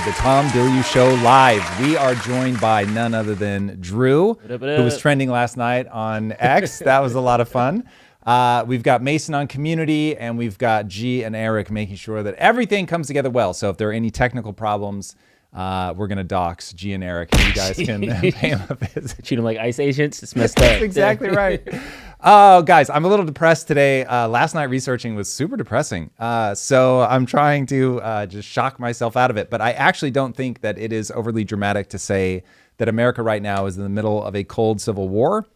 the Tom Bilyeu Show live. We are joined by none other than Drew, who was trending last night on X. That was a lot of fun. We've got Mason on Community, and we've got G and Eric making sure that everything comes together well. So if there are any technical problems, we're going to dox G and Eric, and you guys can pay them a visit. Treat them like ICE agents. It's messed up. That's exactly right. Oh, guys, I'm a little depressed today. Last night researching was super depressing. So I'm trying to just shock myself out of it. But I actually don't think that it is overly dramatic to say that America right now is in the middle of a cold civil war,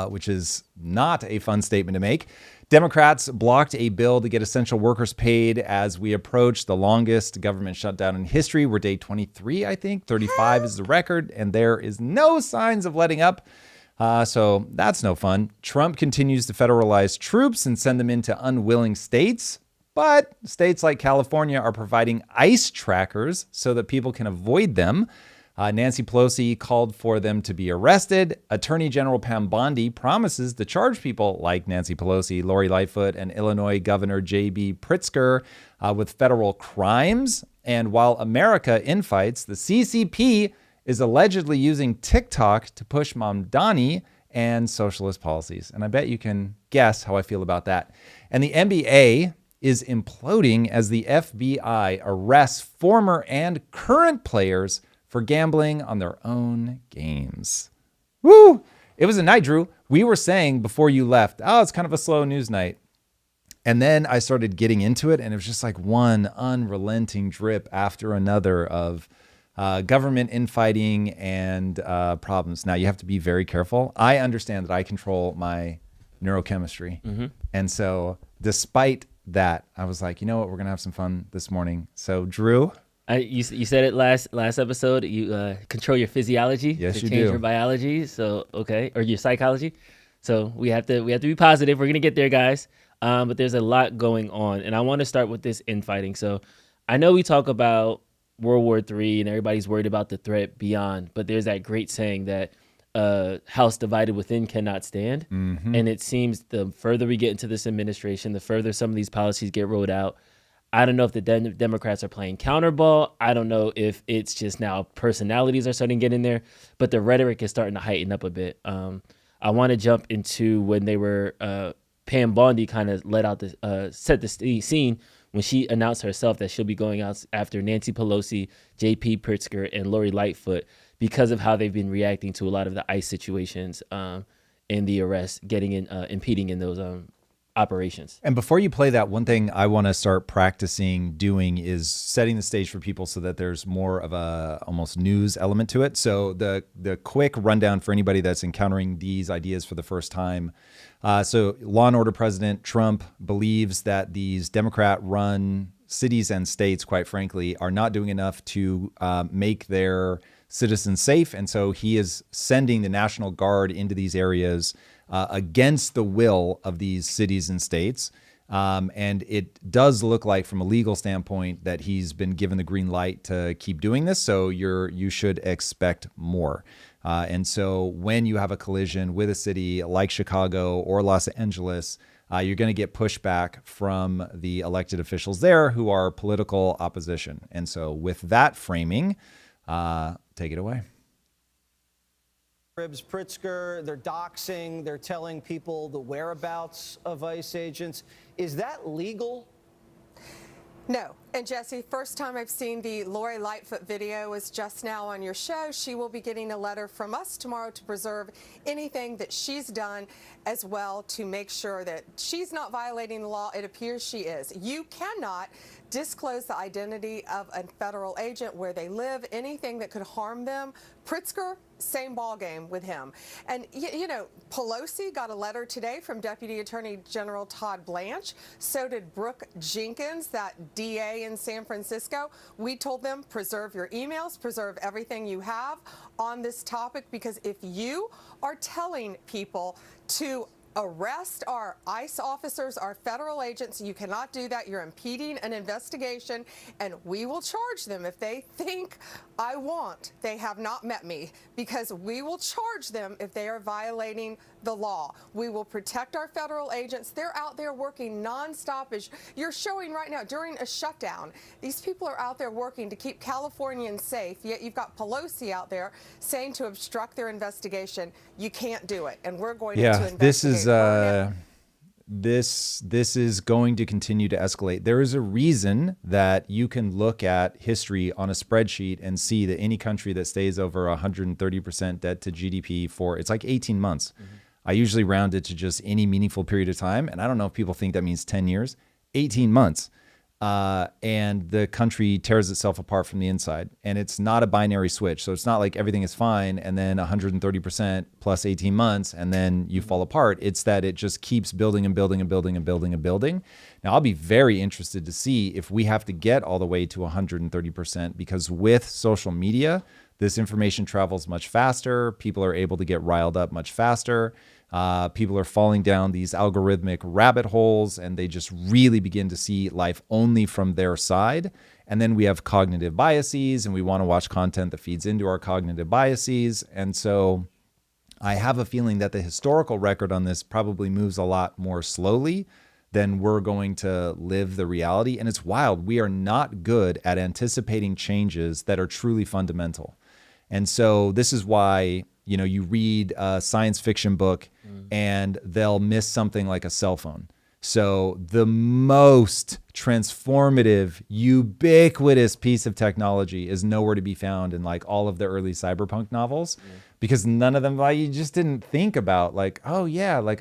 which is not a fun statement to make. Democrats blocked a bill to get essential workers paid as we approach the longest government shutdown in history. We're day 23, I think. 35 is the record, and there is no signs of letting up. So that's no fun. Trump continues to federalize troops and send them into unwilling states. But states like California are providing ICE trackers so that people can avoid them. Nancy Pelosi called for them to be arrested. Attorney General Pam Bondi promises to charge people like Nancy Pelosi, Lori Lightfoot, and Illinois Governor J.B. Pritzker with federal crimes. And while America infights, the CCP is allegedly using TikTok to push Mamdani and socialist policies. And I bet you can guess how I feel about that. And the NBA is imploding as the FBI arrests former and current players for gambling on their own games. Woo! It was a night, Drew. We were saying before you left, oh, it's kind of a slow news night. And then I started getting into it, and it was just like one unrelenting drip after another of government infighting and problems. Now, you have to be very careful. I understand that I control my neurochemistry. Mm-hmm. And so despite that, I was like, you know what? We're going to have some fun this morning. So, Drew. You said it last episode. You control your physiology. Yes, to you change do. your biology. So, okay. Or your psychology. So we have to be positive. We're going to get there, guys. But there's a lot going on. And I want to start with this infighting. So I know we talk about World War III and everybody's worried about the threat beyond, but there's that great saying that house divided within cannot stand. Mm-hmm. And it seems the further we get into this administration, the further some of these policies get rolled out. I don't know if the Democrats are playing counterball. I don't know if it's just now personalities are starting to get in there, but the rhetoric is starting to heighten up a bit. I want to jump into when they were Pam Bondi kind of set the scene when she announced herself that she'll be going out after Nancy Pelosi, J.P. Pritzker, and Lori Lightfoot because of how they've been reacting to a lot of the ICE situations and the arrests, impeding in those operations. And before you play that, one thing I want to start practicing doing is setting the stage for people so that there's more of a almost news element to it. So the quick rundown for anybody that's encountering these ideas for the first time. So Law and Order President Trump believes that these Democrat-run cities and states, quite frankly, are not doing enough to make their citizens safe. And so he is sending the National Guard into these areas against the will of these cities and states. And it does look like from a legal standpoint that he's been given the green light to keep doing this. So you should expect more. And so when you have a collision with a city like Chicago or Los Angeles, you're going to get pushback from the elected officials there who are political opposition. And so with that framing, take it away. Pritzker, they're doxing, they're telling people the whereabouts of ICE agents. Is that legal? No. And Jesse, first time I've seen the Lori Lightfoot video is just now on your show. She will be getting a letter from us tomorrow to preserve anything that she's done as well to make sure that she's not violating the law. It appears she is. You cannot disclose the identity of a federal agent, where they live, anything that could harm them. Pritzker, same ballgame with him. And, you know, Pelosi got a letter today from Deputy Attorney General Todd Blanche. So did Brooke Jenkins, that DA in San Francisco. We told them, preserve your emails, preserve everything you have on this topic, because if you are telling people to arrest our ICE officers, our federal agents. You cannot do that. You're impeding an investigation, and we will charge them if they think they have not met me, because we will charge them if they are violating the law. We will protect our federal agents. They're out there working nonstop, as you're showing right now during a shutdown. These people are out there working to keep Californians safe, yet you've got Pelosi out there saying to obstruct their investigation. You can't do it, and we're going to investigate. This is going to continue to escalate. There is a reason that you can look at history on a spreadsheet and see that any country that stays over 130% debt to GDP for, it's like 18 months. Mm-hmm. I usually round it to just any meaningful period of time. And I don't know if people think that means 10 years, 18 months. And the country tears itself apart from the inside. And it's not a binary switch. So it's not like everything is fine and then 130% plus 18 months and then you fall apart. It's that it just keeps building and building and building and building and building. Now, I'll be very interested to see if we have to get all the way to 130%, because with social media, this information travels much faster. People are able to get riled up much faster. People are falling down these algorithmic rabbit holes, and they just really begin to see life only from their side. And then we have cognitive biases, and we want to watch content that feeds into our cognitive biases. And so I have a feeling that the historical record on this probably moves a lot more slowly than we're going to live the reality. And it's wild. We are not good at anticipating changes that are truly fundamental. And so this is why, you read a science fiction book and they'll miss something like a cell phone. So the most transformative, ubiquitous piece of technology is nowhere to be found in like all of the early cyberpunk novels, because none of them, you just didn't think about I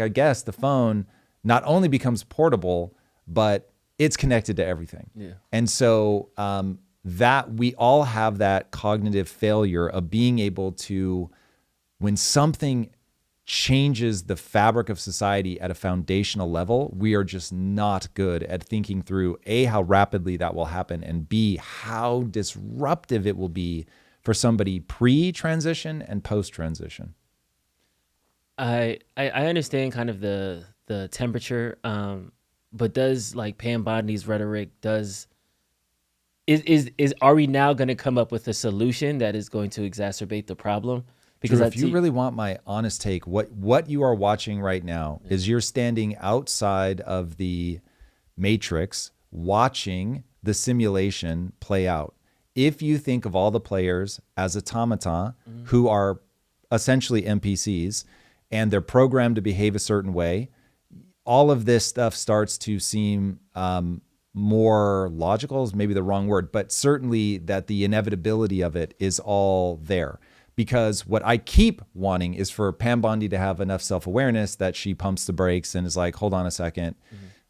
guess the phone not only becomes portable, but it's connected to everything. Yeah. And so that we all have that cognitive failure of being able to, when something changes the fabric of society at a foundational level, we are just not good at thinking through A, how rapidly that will happen, and B, how disruptive it will be for somebody pre-transition and post-transition. I understand kind of the temperature, but does like Pam Bondi's rhetoric are we now going to come up with a solution that is going to exacerbate the problem? Because if you really want my honest take, what you are watching right now is you're standing outside of the matrix watching the simulation play out. If you think of all the players as automata who are essentially NPCs and they're programmed to behave a certain way, all of this stuff starts to seem more logical is maybe the wrong word, but certainly that the inevitability of it is all there. Because what I keep wanting is for Pam Bondi to have enough self-awareness that she pumps the brakes and is like, hold on a second.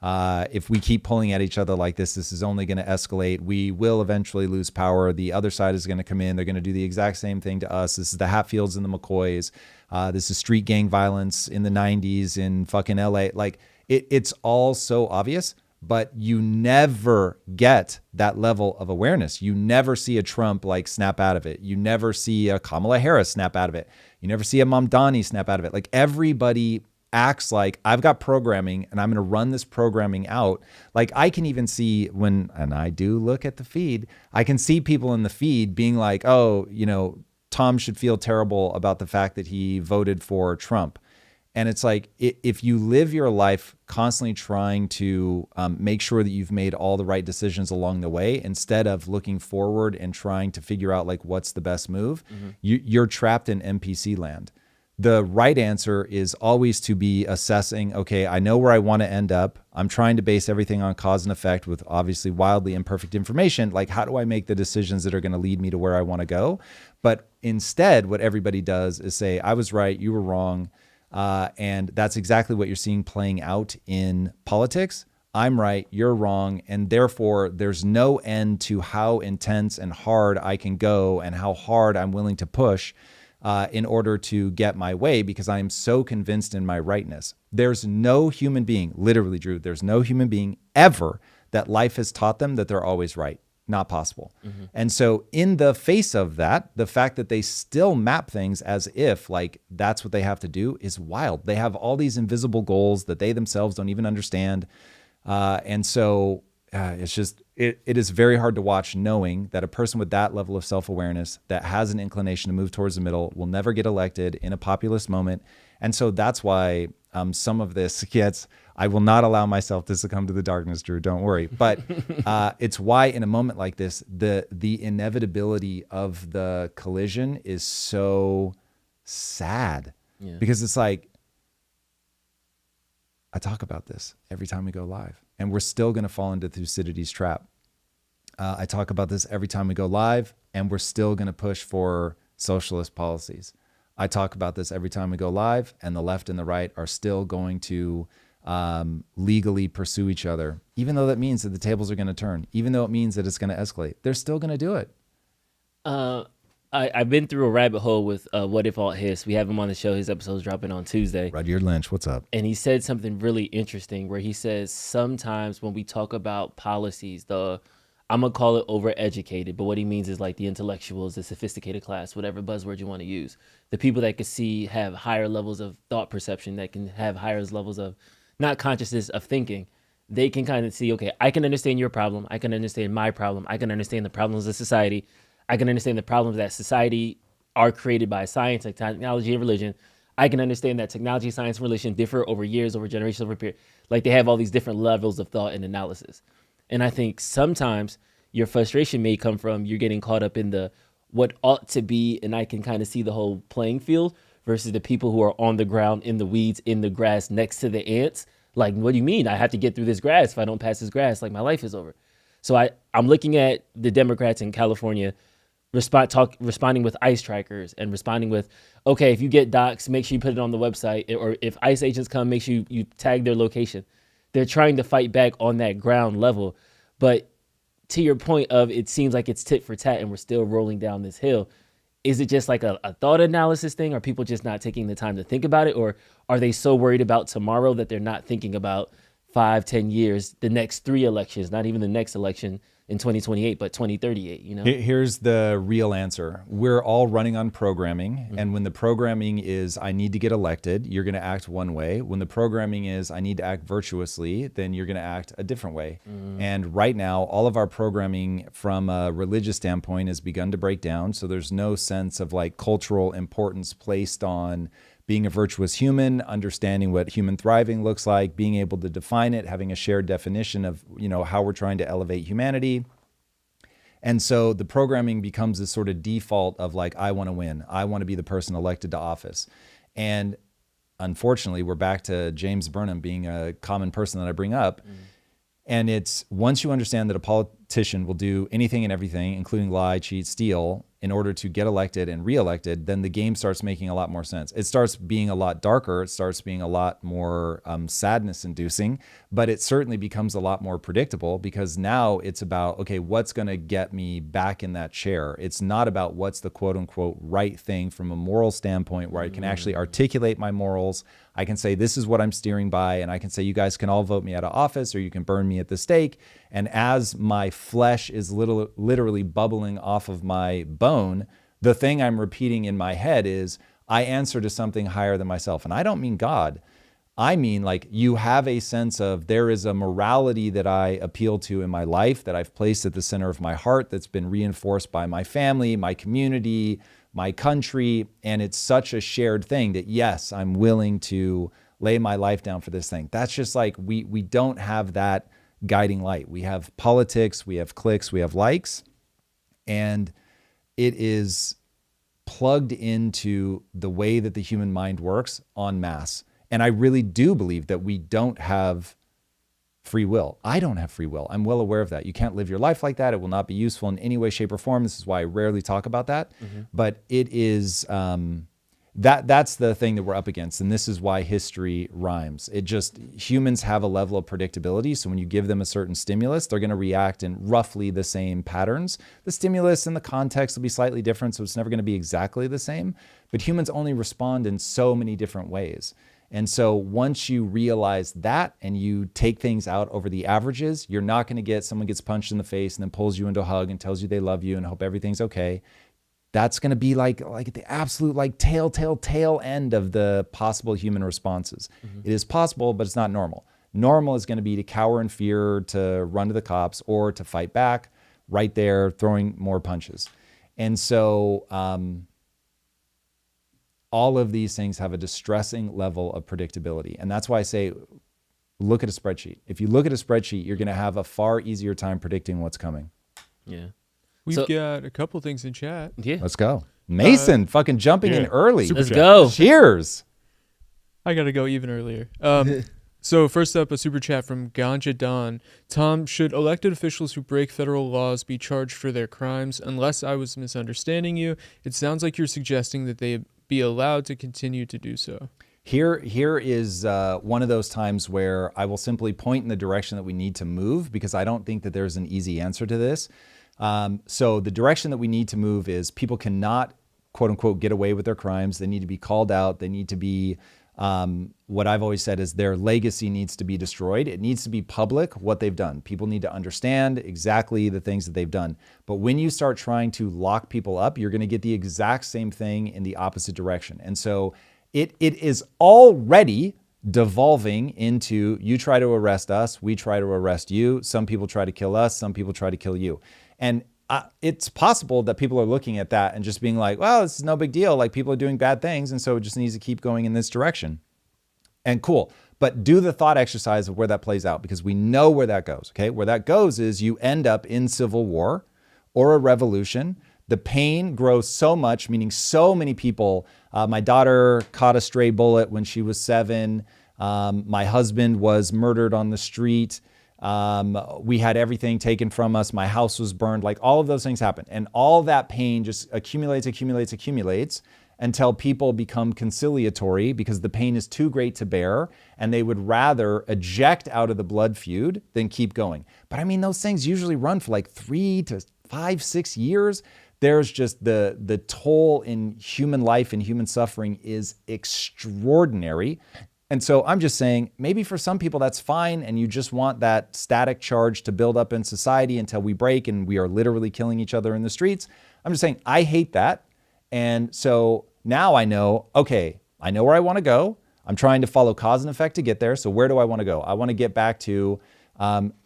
If we keep pulling at each other like this is only going to escalate. We will eventually lose power. The other side is going to come in. They're going to do the exact same thing to us. This is the Hatfields and the McCoys. This is street gang violence in the 90s in fucking LA. Like it's all so obvious. But you never get that level of awareness. You never see a Trump snap out of it. You never see a Kamala Harris snap out of it. You never see a Mamdani snap out of it. Like everybody acts like I've got programming and I'm going to run this programming out. Like I can even see and I do look at the feed, I can see people in the feed being like, oh, Tom should feel terrible about the fact that he voted for Trump. And it's like, if you live your life constantly trying to make sure that you've made all the right decisions along the way, instead of looking forward and trying to figure out what's the best move, you're trapped in NPC land. The right answer is always to be assessing, okay, I know where I want to end up. I'm trying to base everything on cause and effect with obviously wildly imperfect information. Like, how do I make the decisions that are going to lead me to where I want to go? But instead, what everybody does is say, I was right, you were wrong. And that's exactly what you're seeing playing out in politics. I'm right, you're wrong. And therefore, there's no end to how intense and hard I can go and how hard I'm willing to push in order to get my way, because I am so convinced in my rightness. There's no human being, literally, Drew, there's no human being ever that life has taught them that they're always right. not possible. And so in the face of that, the fact that they still map things as if like that's what they have to do is wild. They have all these invisible goals that they themselves don't even understand. And so it's just, it is very hard to watch, knowing that a person with that level of self-awareness that has an inclination to move towards the middle will never get elected in a populist moment. And so that's why some of this gets, I will not allow myself to succumb to the darkness, Drew, don't worry. But it's why in a moment like this, the inevitability of the collision is so sad. Yeah. Because it's like, I talk about this every time we go live, and we're still going to fall into Thucydides' trap. I talk about this every time we go live, and we're still going to push for socialist policies. I talk about this every time we go live, and the left and the right are still going to legally pursue each other, even though that means that the tables are going to turn, even though it means that it's going to escalate. They're still going to do it. I've been through a rabbit hole with What If Alt Hiss. We have him on the show. His episode's dropping on Tuesday. Rudyard Lynch, what's up? And he said something really interesting where he says sometimes when we talk about policies, I'm going to call it overeducated, but what he means is like the intellectuals, the sophisticated class, whatever buzzword you want to use. The people that can see, have higher levels of thought perception, that can have higher levels of, not consciousness of thinking. They can kind of see, okay, I can understand your problem. I can understand my problem. I can understand the problems of society. I can understand the problems that society are created by science, like technology and religion. I can understand that technology, science, and religion differ over years, over generations, over period. Like they have all these different levels of thought and analysis. And I think sometimes your frustration may come from you're getting caught up in the what ought to be, and I can kind of see the whole playing field versus the people who are on the ground, in the weeds, in the grass, next to the ants. Like, what do you mean? I have to get through this grass. If I don't pass this grass, like my life is over. So I'm looking at the Democrats in California responding with ICE trackers and responding with, okay, if you get doxxed, make sure you put it on the website, or if ICE agents come, make sure you tag their location. They're trying to fight back on that ground level. But to your point of it seems like it's tit for tat and we're still rolling down this hill. Is it just like a thought analysis thing? Are people just not taking the time to think about it? Or are they so worried about tomorrow that they're not thinking about 5-10 years, the next 3 elections, not even the next election in 2028, but 2038, you know? Here's the real answer. We're all running on programming. And when the programming is, I need to get elected, you're going to act one way. When the programming is, I need to act virtuously, then you're going to act a different way. And right now, all of our programming from a religious standpoint has begun to break down. So there's no sense of like cultural importance placed on being a virtuous human, understanding what human thriving looks like, being able to define it, having a shared definition of, you know, how we're trying to elevate humanity. And so the programming becomes this sort of default of like, I want to win. I want to be the person elected to office. And unfortunately, we're back to James Burnham being a common person that I bring up. And it's once you understand that a politician will do anything and everything, including lie, cheat, steal, in order to get elected and reelected, then the game starts making a lot more sense. It starts being a lot darker. It starts being a lot more sadness inducing, but it certainly becomes a lot more predictable because now it's about, okay, what's going to get me back in that chair? It's not about what's the quote unquote right thing from a moral standpoint where I can actually articulate my morals. I can say, this is what I'm steering by. And I can say, you guys can all vote me out of office or you can burn me at the stake. And as my flesh is literally bubbling off of my bone, the thing I'm repeating in my head is, I answer to something higher than myself. And I don't mean God. I mean, like, you have a sense of there is a morality that I appeal to in my life that I've placed at the center of my heart that's been reinforced by my family, my community, my country. And it's such a shared thing that, yes, I'm willing to lay my life down for this thing. That's just like, we don't have that guiding light. We have politics, we have clicks, we have likes, and it is plugged into the way that the human mind works en masse. And I really do believe that we don't have free will. I don't have free will. I'm well aware of that. You can't live your life like that. It will not be useful in any way, shape, or form. This is why I rarely talk about that. But it is that's the thing that we're up against. And this is why history rhymes. It just, humans have a level of predictability. So when you give them a certain stimulus, they're going to react in roughly the same patterns. The stimulus and the context will be slightly different. So it's never going to be exactly the same. But humans only respond in so many different ways. And so once you realize that and you take things out over the averages, you're not going to get someone gets punched in the face and then pulls you into a hug and tells you they love you and hope everything's okay. That's going to be like the absolute like tail end of the possible human responses. It is possible, but it's not normal. Normal is going to be to cower in fear, to run to the cops, or to fight back right there, throwing more punches. And so all of these things have a distressing level of predictability. And that's why I say, look at a spreadsheet. If you look at a spreadsheet, you're going to have a far easier time predicting what's coming. Yeah. We've got a couple things in chat. Yeah. Let's go. Mason, fucking jumping in early. Super Let's chat. go. Cheers. I got to go even earlier. So first up, a super chat from Ganja Don. Tom, should elected officials who break federal laws be charged for their crimes? Unless I was misunderstanding you, it sounds like you're suggesting that they be allowed to continue to do so. Here is one of those times where I will simply point in the direction that we need to move, because I don't think that there's an easy answer to this. So the direction that we need to move is people cannot, quote unquote, get away with their crimes. They need to be called out. They need to be, what I've always said is their legacy needs to be destroyed. It needs to be public what they've done. People need to understand exactly the things that they've done. But when you start trying to lock people up, you're going to get the exact same thing in the opposite direction. And so it is already devolving into you try to arrest us, we try to arrest you. Some people try to kill us, some people try to kill you. And it's possible that people are looking at that and just being like, well, this is no big deal. Like, people are doing bad things, and so it just needs to keep going in this direction. And cool. But do the thought exercise of where that plays out, because we know where that goes. Okay. Where that goes is you end up in civil war or a revolution. The pain grows so much, meaning so many people. My daughter caught a stray bullet when she was 7. My husband was murdered on the street. We had everything taken from us. My house was burned. Like, all of those things happen. And all that pain just accumulates until people become conciliatory because the pain is too great to bear. And they would rather eject out of the blood feud than keep going. But I mean, those things usually run for like 3 to 5, 6 years. There's just the toll in human life and human suffering is extraordinary. And so I'm just saying, maybe for some people that's fine, and you just want that static charge to build up in society until we break and we are literally killing each other in the streets. I'm just saying, I hate that. And so now I know, okay, I know where I want to go. I'm trying to follow cause and effect to get there. So where do I want to go? I want to get back to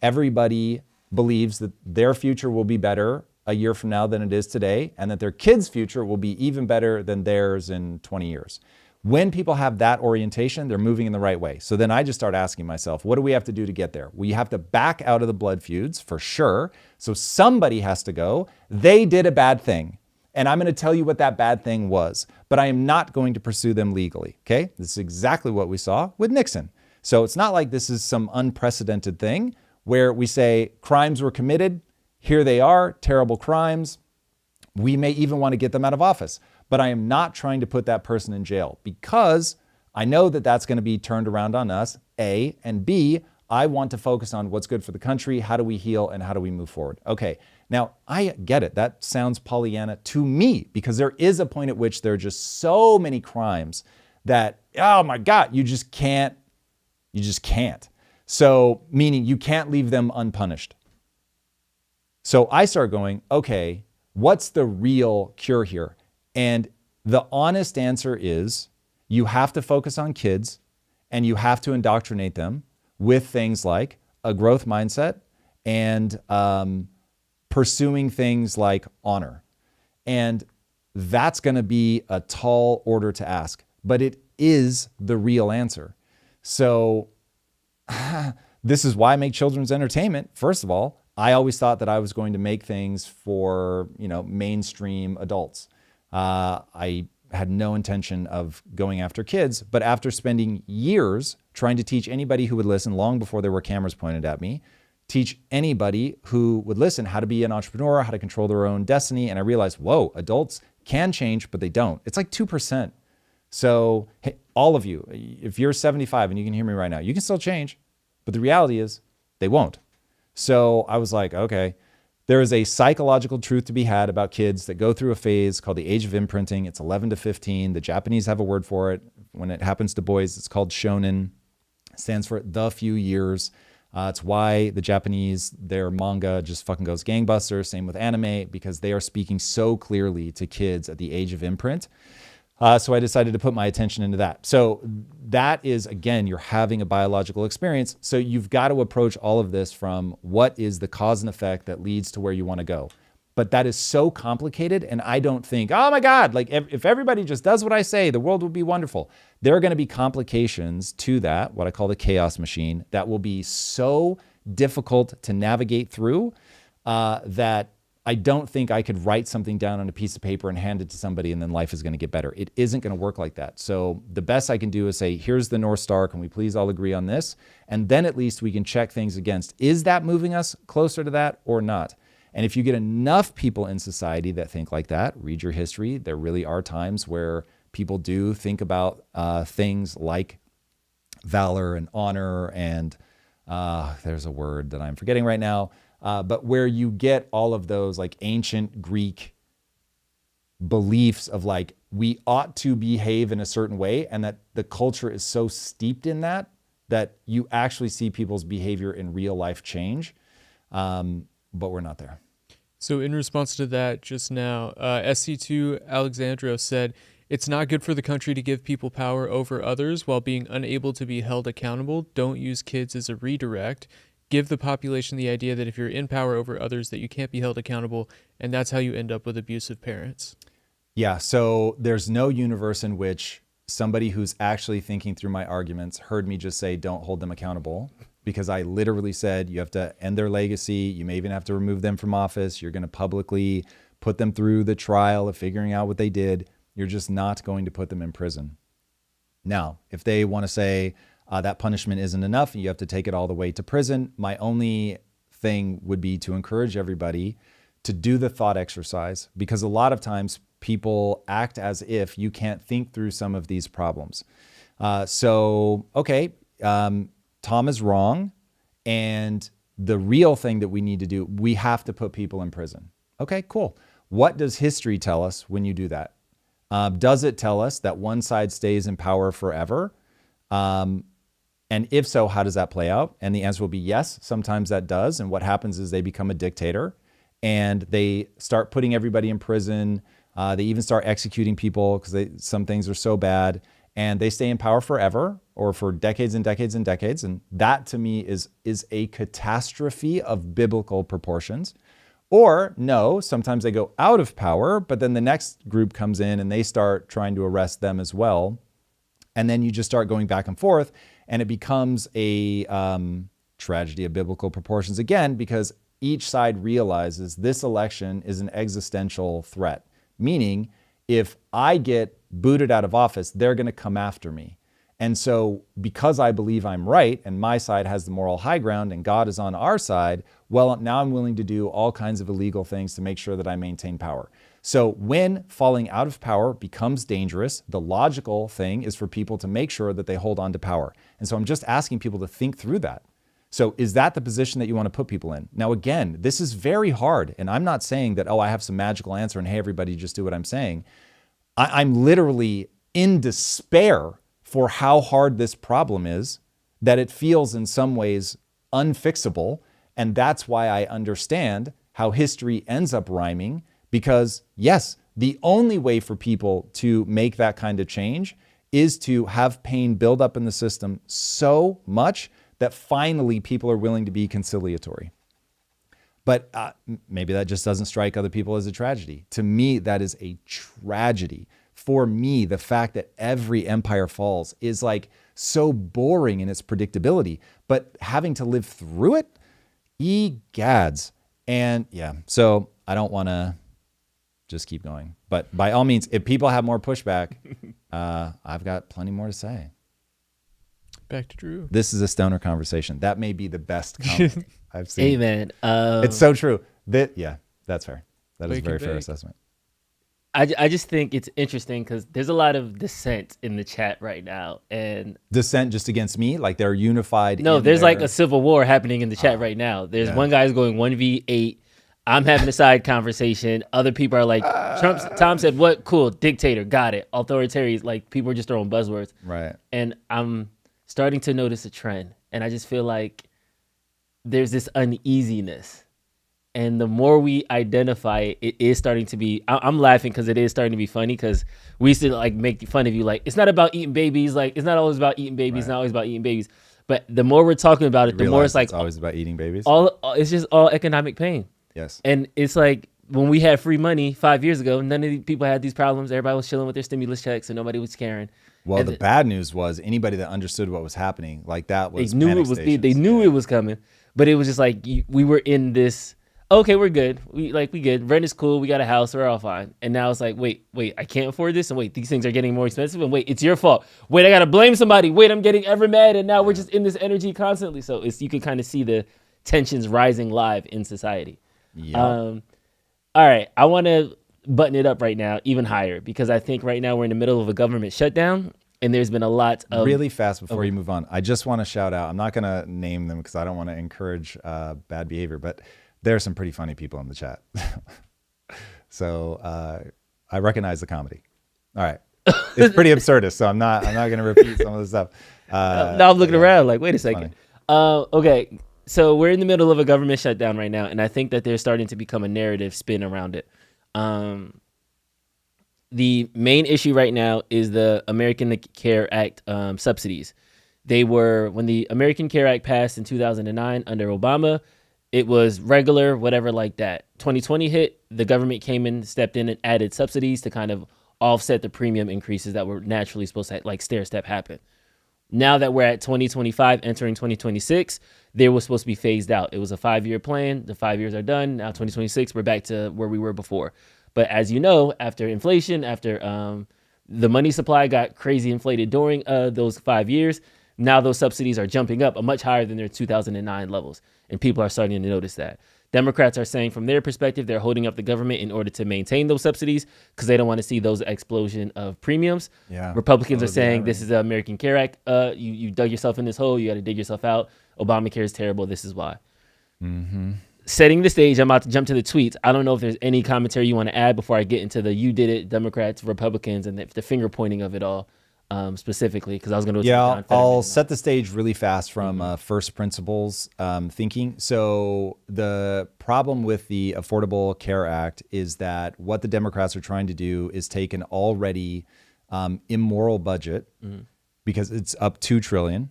everybody believes that their future will be better a year from now than it is today, and that their kids' future will be even better than theirs in 20 years. When people have that orientation, they're moving in the right way. So then I just start asking myself, what do we have to do to get there? We have to back out of the blood feuds for sure. So somebody has to go. They did a bad thing. And I'm going to tell you what that bad thing was, but I am not going to pursue them legally. Okay. This is exactly what we saw with Nixon. So it's not like this is some unprecedented thing where we say crimes were committed. Here they are, terrible crimes. We may even want to get them out of office. But I am not trying to put that person in jail because I know that that's going to be turned around on us, A, and B, I want to focus on what's good for the country, how do we heal, and how do we move forward. Okay, now I get it. That sounds Pollyanna to me because there is a point at which there are just so many crimes that, oh my God, you just can't. So meaning you can't leave them unpunished. So I start going, okay, what's the real cure here? And the honest answer is you have to focus on kids and you have to indoctrinate them with things like a growth mindset and pursuing things like honor. And that's going to be a tall order to ask, but it is the real answer. So this is why I make children's entertainment. First of all, I always thought that I was going to make things for, mainstream adults. I had no intention of going after kids, but after spending years trying to teach anybody who would listen long before there were cameras pointed at me, teach anybody who would listen how to be an entrepreneur, how to control their own destiny. And I realized, whoa, adults can change, but they don't. It's like 2%. So hey, all of you, if you're 75 and you can hear me right now, you can still change, but the reality is they won't. So I was like, okay, there is a psychological truth to be had about kids that go through a phase called the age of imprinting. It's 11 to 15. The Japanese have a word for it. When it happens to boys, it's called shonen. It stands for the few years. It's why the Japanese, their manga just fucking goes gangbusters. Same with anime, because they are speaking so clearly to kids at the age of imprint. So I decided to put my attention into that. So that is, again, you're having a biological experience. So you've got to approach all of this from what is the cause and effect that leads to where you want to go. But that is so complicated. And I don't think, oh my God, like if everybody just does what I say, the world will be wonderful. There are going to be complications to that, what I call the chaos machine, that will be so difficult to navigate through that I don't think I could write something down on a piece of paper and hand it to somebody and then life is going to get better. It isn't going to work like that. So the best I can do is say, here's the North Star. Can we please all agree on this? And then at least we can check things against, is that moving us closer to that or not? And if you get enough people in society that think like that, read your history, there really are times where people do think about things like valor and honor and there's a word that I'm forgetting right now, but where you get all of those like ancient Greek beliefs of like, we ought to behave in a certain way, and that the culture is so steeped in that, that you actually see people's behavior in real life change. But we're not there. So in response to that just now, SC2 Alexandro said, it's not good for the country to give people power over others while being unable to be held accountable. Don't use kids as a redirect. Give the population the idea that if you're in power over others, that you can't be held accountable, and that's how you end up with abusive parents. Yeah, so there's no universe in which somebody who's actually thinking through my arguments heard me just say, don't hold them accountable. Because I literally said you have to end their legacy. You may even have to remove them from office. You're going to publicly put them through the trial of figuring out what they did. You're just not going to put them in prison. Now, if they want to say that punishment isn't enough, you have to take it all the way to prison, my only thing would be to encourage everybody to do the thought exercise, because a lot of times people act as if you can't think through some of these problems. Tom is wrong, and the real thing that we need to do, we have to put people in prison. Okay, cool. What does history tell us when you do that? Does it tell us that one side stays in power forever? And if so, how does that play out? And the answer will be yes, sometimes that does. And what happens is they become a dictator and they start putting everybody in prison. They even start executing people because some things are so bad. And they stay in power forever, or for decades and decades and decades. And that to me is a catastrophe of biblical proportions. Or no, sometimes they go out of power, but then the next group comes in and they start trying to arrest them as well. And then you just start going back and forth, and it becomes a tragedy of biblical proportions again, because each side realizes this election is an existential threat. Meaning, if I get booted out of office, they're going to come after me. And so because I believe I'm right and my side has the moral high ground and God is on our side, well, now I'm willing to do all kinds of illegal things to make sure that I maintain power. So when falling out of power becomes dangerous, the logical thing is for people to make sure that they hold on to power. And so I'm just asking people to think through that. So is that the position that you want to put people in? Now, again, this is very hard. And I'm not saying that, I have some magical answer and hey, everybody just do what I'm saying. I'm literally in despair for how hard this problem is, that it feels in some ways unfixable. And that's why I understand how history ends up rhyming, because yes, the only way for people to make that kind of change is to have pain build up in the system so much that finally people are willing to be conciliatory. But maybe that just doesn't strike other people as a tragedy. To me, that is a tragedy. For me, the fact that every empire falls is like so boring in its predictability, but having to live through it, egads. And yeah, so I don't want to just keep going. But by all means, if people have more pushback, I've got plenty more to say. Back to Drew. This is a stoner conversation. That may be the best comment I've seen. Amen. It's so true. That's fair. That is a very fair assessment. I just think it's interesting because there's a lot of dissent in the chat right now. And dissent just against me? Like they're unified? No, there's like a civil war happening in the chat right now. There's one guy's going 1v8. I'm having a side conversation. Other people are like Tom said, what? Cool. Dictator. Got it. Authoritarian. Like, people are just throwing buzzwords. Right. And I'm starting to notice a trend. And I just feel like there's this uneasiness. And the more we identify it, it is starting to be, I'm laughing because it is starting to be funny, because we used to like make fun of you. Like, it's not about eating babies. Like, it's not always about eating babies. Right. It's not always about eating babies. But the more we're talking about it, the more it's like, always about eating babies. It's just all economic pain. Yes. And it's like, when we had free money 5 years ago, none of the people had these problems. Everybody was chilling with their stimulus checks and nobody was caring. Well, And the bad news was anybody that understood what was happening, like that was they knew panic it was stations. they knew it was coming, but it was just like we were in this. Okay, we're good. We good. Rent is cool. We got a house. We're all fine. And now it's like, wait, I can't afford this. And wait, these things are getting more expensive. And wait, it's your fault. Wait, I gotta blame somebody. Wait, I'm getting ever mad. And now we're just in this energy constantly. So you can kind of see the tensions rising live in society. Yep. All right, I want to button it up right now, even higher, because I think right now we're in the middle of a government shutdown, and there's been a lot of really fast before you move on. I just want to shout out. I'm not going to name them because I don't want to encourage bad behavior, but there are some pretty funny people in the chat. So I recognize the comedy. All right, it's pretty absurdist, so I'm not going to repeat some of the stuff. Now I'm looking around like, wait a second. Okay, so we're in the middle of a government shutdown right now, and I think that there's starting to become a narrative spin around it. The main issue right now is the American Care Act subsidies. They were, when the American Care Act passed in 2009 under Obama, it was regular, whatever like that. 2020 hit, the government came in, stepped in and added subsidies to kind of offset the premium increases that were naturally supposed to like stair step happen. Now that we're at 2025, entering 2026, they were supposed to be phased out. It was a 5-year plan. The 5 years are done. Now 2026, we're back to where we were before. But as you know, after inflation, after the money supply got crazy inflated during those 5 years, now those subsidies are jumping up much higher than their 2009 levels. And people are starting to notice that. Democrats are saying from their perspective, they're holding up the government in order to maintain those subsidies because they don't want to see those explosion of premiums. Yeah. Republicans are saying this is the American Care Act. You dug yourself in this hole. You got to dig yourself out. Obamacare is terrible. This is why. Mm-hmm. Setting the stage, I'm about to jump to the tweets. I don't know if there's any commentary you want to add before I get into the you did it, Democrats, Republicans, and the finger pointing of it all. Specifically, because I was going to I'll set the stage really fast from first principles thinking. So the problem with the Affordable Care Act is that what the Democrats are trying to do is take an already immoral budget because it's up $2 trillion,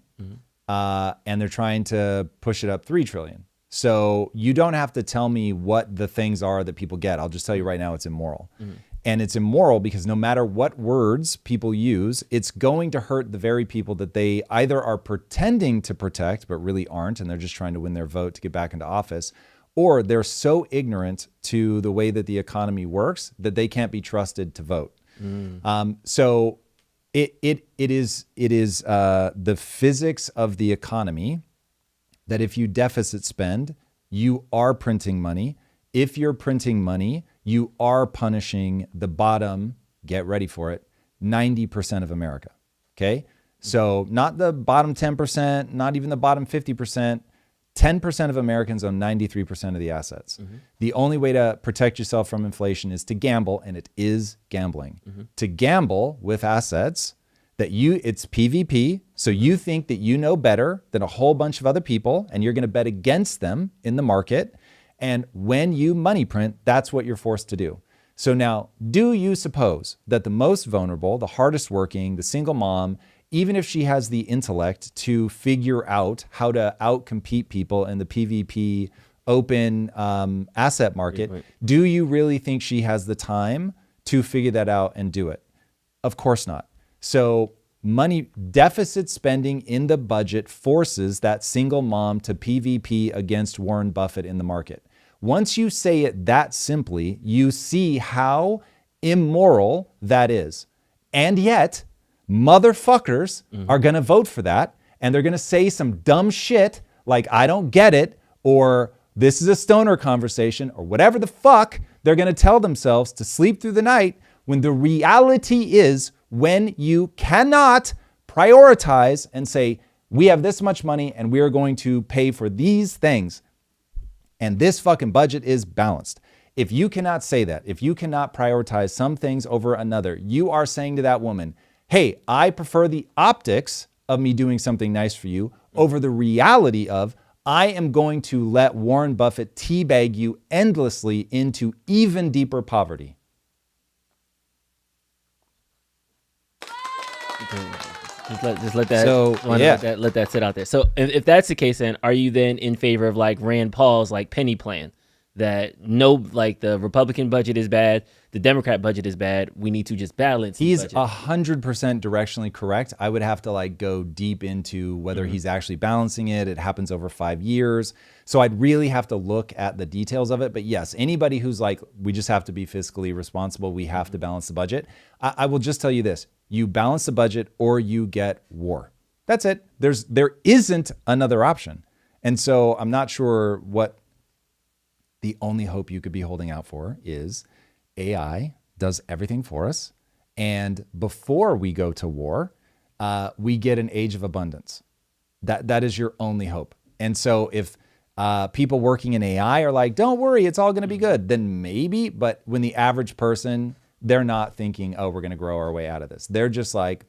and they're trying to push it up $3 trillion. So you don't have to tell me what the things are that people get. I'll just tell you right now, it's immoral. And it's immoral because no matter what words people use, it's going to hurt the very people that they either are pretending to protect, but really aren't, and they're just trying to win their vote to get back into office, or they're so ignorant to the way that the economy works that they can't be trusted to vote. So it is the physics of the economy that if you deficit spend, you are printing money. If you're printing money, you are punishing the bottom, get ready for it, 90% of America, okay? So not the bottom 10%, not even the bottom 50%, 10% of Americans own 93% of the assets. The only way to protect yourself from inflation is to gamble, and it is gambling. To gamble with assets that it's PvP, so you think that you know better than a whole bunch of other people, and you're gonna bet against them in the market. And when you money print, that's what you're forced to do. So now, do you suppose that the most vulnerable, the hardest working, the single mom, even if she has the intellect to figure out how to outcompete people in the PvP open asset market, do you really think she has the time to figure that out and do it? Of course not. So money deficit spending in the budget forces that single mom to PvP against Warren Buffett in the market. Once you say it that simply, you see how immoral that is. And yet, motherfuckers are going to vote for that, and they're going to say some dumb shit like, I don't get it, or this is a stoner conversation, or whatever the fuck they're going to tell themselves to sleep through the night, when the reality is when you cannot prioritize and say, we have this much money and we are going to pay for these things, and this fucking budget is balanced. If you cannot say that, if you cannot prioritize some things over another, you are saying to that woman, hey, I prefer the optics of me doing something nice for you over the reality of I am going to let Warren Buffett teabag you endlessly into even deeper poverty. Just let that, let that sit out there. So if that's the case, then are you then in favor of like Rand Paul's like penny plan, that like the Republican budget is bad, the Democrat budget is bad, we need to just balance? He's 100% directionally correct. I would have to like go deep into whether he's actually balancing it. It happens over 5 years. So I'd really have to look at the details of it. But yes, anybody who's like, we just have to be fiscally responsible, we have to balance the budget. I will just tell you this. You balance the budget or you get war. That's it. There isn't another option. And so I'm not sure what the only hope you could be holding out for is AI does everything for us. And before we go to war, we get an age of abundance. That is your only hope. And so if people working in AI are like, don't worry, it's all going to be good, then maybe. But when the average person, they're not thinking, oh, we're going to grow our way out of this. They're just like,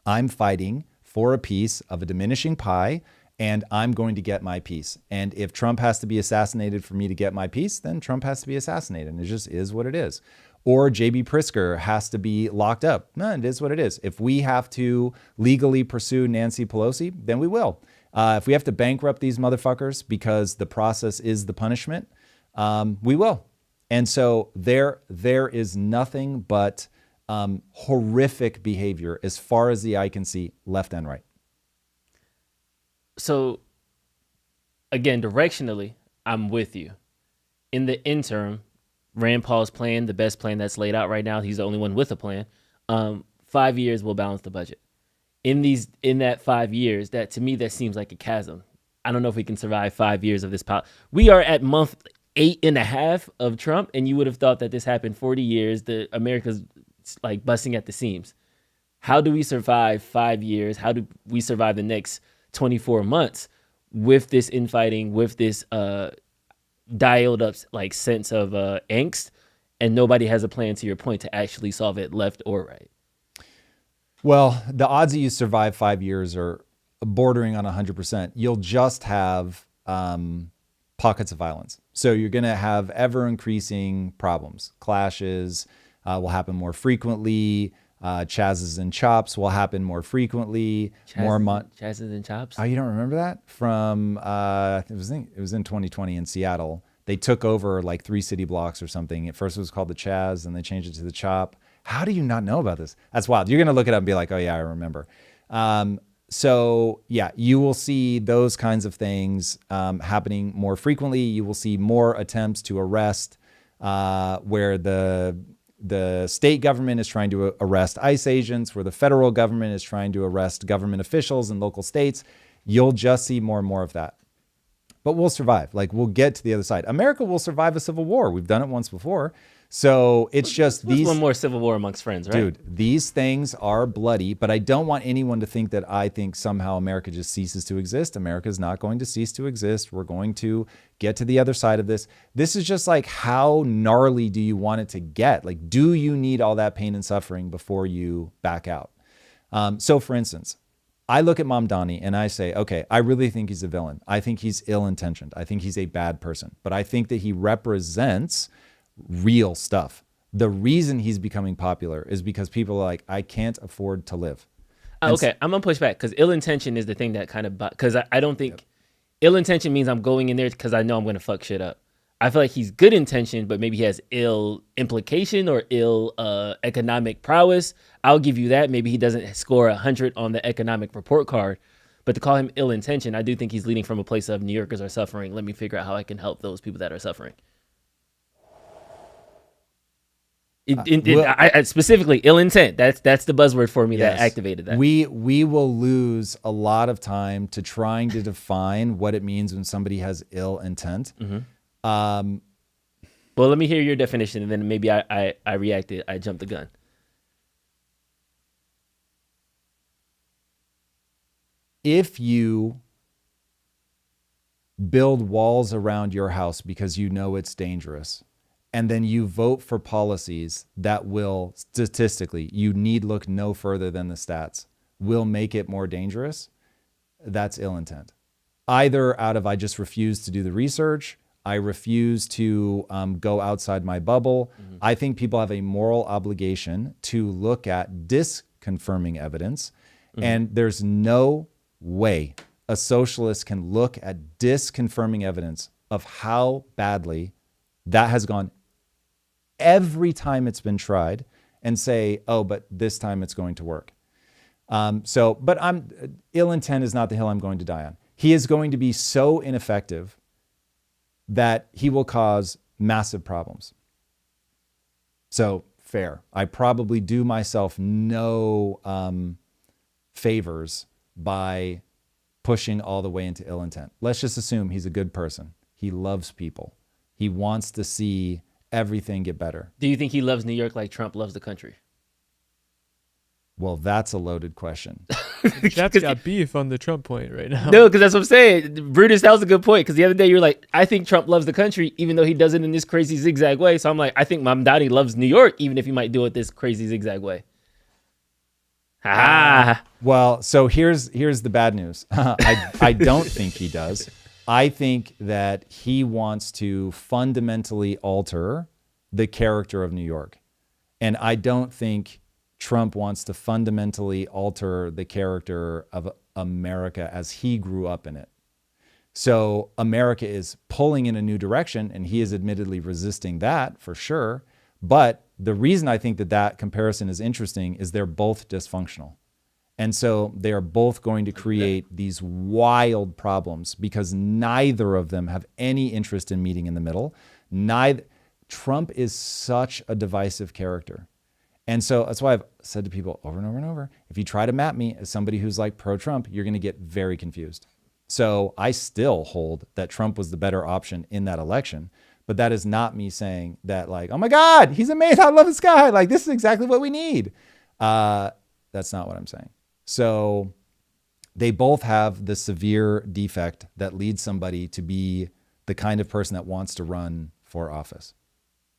I'm fighting for a piece of a diminishing pie, and I'm going to get my piece. And if Trump has to be assassinated for me to get my piece, then Trump has to be assassinated. And it just is what it is. Or J.B. Pritzker has to be locked up. No, it is what it is. If we have to legally pursue Nancy Pelosi, then we will. If we have to bankrupt these motherfuckers because the process is the punishment, we will. And so there is nothing but horrific behavior as far as the eye can see, left and right. So, again, directionally, I'm with you. In the interim, Rand Paul's plan, the best plan that's laid out right now, he's the only one with a plan. 5 years will balance the budget. In that 5 years, that to me, that seems like a chasm. I don't know if we can survive 5 years of this. We are at month 8.5 of Trump, and you would have thought that this happened 40 years. America's like busting at the seams. How do we survive 5 years? How do we survive the next 24 months with this infighting, with this dialed up like sense of angst, and nobody has a plan, to your point, to actually solve it left or right? Well, the odds that you survive 5 years are bordering on 100%. You'll just have pockets of violence. So you're going to have ever increasing problems. Clashes will happen more frequently. Chazzes and chops will happen more frequently. Chazzes and chops? Oh, you don't remember that? From, it was in 2020 in Seattle. They took over like 3 city blocks or something. At first it was called the Chaz, and they changed it to the Chop. How do you not know about this? That's wild. You're going to look it up and be like, oh yeah, I remember. So yeah, you will see those kinds of things happening more frequently. You will see more attempts to arrest where the state government is trying to arrest ICE agents, where the federal government is trying to arrest government officials in local states. You'll just see more and more of that. But we'll survive. Like, we'll get to the other side. America will survive a civil war. We've done it once before. So it's just these. One more civil war amongst friends, right? Dude, these things are bloody, but I don't want anyone to think that I think somehow America just ceases to exist. America is not going to cease to exist. We're going to get to the other side of this. This is just like, how gnarly do you want it to get? Like, do you need all that pain and suffering before you back out? So for instance, I look at Mamdani and I say, okay, I really think he's a villain. I think he's ill-intentioned. I think he's a bad person, but I think that he represents real stuff. The reason he's becoming popular is because people are like, I can't afford to live. Okay, I'm gonna push back, because ill-intention is the thing that kind of, because I don't think ill-intention means I'm going in there because I know I'm gonna fuck shit up. I feel like he's good intention, but maybe he has ill implication or ill economic prowess. I'll give you that. Maybe he doesn't score 100 on the economic report card, but to call him ill intention, I do think he's leading from a place of New Yorkers are suffering. Let me figure out how I can help those people that are suffering. I specifically ill intent. That's the buzzword for me that activated that. We will lose a lot of time to trying to define what it means when somebody has ill intent. Mm-hmm. Well, let me hear your definition, and then maybe I reacted. I jumped the gun. If you build walls around your house because you know it's dangerous, and then you vote for policies that will statistically, you need look no further than the stats, will make it more dangerous, that's ill intent. Either out of I just refuse to do the research, I refuse to go outside my bubble. Mm-hmm. I think people have a moral obligation to look at disconfirming evidence. Mm-hmm. And there's no way a socialist can look at disconfirming evidence of how badly that has gone every time it's been tried and say, oh, but this time it's going to work. But ill intent is not the hill I'm going to die on. He is going to be so ineffective that he will cause massive problems. So fair. I probably do myself no favors by pushing all the way into ill intent. Let's just assume he's a good person. He loves people. He wants to see everything get better. Do you think he loves New York like Trump loves the country? Well, that's a loaded question. That's got beef on the Trump point right now. No, because that's what I'm saying. Brutus, that was a good point. Because the other day you were like, I think Trump loves the country, even though he does it in this crazy zigzag way. So I'm like, I think Mamdani loves New York, even if he might do it this crazy zigzag way. Well, so here's the bad news. I don't think he does. I think that he wants to fundamentally alter the character of New York. And I don't think Trump wants to fundamentally alter the character of America as he grew up in it. So America is pulling in a new direction, and he is admittedly resisting that for sure. But the reason I think that comparison is interesting is they're both dysfunctional. And so they are both going to create these wild problems because neither of them have any interest in meeting in the middle. Trump is such a divisive character. And so that's why I've said to people over and over and over, if you try to map me as somebody who's like pro-Trump, you're going to get very confused. So I still hold that Trump was the better option in that election. But that is not me saying that like, oh my God, he's amazing. I love this guy. Like, this is exactly what we need. That's not what I'm saying. So they both have the severe defect that leads somebody to be the kind of person that wants to run for office.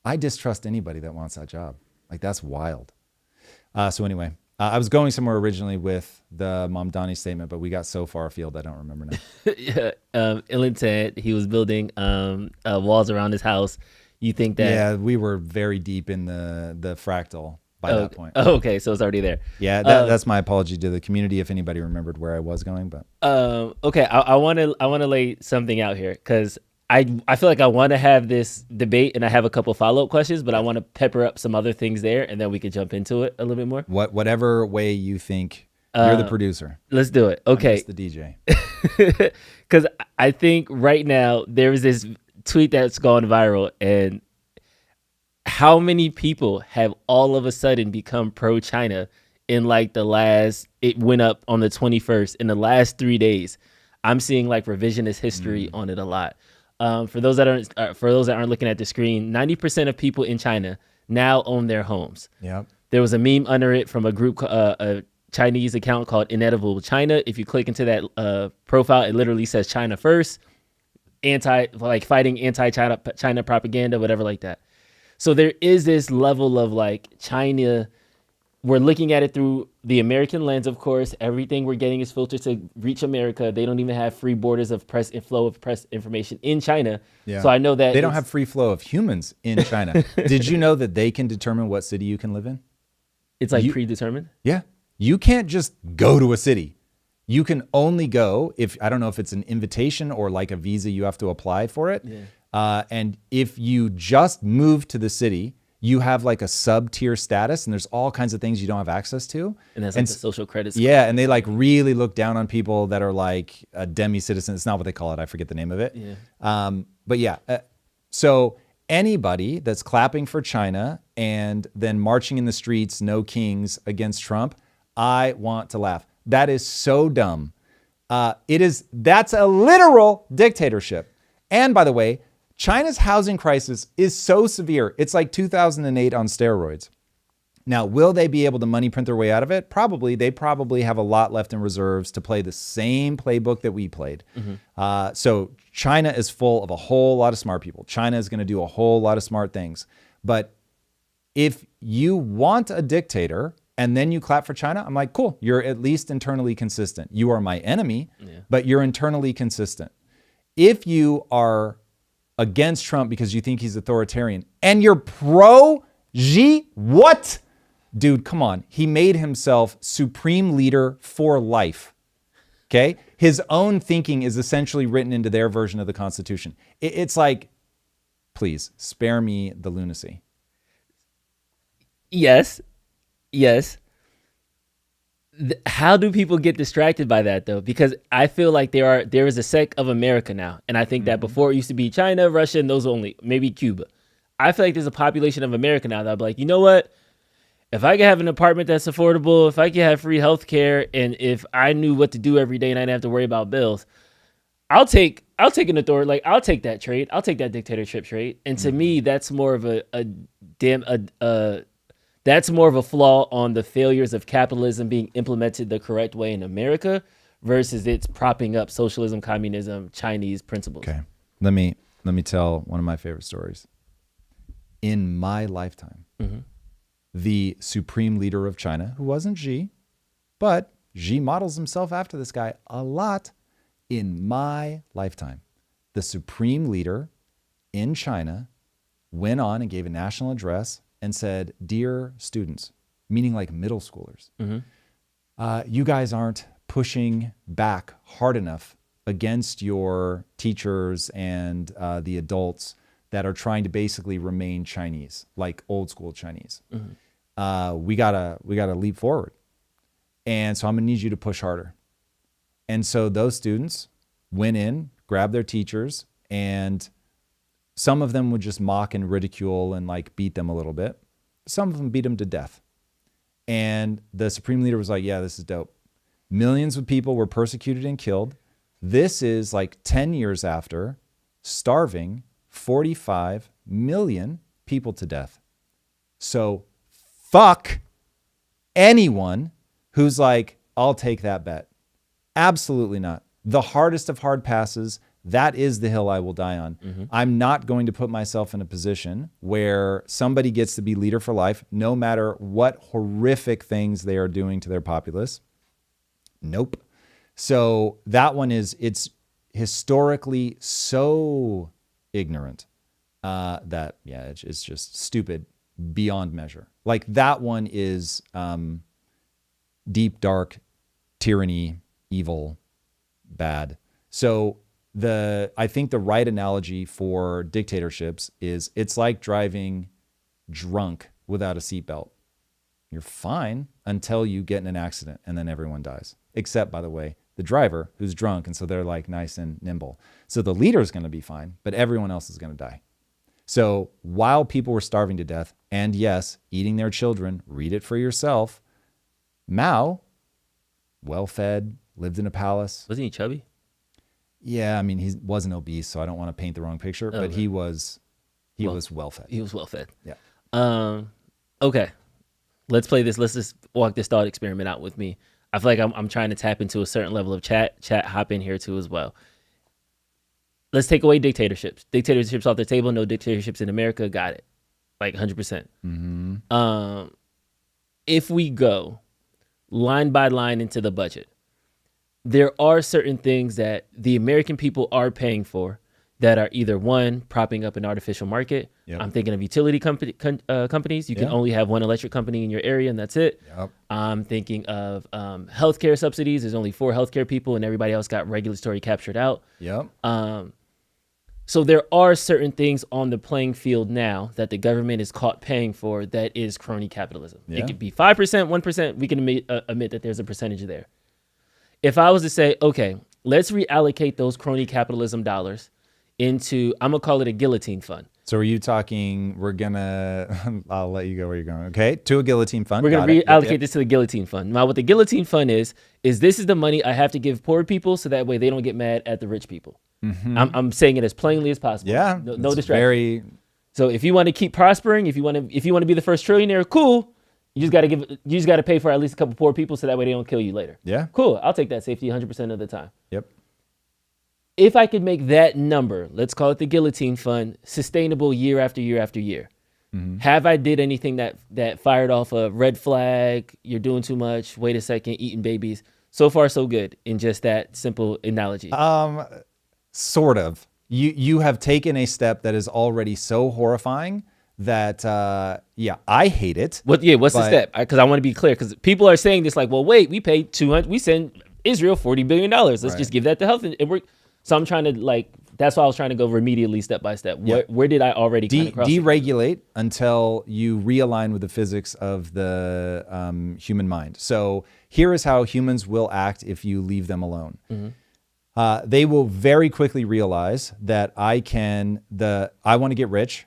I distrust anybody that wants that job. Like, that's wild. So anyway, I was going somewhere originally with the Mamdani statement, but we got so far afield, I don't remember now. Yeah, ill intent. He was building walls around his house. You think that? Yeah, we were very deep in the fractal by that point. Oh, okay, so it's already there. Yeah, that's my apology to the community if anybody remembered where I was going. But okay, I want to lay something out here because I feel like I want to have this debate and I have a couple follow-up questions, but I want to pepper up some other things there and then we can jump into it a little bit more. Whatever way you think. You're the producer. Let's do it. Okay. I'm just the DJ. Because I think right now there is this tweet that's gone viral, and how many people have all of a sudden become pro-China in like it went up on the 21st in the last 3 days. I'm seeing like revisionist history on it a lot. For those that aren't looking at the screen, 90% of people in China now own their homes. Yep. There was a meme under it from a group, a Chinese account called Inedible China. If you click into that profile, it literally says China first, fighting anti-China propaganda, whatever like that. So there is this level of like China. We're looking at it through the American lens, of course. Everything we're getting is filtered to reach America. They don't even have free borders of press and flow of press information in China. Yeah. So I know that they don't have free flow of humans in China. Did you know that they can determine what city you can live in? It's like predetermined? Yeah. You can't just go to a city. You can only go if, I don't know if it's an invitation or like a visa, you have to apply for it. Yeah. And if you just move to the city, you have like a sub-tier status and there's all kinds of things you don't have access to. And that's like the social credit score. Yeah, and they like really look down on people that are like a demi-citizen. It's not what they call it. I forget the name of it. Yeah. But yeah, so anybody that's clapping for China and then marching in the streets, no kings against Trump, I want to laugh. That is so dumb. That's a literal dictatorship. And by the way, China's housing crisis is so severe. It's like 2008 on steroids. Now, will they be able to money print their way out of it? Probably. They probably have a lot left in reserves to play the same playbook that we played. So China is full of a whole lot of smart people. China is going to do a whole lot of smart things. But if you want a dictator and then you clap for China, I'm like, cool. You're at least internally consistent. You are my enemy, but you're internally consistent. If you are against Trump because you think he's authoritarian and you're pro Xi, what? Dude, come on. He made himself supreme leader for life. Okay? His own thinking is essentially written into their version of the Constitution. It's like, please, spare me the lunacy. Yes. How do people get distracted by that, though? Because I feel like there is a sect of America now. And I think that before it used to be China, Russia, and those only, maybe Cuba. I feel like there's a population of America now that'll be like, you know what? If I could have an apartment that's affordable, if I could have free health care, and if I knew what to do every day and I didn't have to worry about bills, I'll take an authority. Like, I'll take that trade. I'll take that dictatorship trade. And to me, that's more of that's more of a flaw on the failures of capitalism being implemented the correct way in America versus it's propping up socialism, communism, Chinese principles. Okay. Let me tell one of my favorite stories. In my lifetime, the supreme leader of China, who wasn't Xi, but Xi models himself after this guy a lot. In my lifetime, the supreme leader in China went on and gave a national address and said, "Dear students," meaning like middle schoolers, you guys aren't pushing back hard enough against your teachers and the adults that are trying to basically remain Chinese, like old school Chinese. We gotta leap forward. And so I'm gonna need you to push harder. And so those students went in, grabbed their teachers, and some of them would just mock and ridicule and like beat them a little bit. Some of them beat them to death. And the supreme leader was like, yeah, this is dope. Millions of people were persecuted and killed. This is like 10 years after starving 45 million people to death. So fuck anyone who's like, I'll take that bet. Absolutely not. The hardest of hard passes, that is the hill I will die on. I'm not going to put myself in a position where somebody gets to be leader for life, no matter what horrific things they are doing to their populace. Nope. So that one it's historically so ignorant that, yeah, it's just stupid beyond measure. Like that one is deep, dark tyranny, evil, bad. So I think the right analogy for dictatorships is it's like driving drunk without a seatbelt. You're fine until you get in an accident and then everyone dies. Except, by the way, the driver who's drunk, and so they're like nice and nimble. So the leader is going to be fine, but everyone else is going to die. So while people were starving to death, and yes, eating their children, read it for yourself, Mao, well-fed, lived in a palace. Wasn't he chubby? Yeah, I mean, he wasn't obese, so I don't want to paint the wrong picture, but he was well-fed. He was well-fed. Yeah. Okay. Let's play this. Let's just walk this thought experiment out with me. I feel like I'm trying to tap into a certain level of chat. Chat, hop in here too as well. Let's take away dictatorships. Dictatorships off the table. No dictatorships in America. Got it. Like 100%. If we go line by line into the budget, there are certain things that the American people are paying for that are either one, propping up an artificial market. Yep. I'm thinking of utility companies. You can only have one electric company in your area and that's it. Yep. I'm thinking of healthcare subsidies. There's only 4 healthcare people and everybody else got regulatory captured out. Yep. So there are certain things on the playing field now that the government is caught paying for that is crony capitalism. Yeah. It could be 5%, 1%. We can admit that there's a percentage there. If I was to say, okay, let's reallocate those crony capitalism dollars into, I'm going to call it a guillotine fund. So are you talking, I'll let you go where you're going. Okay, to a guillotine fund. We're going to reallocate this to the guillotine fund. Now, what the guillotine fund is this is the money I have to give poor people so that way they don't get mad at the rich people. I'm saying it as plainly as possible. Yeah, no distraction. So if you want to keep prospering, if you want to be the first trillionaire, cool. You just got to pay for at least a couple poor people so that way they don't kill you later. Yeah. Cool. I'll take that safety 100% of the time. Yep. If I could make that number, let's call it the guillotine fund, sustainable year after year after year, have I did anything that fired off a red flag, you're doing too much, wait a second, eating babies? So far, so good in just that simple analogy. Sort of. You have taken a step that is already so horrifying that, I hate it. What's the step? Because I want to be clear, because people are saying this like, well, wait, we paid we send Israel $40 billion. Let's just give that to health. So I'm trying to that's why I was trying to go remedially step by step. Where did I already kind of cross? Deregulate until you realign with the physics of the human mind. So here is how humans will act if you leave them alone. They will very quickly realize that I want to get rich.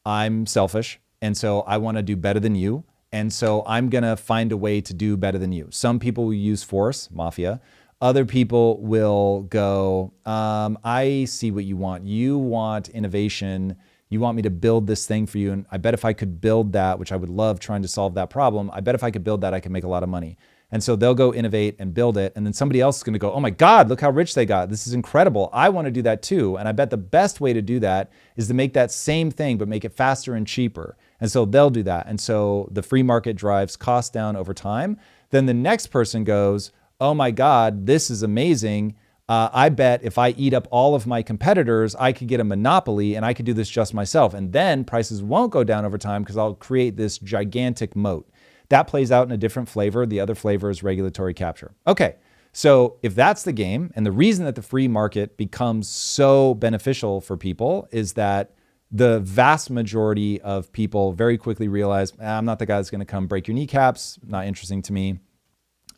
I'm selfish. And so I want to do better than you. And so I'm going to find a way to do better than you. Some people will use force, mafia. Other people will go, I see what you want. You want innovation. You want me to build this thing for you. And I bet if I could build that, which I would love trying to solve that problem, I bet if I could build that, I could make a lot of money. And so they'll go innovate and build it. And then somebody else is going to go, oh my God, look how rich they got. This is incredible. I want to do that too. And I bet the best way to do that is to make that same thing, but make it faster and cheaper. And so they'll do that. And so the free market drives costs down over time. Then the next person goes, oh my God, this is amazing. I bet if I eat up all of my competitors, I could get a monopoly and I could do this just myself. And then prices won't go down over time because I'll create this gigantic moat. That plays out in a different flavor. The other flavor is regulatory capture. Okay, so if that's the game, and the reason that the free market becomes so beneficial for people is that the vast majority of people very quickly realize, I'm not the guy that's going to come break your kneecaps, not interesting to me.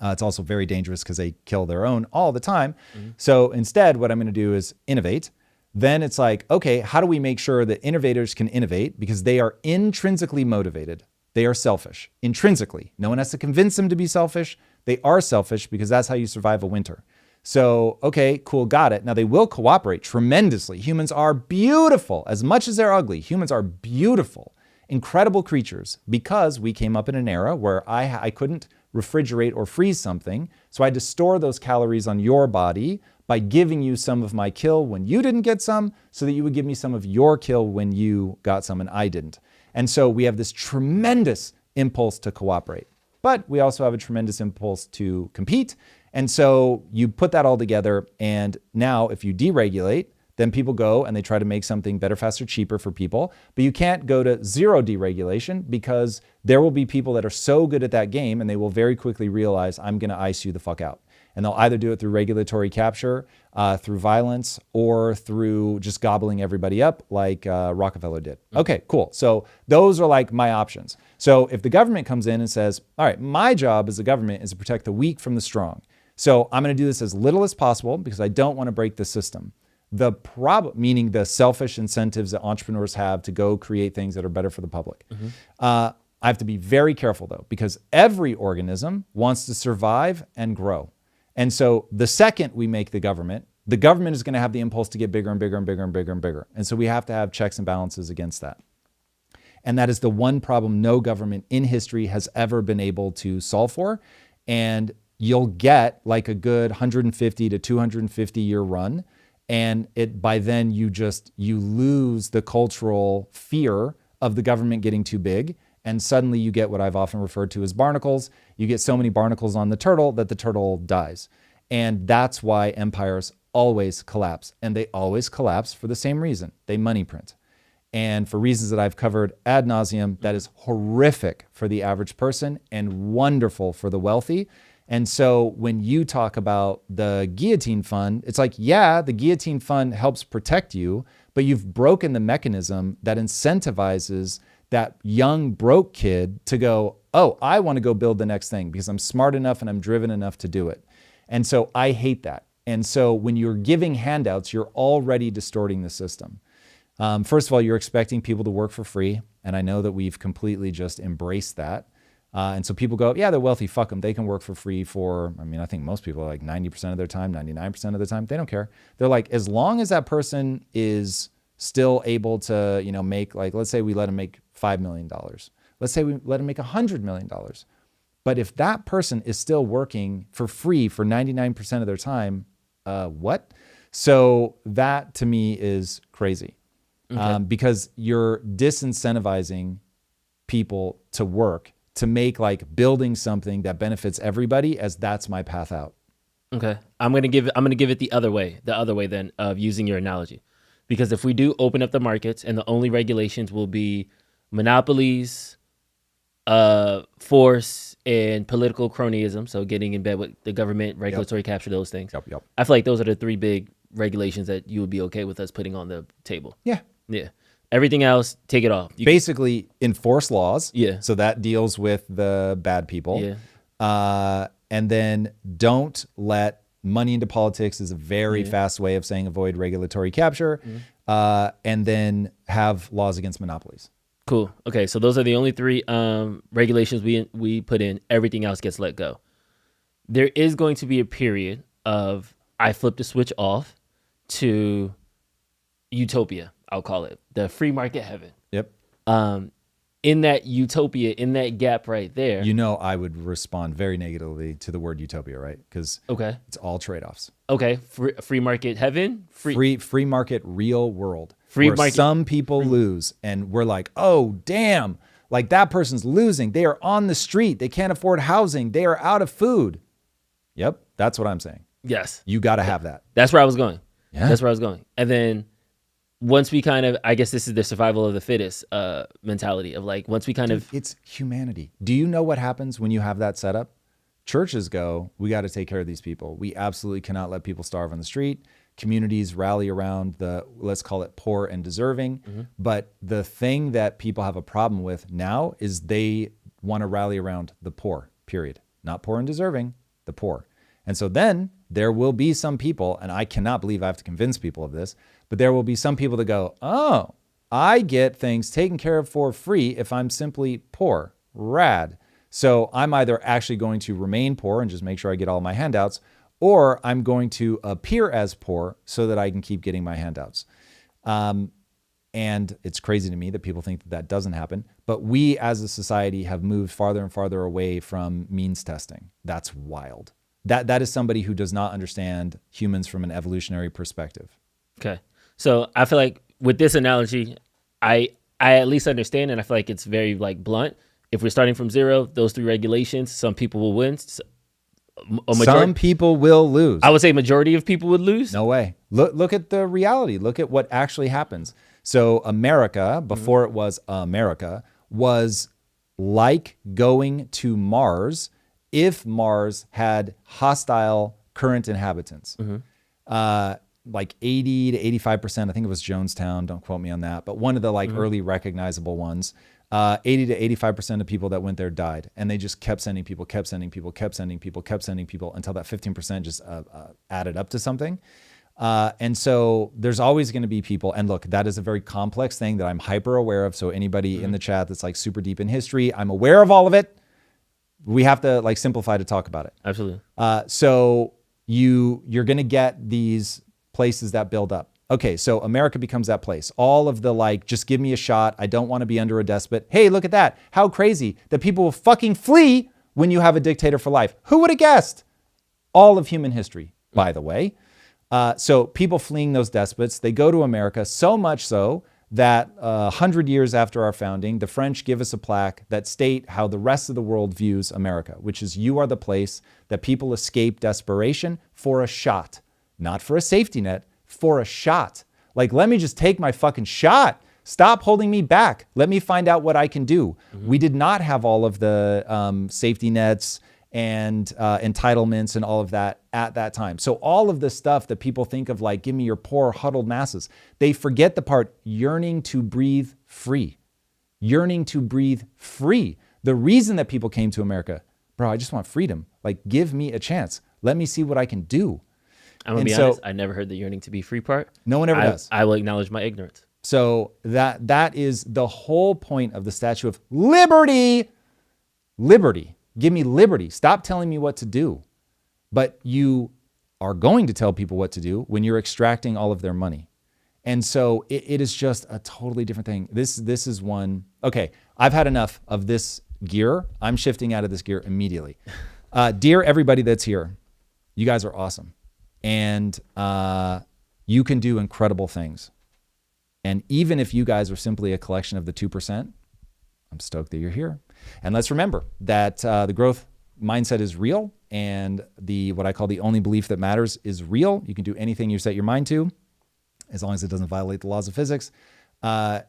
It's also very dangerous because they kill their own all the time. So instead, what I'm going to do is innovate. Then it's like, okay, how do we make sure that innovators can innovate? Because they are intrinsically motivated. They are selfish, intrinsically. No one has to convince them to be selfish. They are selfish because that's how you survive a winter. So, okay, cool, got it. Now they will cooperate tremendously. Humans are beautiful. As much as they're ugly, humans are beautiful, incredible creatures because we came up in an era where I couldn't refrigerate or freeze something. So I had to store those calories on your body by giving you some of my kill when you didn't get some, so that you would give me some of your kill when you got some and I didn't. And so we have this tremendous impulse to cooperate, but we also have a tremendous impulse to compete. And so you put that all together. And now if you deregulate, then people go and they try to make something better, faster, cheaper for people. But you can't go to zero deregulation because there will be people that are so good at that game and they will very quickly realize I'm going to ice you the fuck out. And they'll either do it through regulatory capture, through violence, or through just gobbling everybody up like Rockefeller did. Okay, cool. So those are like my options. So if the government comes in and says, all right, my job as a government is to protect the weak from the strong. So I'm going to do this as little as possible because I don't want to break the system. The problem, meaning the selfish incentives that entrepreneurs have to go create things that are better for the public. I have to be very careful though, because every organism wants to survive and grow. And so the second we make the government is going to have the impulse to get bigger and bigger and bigger and bigger and bigger. And so we have to have checks and balances against that. And that is the one problem no government in history has ever been able to solve for. And you'll get like a good 150 to 250 year run. And by then you lose the cultural fear of the government getting too big. And suddenly you get what I've often referred to as barnacles. You get so many barnacles on the turtle that the turtle dies. And that's why empires always collapse. And they always collapse for the same reason. They money print. And for reasons that I've covered ad nauseum, that is horrific for the average person and wonderful for the wealthy. And so when you talk about the guillotine fund, it's like, yeah, the guillotine fund helps protect you, but you've broken the mechanism that incentivizes that young broke kid to go, oh, I want to go build the next thing because I'm smart enough and I'm driven enough to do it. And so I hate that. And so when you're giving handouts, you're already distorting the system. First of all, you're expecting people to work for free. And I know that we've completely just embraced that. And so people go, yeah, they're wealthy, fuck them. They can work for free for, I think most people are like 90% of their time, 99% of the time. They don't care. They're like, as long as that person is still able to, make, like, let's say we let them make $5 million Let's say we let them make $100 million. But if that person is still working for free for 99% of their time, what? So that to me is crazy. Because you're disincentivizing people to work to make like building something that benefits everybody, as that's my path out. Okay. I'm gonna give it the other way then of using your analogy. Because if we do open up the markets and the only regulations will be monopolies, force, and political cronyism, so getting in bed with the government, regulatory capture, those things. Yep. I feel like those are the three big regulations that you would be okay with us putting on the table. Yeah. Everything else, take it off. Basically enforce laws. Yeah. So that deals with the bad people. Yeah. And then don't let money into politics is a very fast way of saying avoid regulatory capture. And then have laws against monopolies. Cool. Okay, so those are the only three regulations we put in. Everything else gets let go. There is going to be a period of I flip the switch off to utopia, I'll call it. The free market heaven. Yep. In that utopia, in that gap right there. You know, I would respond very negatively to the word utopia, right? Because it's all trade-offs. Okay. Free market heaven? Free market real world. Free where market. Some people lose and we're like, oh, damn. Like that person's losing. They are on the street. They can't afford housing. They are out of food. Yep. That's what I'm saying. Yes. You got to have that. That's where I was going. Yeah. That's where I was going. And then once we kind of, I guess this is the survival of the fittest mentality of like, once we kind of. It's humanity. Do you know what happens when you have that set up? Churches go, we got to take care of these people. We absolutely cannot let people starve on the street. Communities rally around the, let's call it poor and deserving. But the thing that people have a problem with now is they want to rally around the poor, period. Not poor and deserving, the poor. And so then there will be some people, and I cannot believe I have to convince people of this, but there will be some people that go, oh, I get things taken care of for free if I'm simply poor. Rad. So I'm either actually going to remain poor and just make sure I get all my handouts, or I'm going to appear as poor so that I can keep getting my handouts. And it's crazy to me that people think that that doesn't happen. But we as a society have moved farther and farther away from means testing. That's wild. That is somebody who does not understand humans from an evolutionary perspective. Okay. So I feel like with this analogy, I at least understand, and I feel like it's very like blunt. If we're starting from zero, those three regulations, some people will win. Some people will lose. I would say majority of people would lose. No way. Look at the reality. Look at what actually happens. So America, before it was America, was like going to Mars if Mars had hostile current inhabitants. Like 80 to 85%, I think it was Jonestown, don't quote me on that, but one of the like early recognizable ones, 80 to 85% of people that went there died. And they just kept sending people until that 15% just added up to something. And so there's always going to be people. And look, that is a very complex thing that I'm hyper aware of. So anybody in the chat that's like super deep in history, I'm aware of all of it. We have to like simplify to talk about it. Absolutely. So you're going to get these places that build up. Okay, so America becomes that place. All of the like, just give me a shot. I don't want to be under a despot. Hey, look at that. How crazy that people will fucking flee when you have a dictator for life. Who would have guessed? All of human history, by the way. So people fleeing those despots, they go to America, so much so that 100 years after our founding, the French give us a plaque that state how the rest of the world views America, which is you are the place that people escape desperation for a shot, not for a safety net, for a shot. Like, let me just take my fucking shot. Stop holding me back. Let me find out what I can do. We did not have all of the safety nets and entitlements and all of that at that time. So all of the stuff that people think of like, give me your poor huddled masses, they forget the part yearning to breathe free. Yearning to breathe free. The reason that people came to America, bro, I just want freedom. Like, give me a chance. Let me see what I can do. I'm going to be honest, I never heard the yearning to be free part. No one ever does. I will acknowledge my ignorance. So that is the whole point of the Statue of Liberty. Liberty. Give me liberty. Stop telling me what to do. But you are going to tell people what to do when you're extracting all of their money. And so it is just a totally different thing. This is one, okay, I've had enough of this gear. I'm shifting out of this gear immediately. Dear everybody that's here, you guys are awesome. And you can do incredible things. And even if you guys are simply a collection of the 2%, I'm stoked that you're here. And let's remember that the growth mindset is real, and what I call the only belief that matters is real. You can do anything you set your mind to, as long as it doesn't violate the laws of physics. The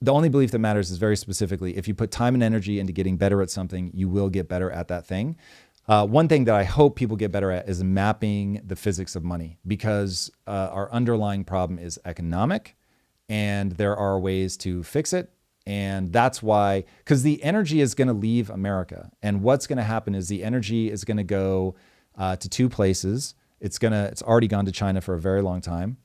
only belief that matters is very specifically, if you put time and energy into getting better at something, you will get better at that thing. One thing that I hope people get better at is mapping the physics of money, because our underlying problem is economic, and there are ways to fix it. And that's why, because the energy is going to leave America. And what's going to happen is the energy is going to go to two places. It's already gone to China for a very long time.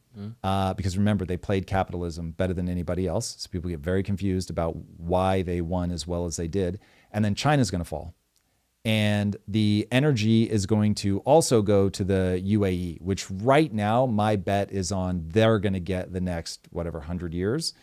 Because remember, they played capitalism better than anybody else. So people get very confused about why they won as well as they did. And then China's going to fall. And the energy is going to also go to the UAE, which right now my bet is on they're going to get the next, 100 years.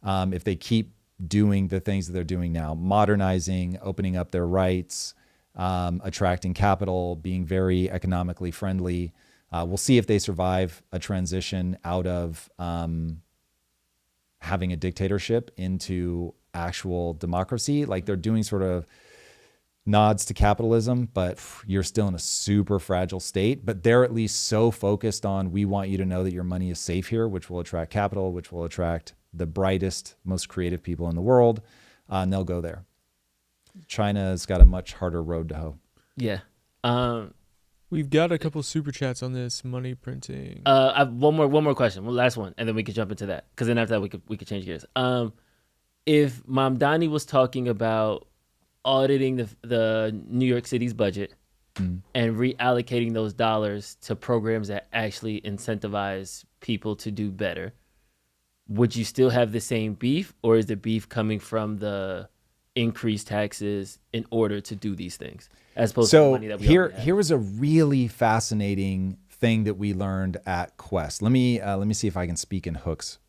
If they keep doing the things that they're doing now, modernizing, opening up their rights, attracting capital, being very economically friendly. We'll see if they survive a transition out of having a dictatorship into actual democracy. Like, they're doing sort of nods to capitalism, but you're still in a super fragile state. But they're at least so focused on, we want you to know that your money is safe here, which will attract capital, which will attract the brightest, most creative people in the world. And they'll go there. China's got a much harder road to hoe. Yeah. We've got a couple super chats on this money printing. I have one more question, one last one, and then we could jump into that. Because then after that, we could change gears. If Mamdani was talking about auditing the New York City's budget and reallocating those dollars to programs that actually incentivize people to do better, would you still have the same beef, or is the beef coming from the increased taxes in order to do these things, as opposed to the money that we already have? Here was a really fascinating thing that we learned at Quest. Let me see if I can speak in hooks.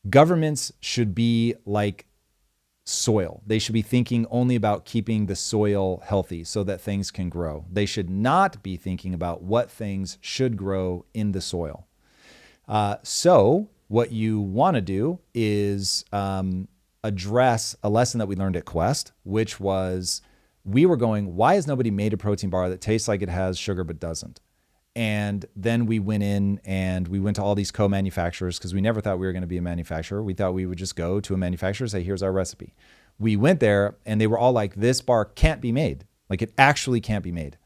Governments should be like soil. They should be thinking only about keeping the soil healthy so that things can grow. They should not be thinking about what things should grow in the soil. So what you want to do is address a lesson that we learned at Quest, which was, we were going, why has nobody made a protein bar that tastes like it has sugar but doesn't? And then we went in and we went to all these co-manufacturers, because we never thought we were going to be a manufacturer. We thought we would just go to a manufacturer and say, here's our recipe. We went there and they were all like, this bar can't be made. Like, it actually can't be made.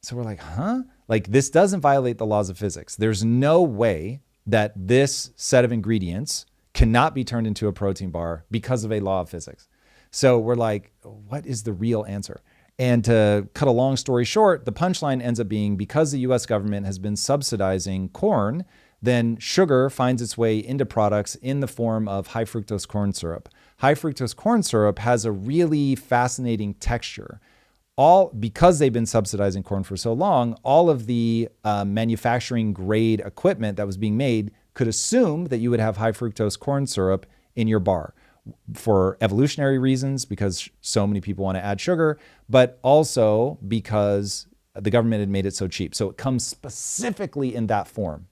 So we're like, huh? Like, this doesn't violate the laws of physics. There's no way that this set of ingredients cannot be turned into a protein bar because of a law of physics. So we're like, what is the real answer? And to cut a long story short, the punchline ends up being, because the US government has been subsidizing corn, then sugar finds its way into products in the form of high fructose corn syrup. High fructose corn syrup has a really fascinating texture. Because they've been subsidizing corn for so long, all of the manufacturing grade equipment that was being made could assume that you would have high fructose corn syrup in your bar, for evolutionary reasons, because so many people want to add sugar, but also because the government had made it so cheap. So it comes specifically in that form.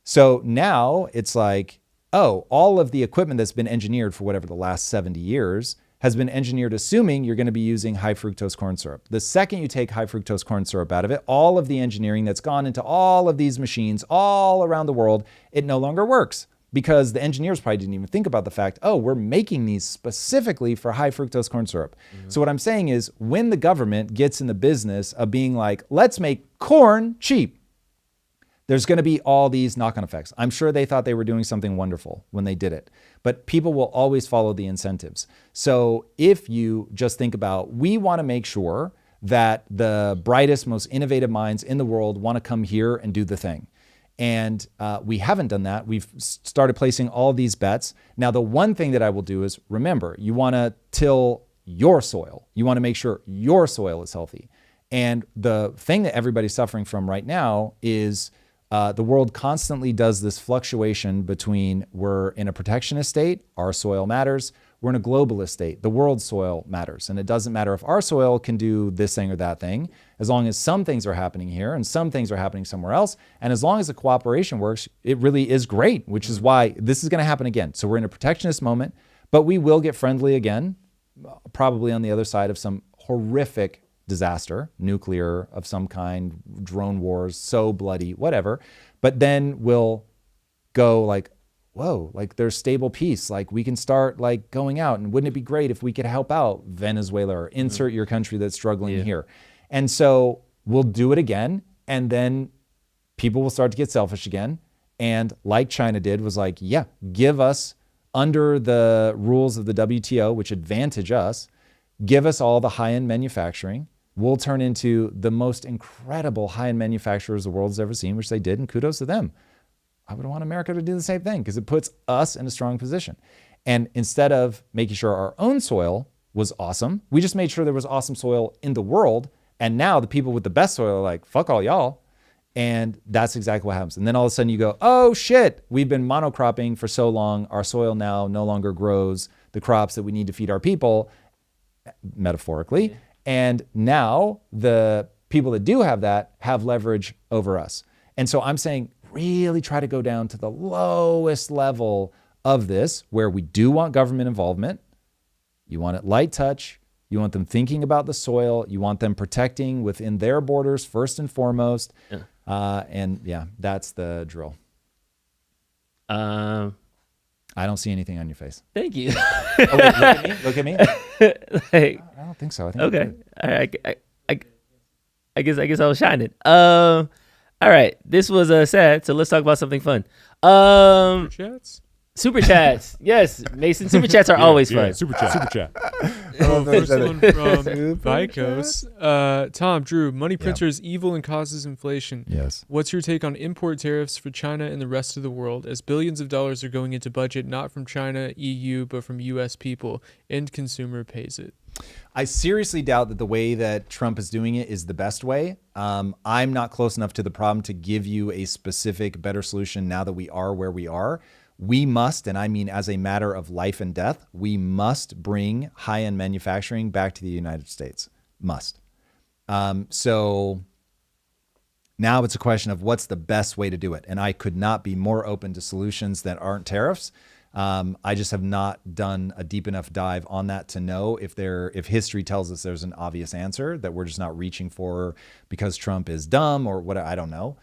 So now it's like, oh, all of the equipment that's been engineered for whatever the last 70 years has been engineered assuming you're going to be using high fructose corn syrup. The second you take high fructose corn syrup out of it, all of the engineering that's gone into all of these machines all around the world, it no longer works, because the engineers probably didn't even think about the fact, oh, we're making these specifically for high fructose corn syrup. So what I'm saying is, when the government gets in the business of being like, let's make corn cheap, there's going to be all these knock-on effects. I'm sure they thought they were doing something wonderful when they did it, but people will always follow the incentives. So if you just think about, we want to make sure that the brightest, most innovative minds in the world want to come here and do the thing. And we haven't done that. We've started placing all these bets. Now, the one thing that I will do is, remember, you want to till your soil. You want to make sure your soil is healthy. And the thing that everybody's suffering from right now is the world constantly does this fluctuation between we're in a protectionist state, our soil matters. We're in a globalist state, the world's soil matters. And it doesn't matter if our soil can do this thing or that thing, as long as some things are happening here and some things are happening somewhere else. And as long as the cooperation works, it really is great, which is why this is going to happen again. So we're in a protectionist moment, but we will get friendly again, probably on the other side of some horrific disaster, nuclear of some kind, drone wars, so bloody, whatever. But then we'll go like, whoa, like there's stable peace. Like we can start like going out, and wouldn't it be great if we could help out Venezuela or insert your country that's struggling here. And so we'll do it again. And then people will start to get selfish again. And like China did, was like, yeah, give us under the rules of the WTO, which advantage us, give us all the high-end manufacturing. We'll turn into the most incredible high-end manufacturers the world's ever seen, which they did, and kudos to them. I would want America to do the same thing because it puts us in a strong position. And instead of making sure our own soil was awesome, we just made sure there was awesome soil in the world. And now the people with the best soil are like, fuck all y'all. And that's exactly what happens. And then all of a sudden you go, oh shit, we've been monocropping for so long. Our soil now no longer grows the crops that we need to feed our people, metaphorically. And now the people that do have that have leverage over us. And so I'm saying, really try to go down to the lowest level of this, where we do want government involvement. You want it light touch. You want them thinking about the soil. You want them protecting within their borders first and foremost. And yeah, that's the drill. I don't see anything on your face. Thank you. Oh, wait, look at me. Like, I don't think so. I think okay. All right. I guess I was shining. All right. This was sad, so let's talk about something fun. Chats? Super chats. Yes, Mason. Super chats are always fun. Super chat. First one from Vicos. Tom, Drew, money printer is evil and causes inflation. Yes. What's your take on import tariffs for China and the rest of the world, as billions of dollars are going into budget not from China, EU, but from U.S. people? End consumer pays it. I seriously doubt that the way that Trump is doing it is the best way. I'm not close enough to the problem to give you a specific better solution now that we are where we are. We must, and I mean as a matter of life and death, we must bring high-end manufacturing back to the United States. Must. So now it's a question of what's the best way to do it. And I could not be more open to solutions that aren't tariffs. I just have not done a deep enough dive on that to know if history tells us there's an obvious answer that we're just not reaching for because Trump is dumb or what, I don't know.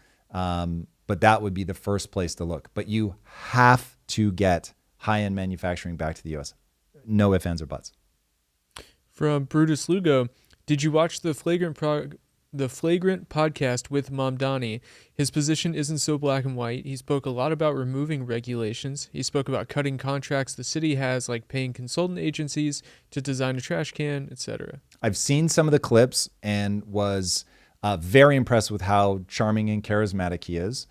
But that would be the first place to look. But you have to get high-end manufacturing back to the U.S. No ifs, ands, or buts. From Brutus Lugo, did you watch the Flagrant podcast with Mamdani? His position isn't so black and white. He spoke a lot about removing regulations. He spoke about cutting contracts the city has, like paying consultant agencies to design a trash can, etc. I've seen some of the clips and was very impressed with how charming and charismatic he is.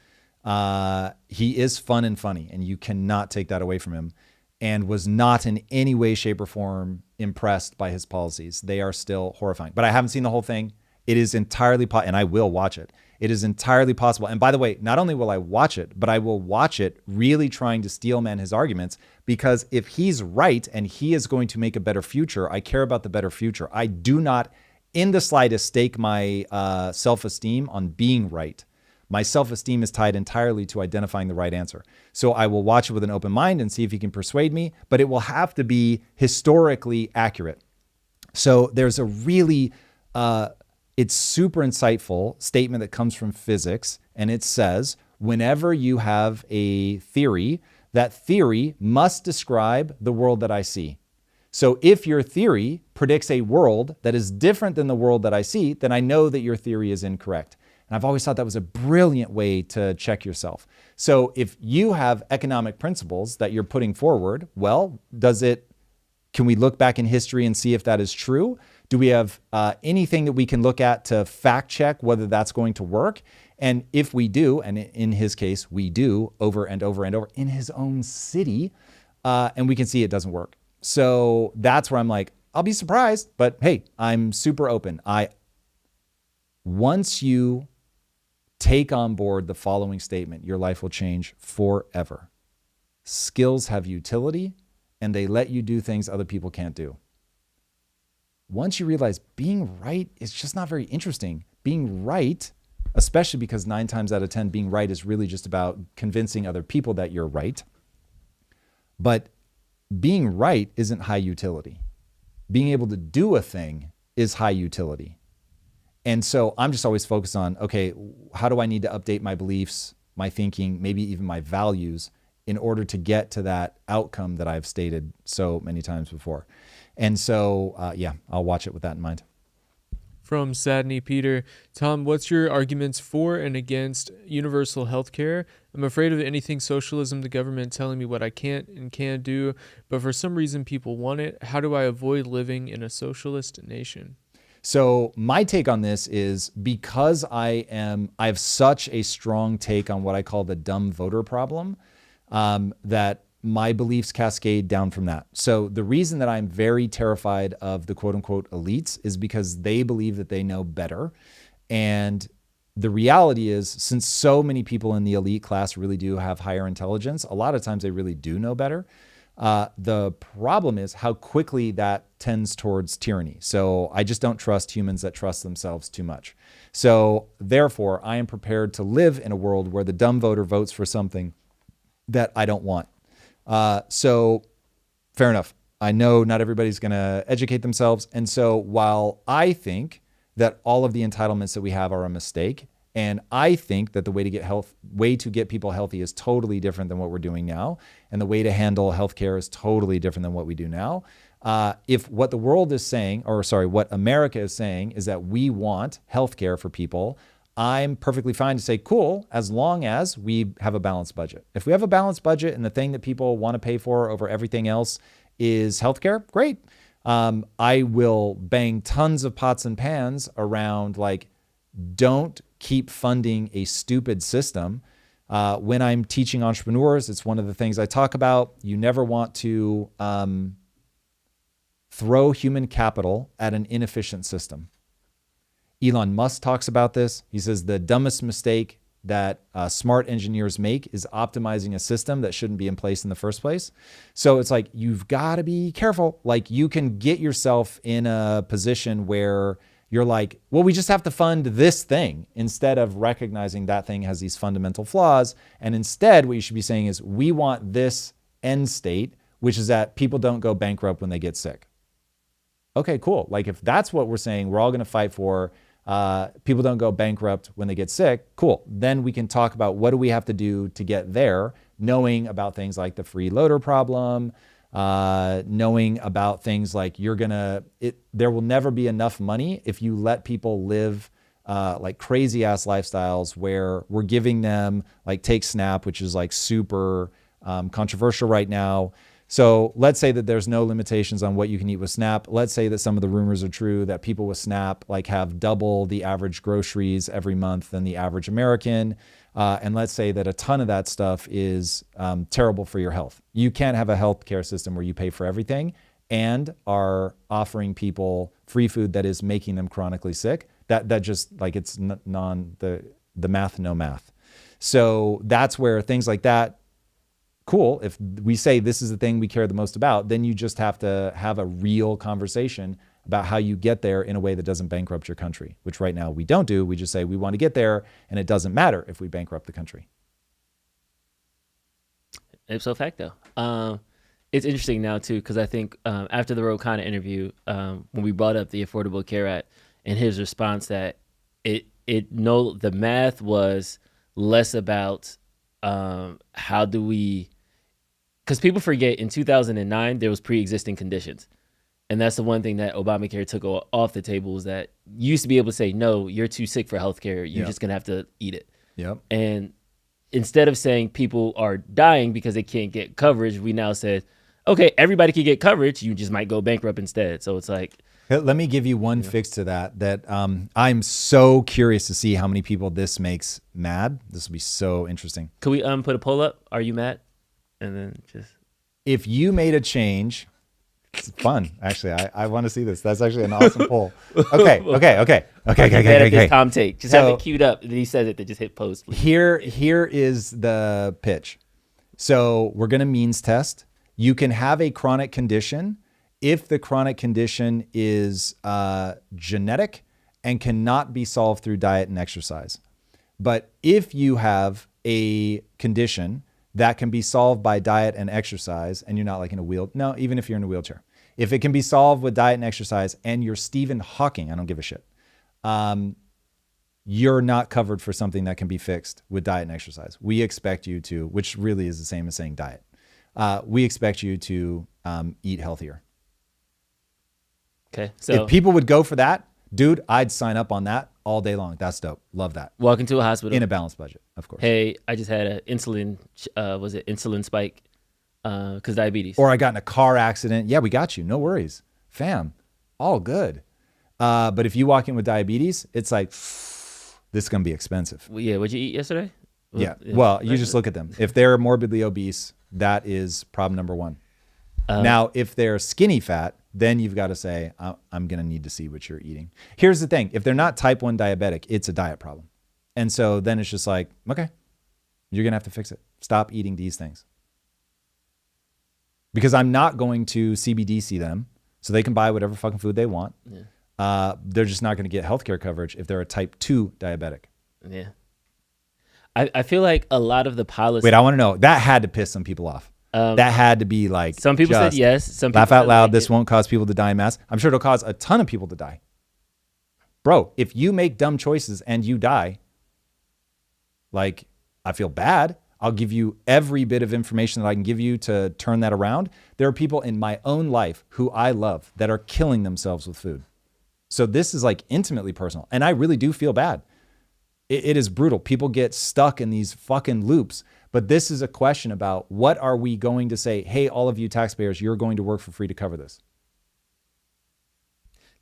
He is fun and funny, and you cannot take that away from him, and was not in any way, shape, or form impressed by his policies. They are still horrifying. But I haven't seen the whole thing. It is entirely and I will watch it. It is entirely possible. And by the way, not only will I watch it, but I will watch it really trying to steelman his arguments, because if he's right and he is going to make a better future, I care about the better future. I do not in the slightest stake my self-esteem on being right. My self-esteem is tied entirely to identifying the right answer. So I will watch it with an open mind and see if he can persuade me, but it will have to be historically accurate. So there's a really, it's super insightful statement that comes from physics, and it says, whenever you have a theory, that theory must describe the world that I see. So if your theory predicts a world that is different than the world that I see, then I know that your theory is incorrect. And I've always thought that was a brilliant way to check yourself. So if you have economic principles that you're putting forward, well, can we look back in history and see if that is true? Do we have anything that we can look at to fact check whether that's going to work? And if we do, and in his case, we do over and over and over in his own city, and we can see it doesn't work. So that's where I'm like, I'll be surprised, but hey, I'm super open. Once you take on board the following statement. Your life will change forever. Skills have utility, and they let you do things other people can't do. Once you realize being right is just not very interesting. Being right, especially because 9 times out of 10, being right is really just about convincing other people that you're right. But being right isn't high utility. Being able to do a thing is high utility. And so I'm just always focused on, okay, how do I need to update my beliefs, my thinking, maybe even my values in order to get to that outcome that I've stated so many times before. And so, I'll watch it with that in mind. From Sadney Peter, Tom, what's your arguments for and against universal health care? I'm afraid of anything socialism, the government telling me what I can't and can do, but for some reason people want it. How do I avoid living in a socialist nation? So my take on this is because I have such a strong take on what I call the dumb voter problem, that my beliefs cascade down from that. So the reason that I'm very terrified of the quote unquote elites is because they believe that they know better. And the reality is, since so many people in the elite class really do have higher intelligence, a lot of times they really do know better. The problem is how quickly that tends towards tyranny. So I just don't trust humans that trust themselves too much. So therefore, I am prepared to live in a world where the dumb voter votes for something that I don't want. So fair enough. I know not everybody's going to educate themselves. And so while I think that all of the entitlements that we have are a mistake, and I think that the way to get people healthy is totally different than what we're doing now, and the way to handle healthcare is totally different than what we do now. If what the world is saying, what America is saying is that we want healthcare for people, I'm perfectly fine to say, cool, as long as we have a balanced budget. If we have a balanced budget and the thing that people want to pay for over everything else is healthcare, great. I will bang tons of pots and pans around don't keep funding a stupid system. When I'm teaching entrepreneurs, it's one of the things I talk about. You never want to throw human capital at an inefficient system. Elon Musk talks about this. He says the dumbest mistake that smart engineers make is optimizing a system that shouldn't be in place in the first place. So it's you've got to be careful. You can get yourself in a position where you're well, we just have to fund this thing instead of recognizing that thing has these fundamental flaws. And instead, what you should be saying is we want this end state, which is that people don't go bankrupt when they get sick. Okay, cool. If that's what we're saying, we're all going to fight for people don't go bankrupt when they get sick. Cool. Then we can talk about what do we have to do to get there, knowing about things like the freeloader problem, knowing about things like there will never be enough money if you let people live crazy ass lifestyles where we're giving them take SNAP, which is super controversial right now. So let's say that there's no limitations on what you can eat with SNAP. Let's say that some of the rumors are true that people with SNAP have double the average groceries every month than the average American. And let's say that a ton of that stuff is terrible for your health. You can't have a healthcare system where you pay for everything and are offering people free food that is making them chronically sick. That just it's the math, no math. So that's where things like that. Cool. If we say this is the thing we care the most about, then you just have to have a real conversation about how you get there in a way that doesn't bankrupt your country, which right now we don't do. We just say we want to get there, and it doesn't matter if we bankrupt the country. Ipso facto. It's interesting now, too, because I think after the Ro Khanna interview, when we brought up the Affordable Care Act and his response that the math was less about how do we, because people forget in 2009, there was pre-existing conditions. And that's the one thing that Obamacare took off the table, was that you used to be able to say, no, you're too sick for healthcare. You're just going to have to eat it. Yep. And instead of saying people are dying because they can't get coverage, we now said, okay, everybody can get coverage. You just might go bankrupt instead. So it's let me give you one fix to that I'm so curious to see how many people this makes mad. This will be so interesting. Could we put a poll up? Are you mad? And then just, if you made a change It's fun, actually. I want to see this. That's actually an awesome poll. Okay. This Tom take. Just have it queued up. And then he says it. Then just hit post. Please. Here is the pitch. So we're going to means test. You can have a chronic condition if the chronic condition is genetic and cannot be solved through diet and exercise. But if you have a condition that can be solved by diet and exercise, and you're not like in a even if you're in a wheelchair, if it can be solved with diet and exercise and you're Stephen Hawking, I don't give a shit. You're not covered for something that can be fixed with diet and exercise. We expect you to, which really is the same as saying diet. We expect you to eat healthier. Okay. So if people would go for that, dude, I'd sign up on that all day long. That's dope. Love that. Walk into a hospital in a balanced budget, of course. Hey, I just had an insulin spike because diabetes. Or I got in a car accident. Yeah, we got you. No worries. Fam, all good. But if you walk in with diabetes, it's like, this is going to be expensive. Well, yeah, what'd you eat yesterday? Yeah. Well, you just look at them. If they're morbidly obese, that is problem number one. Now, if they're skinny fat, then you've got to say, I'm going to need to see what you're eating. Here's the thing. If they're not type 1 diabetic, it's a diet problem. And so then it's just like, okay, you're going to have to fix it. Stop eating these things. Because I'm not going to CBDC them so they can buy whatever fucking food they want. Yeah. They're just not going to get healthcare coverage if they're a type 2 diabetic. Yeah. I feel like a lot of the policy. Wait, I want to know. That had to piss some people off. That had to be like, some people said yes. Some people laugh out loud. Like this won't cause people to die en masse. I'm sure it'll cause a ton of people to die. Bro, if you make dumb choices and you die, like, I feel bad. I'll give you every bit of information that I can give you to turn that around. There are people in my own life who I love that are killing themselves with food. So this is like intimately personal. And I really do feel bad. It is brutal. People get stuck in these fucking loops. But this is a question about what are we going to say, hey, all of you taxpayers, you're going to work for free to cover this.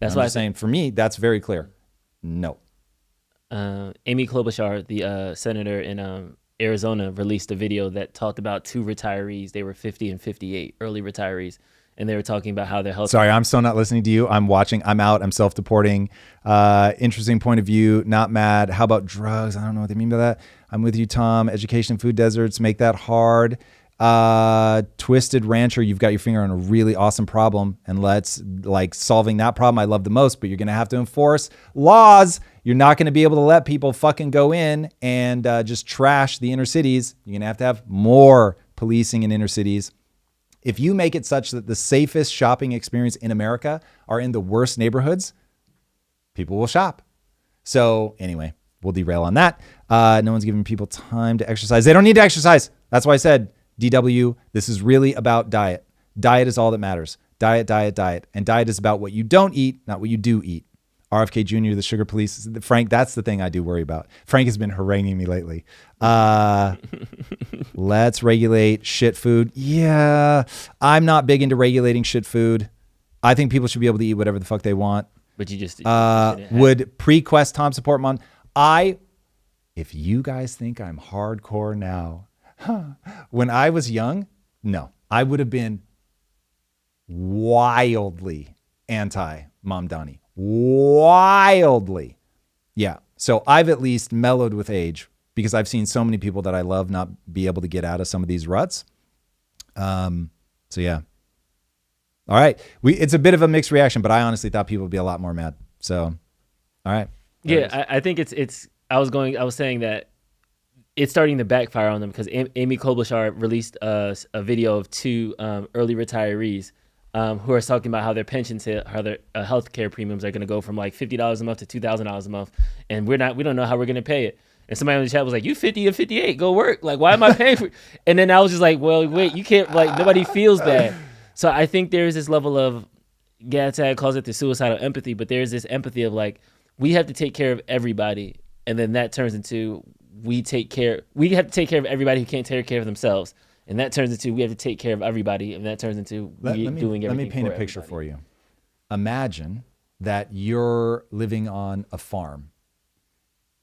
That's what I'm saying. For me, that's very clear. No. Amy Klobuchar, the senator in Arizona, released a video that talked about 2 retirees. They were 50 and 58, early retirees. And they were talking about how their health. Sorry, I'm still not listening to you. I'm watching. I'm out. I'm self-deporting. Interesting point of view. Not mad. How about drugs? I don't know what they mean by that. I'm with you, Tom. Education, food deserts make that hard. Twisted Rancher, you've got your finger on a really awesome problem. And let's like solving that problem I love the most. But you're going to have to enforce laws. You're not going to be able to let people fucking go in and just trash the inner cities. You're going to have more policing in inner cities. If you make it such that the safest shopping experience in America are in the worst neighborhoods, people will shop. So anyway, we'll derail on that. No one's giving people time to exercise. They don't need to exercise. That's why I said, DW, this is really about diet. Diet is all that matters. Diet, diet, diet. And diet is about what you don't eat, not what you do eat. RFK Jr., the sugar police. Frank, that's the thing I do worry about. Frank has been haranguing me lately. Let's regulate shit food. Yeah, I'm not big into regulating shit food. I think people should be able to eat whatever the fuck they want. But you just would pre-Quest Tom support Mon. If you guys think I'm hardcore now, when I was young, no, I would have been wildly anti Mamdani. Wildly. Yeah. So I've at least mellowed with age because I've seen so many people that I love not be able to get out of some of these ruts. So yeah. All right. It's a bit of a mixed reaction, but I honestly thought people would be a lot more mad. So, all right. Yeah. I think I was saying that it's starting to backfire on them because Amy Klobuchar released a video of 2 early retirees who are talking about how their pensions, how their healthcare premiums are going to go from like $50 a month to $2,000 a month, and we don't know how we're going to pay it. And somebody on the chat was like, "You 50 or 58, go work. Like, why am I paying for?" And then I was just like, "Well, wait, you can't. Like, nobody feels bad." So I think there is this level of, Gadsad calls it the suicidal empathy, but there is this empathy of like, we have to take care of everybody, and then that turns into we have to take care of everybody who can't take care of themselves. And that turns into we have to take care of everybody, and that turns into doing everything. Let me paint a picture for you. Imagine that you're living on a farm,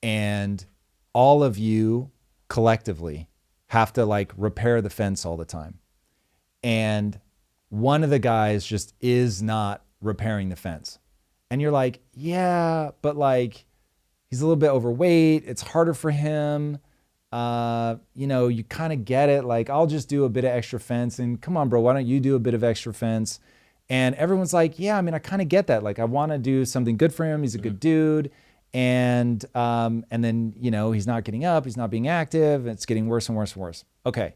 and all of you collectively have to like repair the fence all the time. And one of the guys just is not repairing the fence. And you're like, yeah, but like, he's a little bit overweight. It's harder for him. You kind of get it. Like, I'll just do a bit of extra fence, and come on, bro, why don't you do a bit of extra fence? And everyone's like, yeah, I mean, I kind of get that. Like, I want to do something good for him. He's a good dude. And then, he's not getting up. He's not being active. It's getting worse and worse and worse. Okay.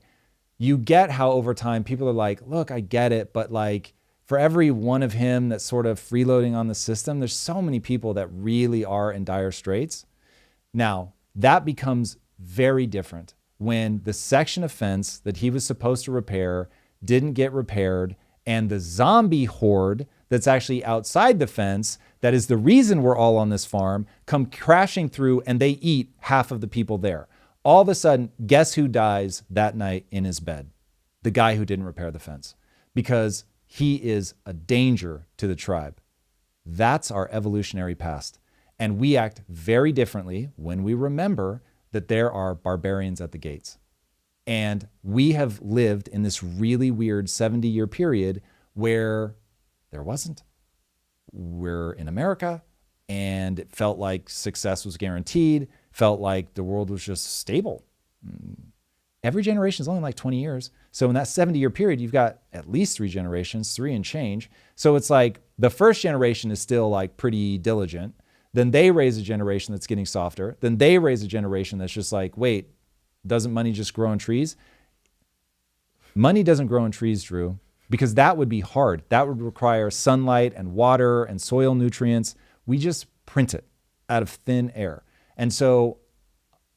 You get how over time people are like, look, I get it. But like, for every one of him that's sort of freeloading on the system, there's so many people that really are in dire straits. Now, that becomes very different when the section of fence that he was supposed to repair didn't get repaired, and the zombie horde that's actually outside the fence, that is the reason we're all on this farm, come crashing through and they eat half of the people there. All of a sudden, guess who dies that night in his bed? The guy who didn't repair the fence, because he is a danger to the tribe. That's our evolutionary past. And we act very differently when we remember that there are barbarians at the gates. And we have lived in this really weird 70-year period where there wasn't. We're in America, and it felt like success was guaranteed, felt like the world was just stable. Every generation is only like 20 years. So in that 70-year period, you've got at least 3 generations, 3 and change. So it's like the first generation is still like pretty diligent. Then they raise a generation that's getting softer. Then they raise a generation that's just like, wait, doesn't money just grow on trees? Money doesn't grow on trees, Drew, because that would be hard. That would require sunlight and water and soil nutrients. We just print it out of thin air. And so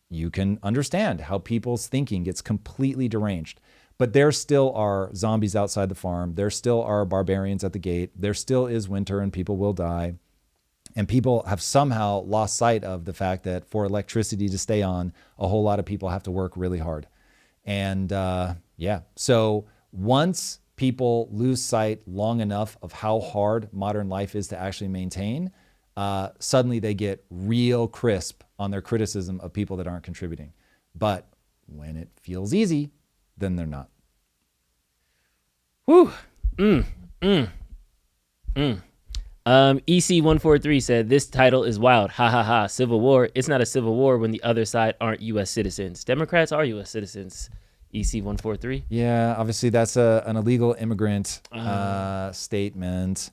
you can understand how people's thinking gets completely deranged. But there still are zombies outside the farm. There still are barbarians at the gate. There still is winter and people will die. And people have somehow lost sight of the fact that for electricity to stay on, a whole lot of people have to work really hard. And so once people lose sight long enough of how hard modern life is to actually maintain, suddenly they get real crisp on their criticism of people that aren't contributing. But when it feels easy, then they're not. Whew. EC143 said, this title is wild. Ha ha ha. Civil war. It's not a civil war when the other side aren't U.S. citizens. Democrats are U.S. citizens. EC143. Yeah, obviously that's an illegal immigrant statement,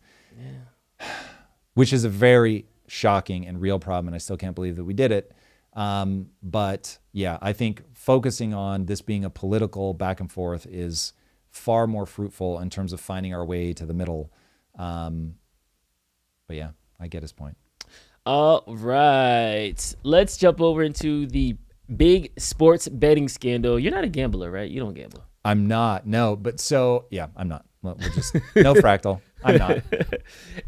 which is a very shocking and real problem, and I still can't believe that we did it. But yeah, I think focusing on this being a political back and forth is far more fruitful in terms of finding our way to the middle. But yeah, I get his point. All right. Let's jump over into the big sports betting scandal. You're not a gambler, right? You don't gamble. I'm not. No, but so, yeah, I'm not. We'll just, no fractal. I'm not.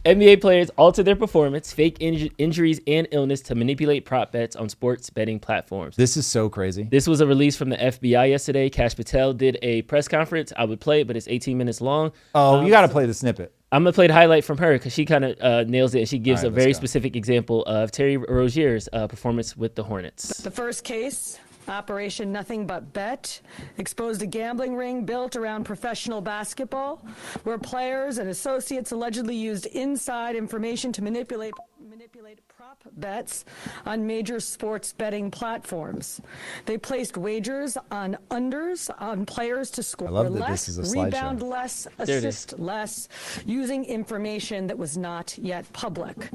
NBA players alter their performance, fake injuries and illness to manipulate prop bets on sports betting platforms. This is so crazy. This was a release from the FBI yesterday. Kash Patel did a press conference. I would play it, but it's 18 minutes long. Oh, you got to play the snippet. I'm going to play the highlight from her because she kind of nails it. And she gives All right, a very let's go. specific example of Terry Rozier's performance with the Hornets. The first case, Operation Nothing But Bet, exposed a gambling ring built around professional basketball, where players and associates allegedly used inside information to manipulate prop bets on major sports betting platforms. They placed wagers on unders on players to score I love that less, this is a slideshow. rebound less, assist less, using information that was not yet public.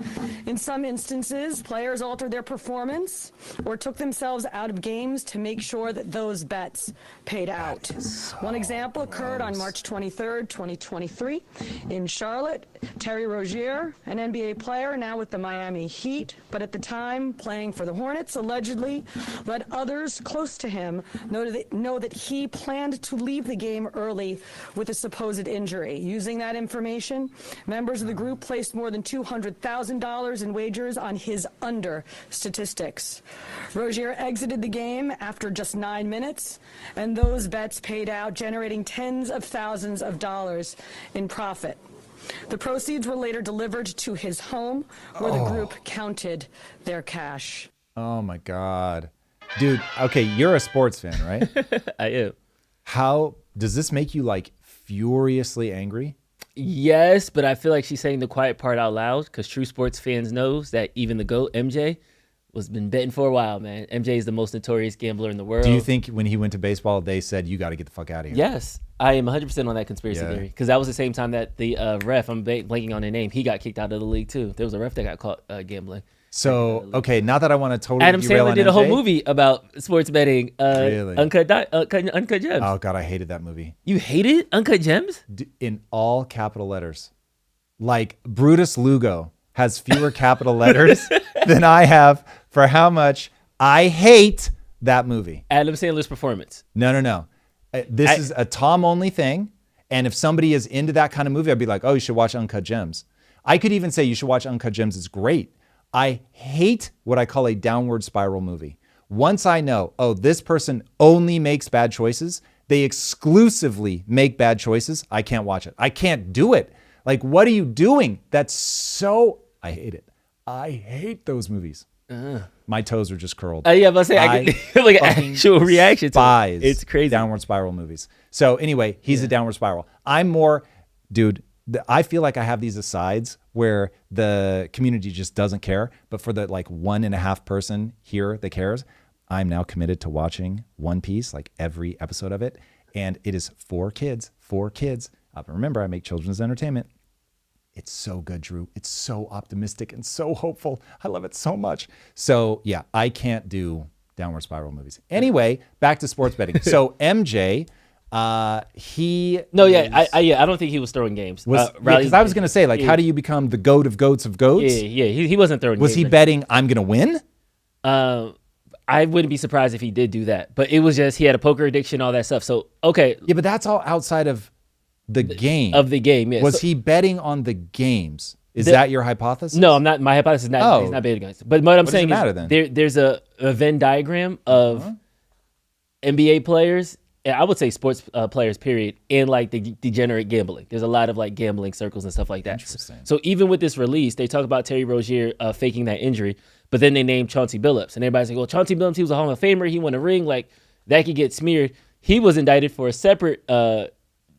In some instances, players altered their performance or took themselves out of games to make sure that those bets paid out. One example occurred on March 23rd, 2023 in Charlotte. Terry Rozier, an NBA player now with the Miami Heat, but at the time playing for the Hornets, allegedly let others close to him know that he planned to leave the game early with a supposed injury. Using that information, members of the group placed more than $200,000 in wagers on his under statistics. Rozier exited the game after just 9 minutes, and those bets paid out, generating tens of thousands of dollars in profit. The proceeds were later delivered to his home, where the group counted their cash. Oh my God. Dude, okay, you're a sports fan, right? I am. How does this make you like furiously angry? Yes, but I feel like she's saying the quiet part out loud because true sports fans knows that even the GOAT, MJ, was been betting for a while, man. MJ is the most notorious gambler in the world. Do you think when he went to baseball, they said, you got to get the fuck out of here? Yes. I am 100% on that conspiracy theory because that was the same time that the ref, I'm blanking on the name, he got kicked out of the league too. There was a ref that got caught gambling. So, okay, not that I want to totally Adam derail Sandler on did a whole MJ. movie about sports betting. Really? Uncut Gems. Oh, God, I hated that movie. You hated Uncut Gems? In all capital letters. Like, Brutus Lugo has fewer capital letters than I have for how much I hate that movie. Adam Sandler's performance. No. This is a Tom only thing. And if somebody is into that kind of movie, I'd be like, oh, you should watch Uncut Gems. I could even say you should watch Uncut Gems. It's great. I hate what I call a downward spiral movie. Once I know, oh, this person only makes bad choices, they exclusively make bad choices, I can't watch it. I can't do it. Like, what are you doing? That's so, I hate it. I hate those movies. My toes are just curled. Yeah, but I can like an actual reaction to it. It's crazy. Downward spiral movies. So anyway, he's a downward spiral. I'm more, dude, I feel like I have these asides where the community just doesn't care. But for the like 1.5 person here that cares, I'm now committed to watching One Piece, like every episode of it. And it is for kids. Remember, I make children's entertainment. It's so good, Drew. It's so optimistic and so hopeful. I love it so much. So yeah, I can't do downward spiral movies. Anyway, back to sports betting. So MJ, I don't think he was throwing games. Because I was going to say, like, how do you become the GOAT of goats of goats? Yeah. He wasn't throwing games. Was he betting, I'm going to win? I wouldn't be surprised if he did do that. But it was just, he had a poker addiction, all that stuff. So, okay. Yeah, but that's all outside of the game. Of the game, yeah. Was he betting on the games? Is that your hypothesis? No, I'm not. My hypothesis is not, he's not betting against it. But what I'm saying is there's a Venn diagram of NBA players, and I would say sports players, period, and like the degenerate gambling. There's a lot of like gambling circles and stuff like that. Interesting. So even with this release, they talk about Terry Rozier faking that injury, but then they named Chauncey Billups. And everybody's like, well, Chauncey Billups, he was a Hall of Famer. He won a ring. Like, that could get smeared. He was indicted for a separate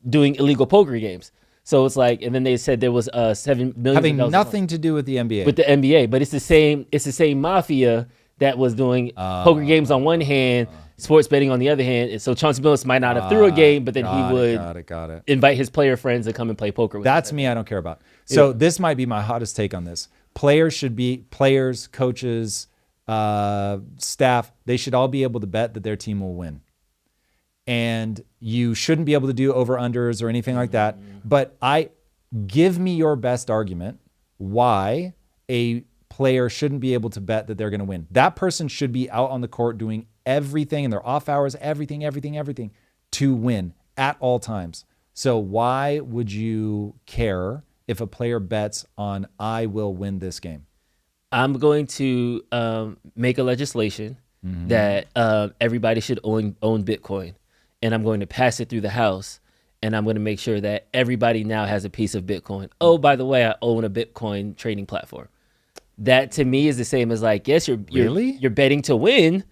doing illegal poker games. So it's like, and then they said there was $7 million having nothing to do with the NBA. With the NBA, but it's the same mafia that was doing poker games on one hand, sports betting on the other hand. And so Chauncey Billups might not have threw a game, but then he would invite his player friends to come and play poker with him. That's me. I don't care about. So this might be my hottest take on this. Players, coaches, staff, they should all be able to bet that their team will win. And you shouldn't be able to do over-unders or anything like that. But give me your best argument why a player shouldn't be able to bet that they're going to win. That person should be out on the court doing everything in their off hours, everything to win at all times. So why would you care if a player bets on, I will win this game? I'm going to make a legislation that everybody should own Bitcoin. And I'm going to pass it through the House, and I'm going to make sure that everybody now has a piece of Bitcoin. Oh, by the way, I own a Bitcoin trading platform. That to me is the same as like, yes, you're betting to win,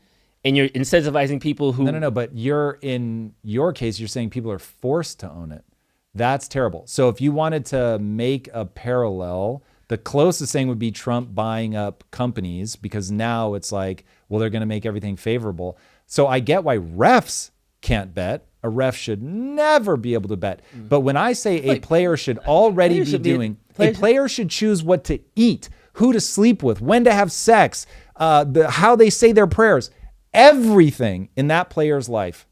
and you're incentivizing people who. No. But in your case, you're saying people are forced to own it. That's terrible. So if you wanted to make a parallel, the closest thing would be Trump buying up companies, because now it's like, well, they're going to make everything favorable. So I get why refs can't bet. A ref should never be able to bet. But when I say a player should already be doing, a player should choose what to eat, who to sleep with, when to have sex, how they say their prayers, everything in that player's life,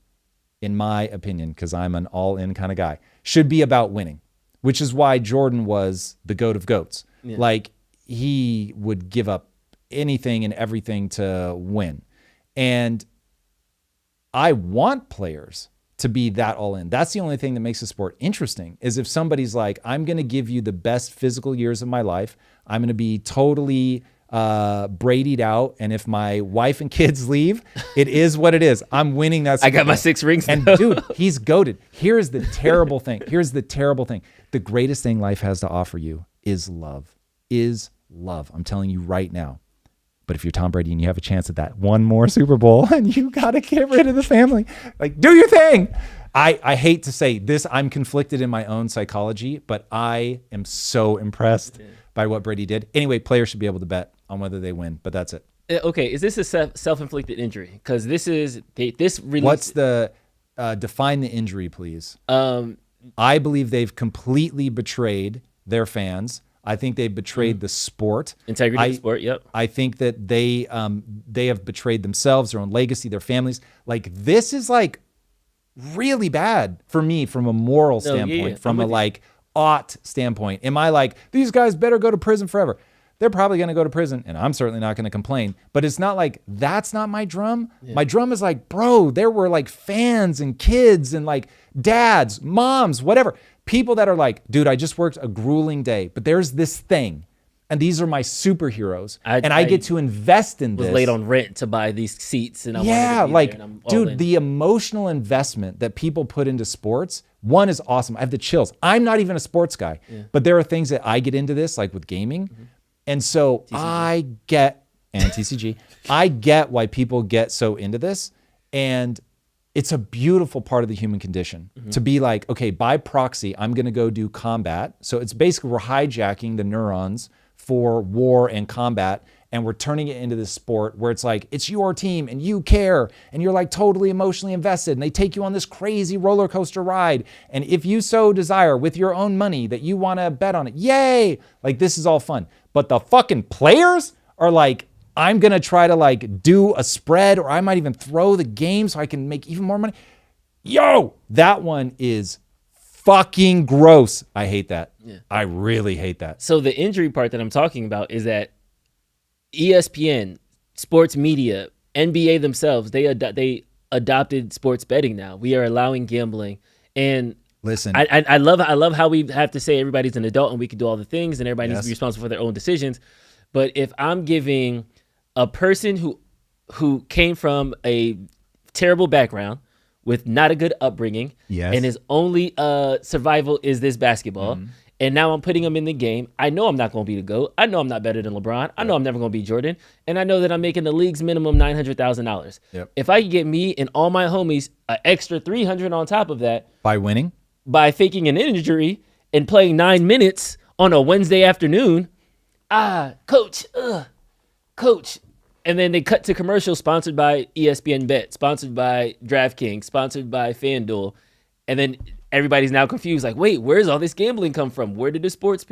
in my opinion, because I'm an all-in kind of guy, should be about winning, which is why Jordan was the GOAT of GOATs. Yeah. Like, he would give up anything and everything to win. And I want players to be that all in. That's the only thing that makes the sport interesting, is if somebody's like, I'm going to give you the best physical years of my life. I'm going to be totally Brady'd out. And if my wife and kids leave, it is what it is. I'm winning that. I got my 6 rings. And dude, he's goated. Here's the terrible thing. The greatest thing life has to offer you is love. I'm telling you right now. But if you're Tom Brady and you have a chance at that one more Super Bowl and you got to get rid of the family, like, do your thing. I hate to say this, I'm conflicted in my own psychology, but I am so impressed by what Brady did. Anyway, players should be able to bet on whether they win, but that's it. Okay, is this a self-inflicted injury? Because this release. What's the define the injury, please? I believe they've completely betrayed their fans. I think they've betrayed the sport. Integrity of the sport, yep. I think that they have betrayed themselves, their own legacy, their families. Like, this is like really bad for me from a moral standpoint, from a like ought standpoint. Am I like, these guys better go to prison forever? They're probably going to go to prison, and I'm certainly not going to complain. But it's not like, that's not my drum. Yeah. My drum is like, bro, there were like fans and kids and like dads, moms, whatever. People that are like, dude, I just worked a grueling day, but there's this thing, and these are my superheroes, and I get to invest in this. Was late on rent to buy these seats, and I wanted to be like, there, and I'm dude, the emotional investment that people put into sports, one is awesome. I have the chills. I'm not even a sports guy, but there are things that I get into this, like with gaming, and so TCG. I get why people get so into this, and it's a beautiful part of the human condition to be like, okay, by proxy, I'm going to go do combat. So it's basically we're hijacking the neurons for war and combat, and we're turning it into this sport where it's like, it's your team and you care and you're like totally emotionally invested, and they take you on this crazy roller coaster ride. And if you so desire with your own money that you want to bet on it, yay! Like, this is all fun. But the fucking players are like, I'm going to try to like do a spread, or I might even throw the game so I can make even more money. Yo, that one is fucking gross. I hate that. Yeah. I really hate that. So the injury part that I'm talking about is that ESPN, sports media, NBA themselves, they adopted sports betting now. We are allowing gambling. And listen, I love how we have to say everybody's an adult and we can do all the things and everybody needs to be responsible for their own decisions. But if I'm giving a person who came from a terrible background with not a good upbringing, and his only survival is this basketball, and now I'm putting him in the game, I know I'm not going to be the GOAT. I know I'm not better than LeBron. I know I'm never going to be Jordan. And I know that I'm making the league's minimum $900,000. Yep. If I can get me and all my homies an extra $300 on top of that. By winning? By faking an injury and playing 9 minutes on a Wednesday afternoon, coach. And then they cut to commercials sponsored by ESPN Bet, sponsored by DraftKings, sponsored by FanDuel. And then everybody's now confused, like, wait, where's all this gambling come from? Where did the sports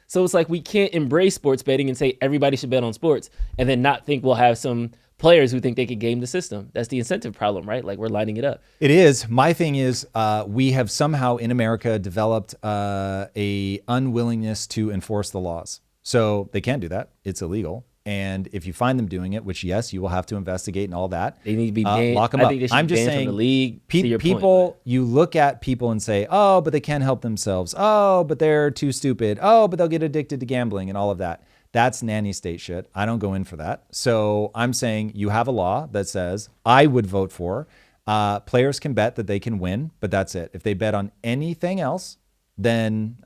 So it's like we can't embrace sports betting and say everybody should bet on sports and then not think we'll have some players who think they could game the system. That's the incentive problem, right? Like, we're lining it up. It is. My thing is we have somehow in America developed a unwillingness to enforce the laws. So they can't do that. It's illegal. And if you find them doing it, which, yes, you will have to investigate and all that. They need to be banned. Lock them up. I'm just saying, from the league. People, you look at people and say, oh, but they can't help themselves. Oh, but they're too stupid. Oh, but they'll get addicted to gambling and all of that. That's nanny state shit. I don't go in for that. So I'm saying you have a law that says I would vote for players can bet that they can win, but that's it. If they bet on anything else, then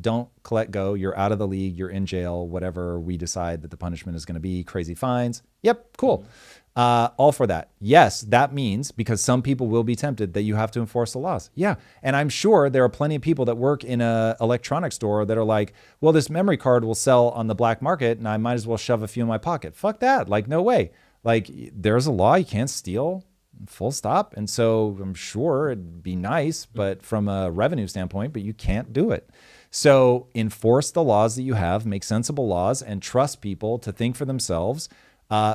don't collect go. You're out of the league. You're in jail, whatever we decide that the punishment is going to be, crazy fines. Yep, cool. All for that. Yes, that means, because some people will be tempted, that you have to enforce the laws. Yeah, and I'm sure there are plenty of people that work in a electronics store that are like, well, this memory card will sell on the black market and I might as well shove a few in my pocket. Fuck that. Like, no way. Like, there's a law. You can't steal. Full stop. And so I'm sure it'd be nice, but from a revenue standpoint, but you can't do it. So enforce the laws that you have, make sensible laws, and trust people to think for themselves.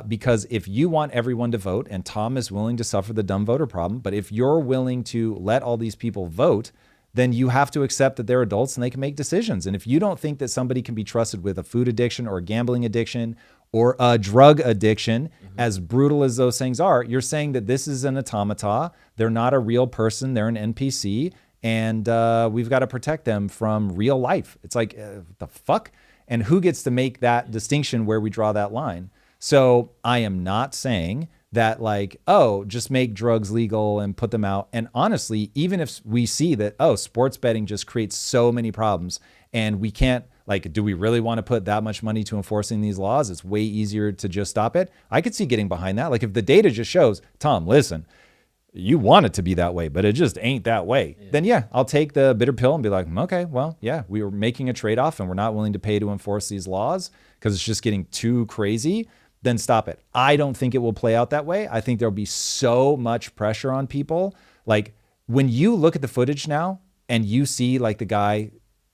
Because if you want everyone to vote, and Tom is willing to suffer the dumb voter problem, but if you're willing to let all these people vote, then you have to accept that they're adults and they can make decisions. And if you don't think that somebody can be trusted with a food addiction or a gambling addiction or a drug addiction, as brutal as those things are, you're saying that this is an automata. They're not a real person. They're an NPC. And we've got to protect them from real life. It's like, the fuck? And who gets to make that distinction where we draw that line? So I am not saying that, like, oh, just make drugs legal and put them out. And honestly, even if we see that, oh, sports betting just creates so many problems and we can't, like, do we really want to put that much money to enforcing these laws? It's way easier to just stop it. I could see getting behind that. Like, if the data just shows, Tom, listen, you want it to be that way, but it just ain't that way, then yeah, I'll take the bitter pill and be like, okay, well, yeah, we were making a trade-off and we're not willing to pay to enforce these laws because it's just getting too crazy, then stop it. I don't think it will play out that way. I think there'll be so much pressure on people. Like when you look at the footage now and you see like the guy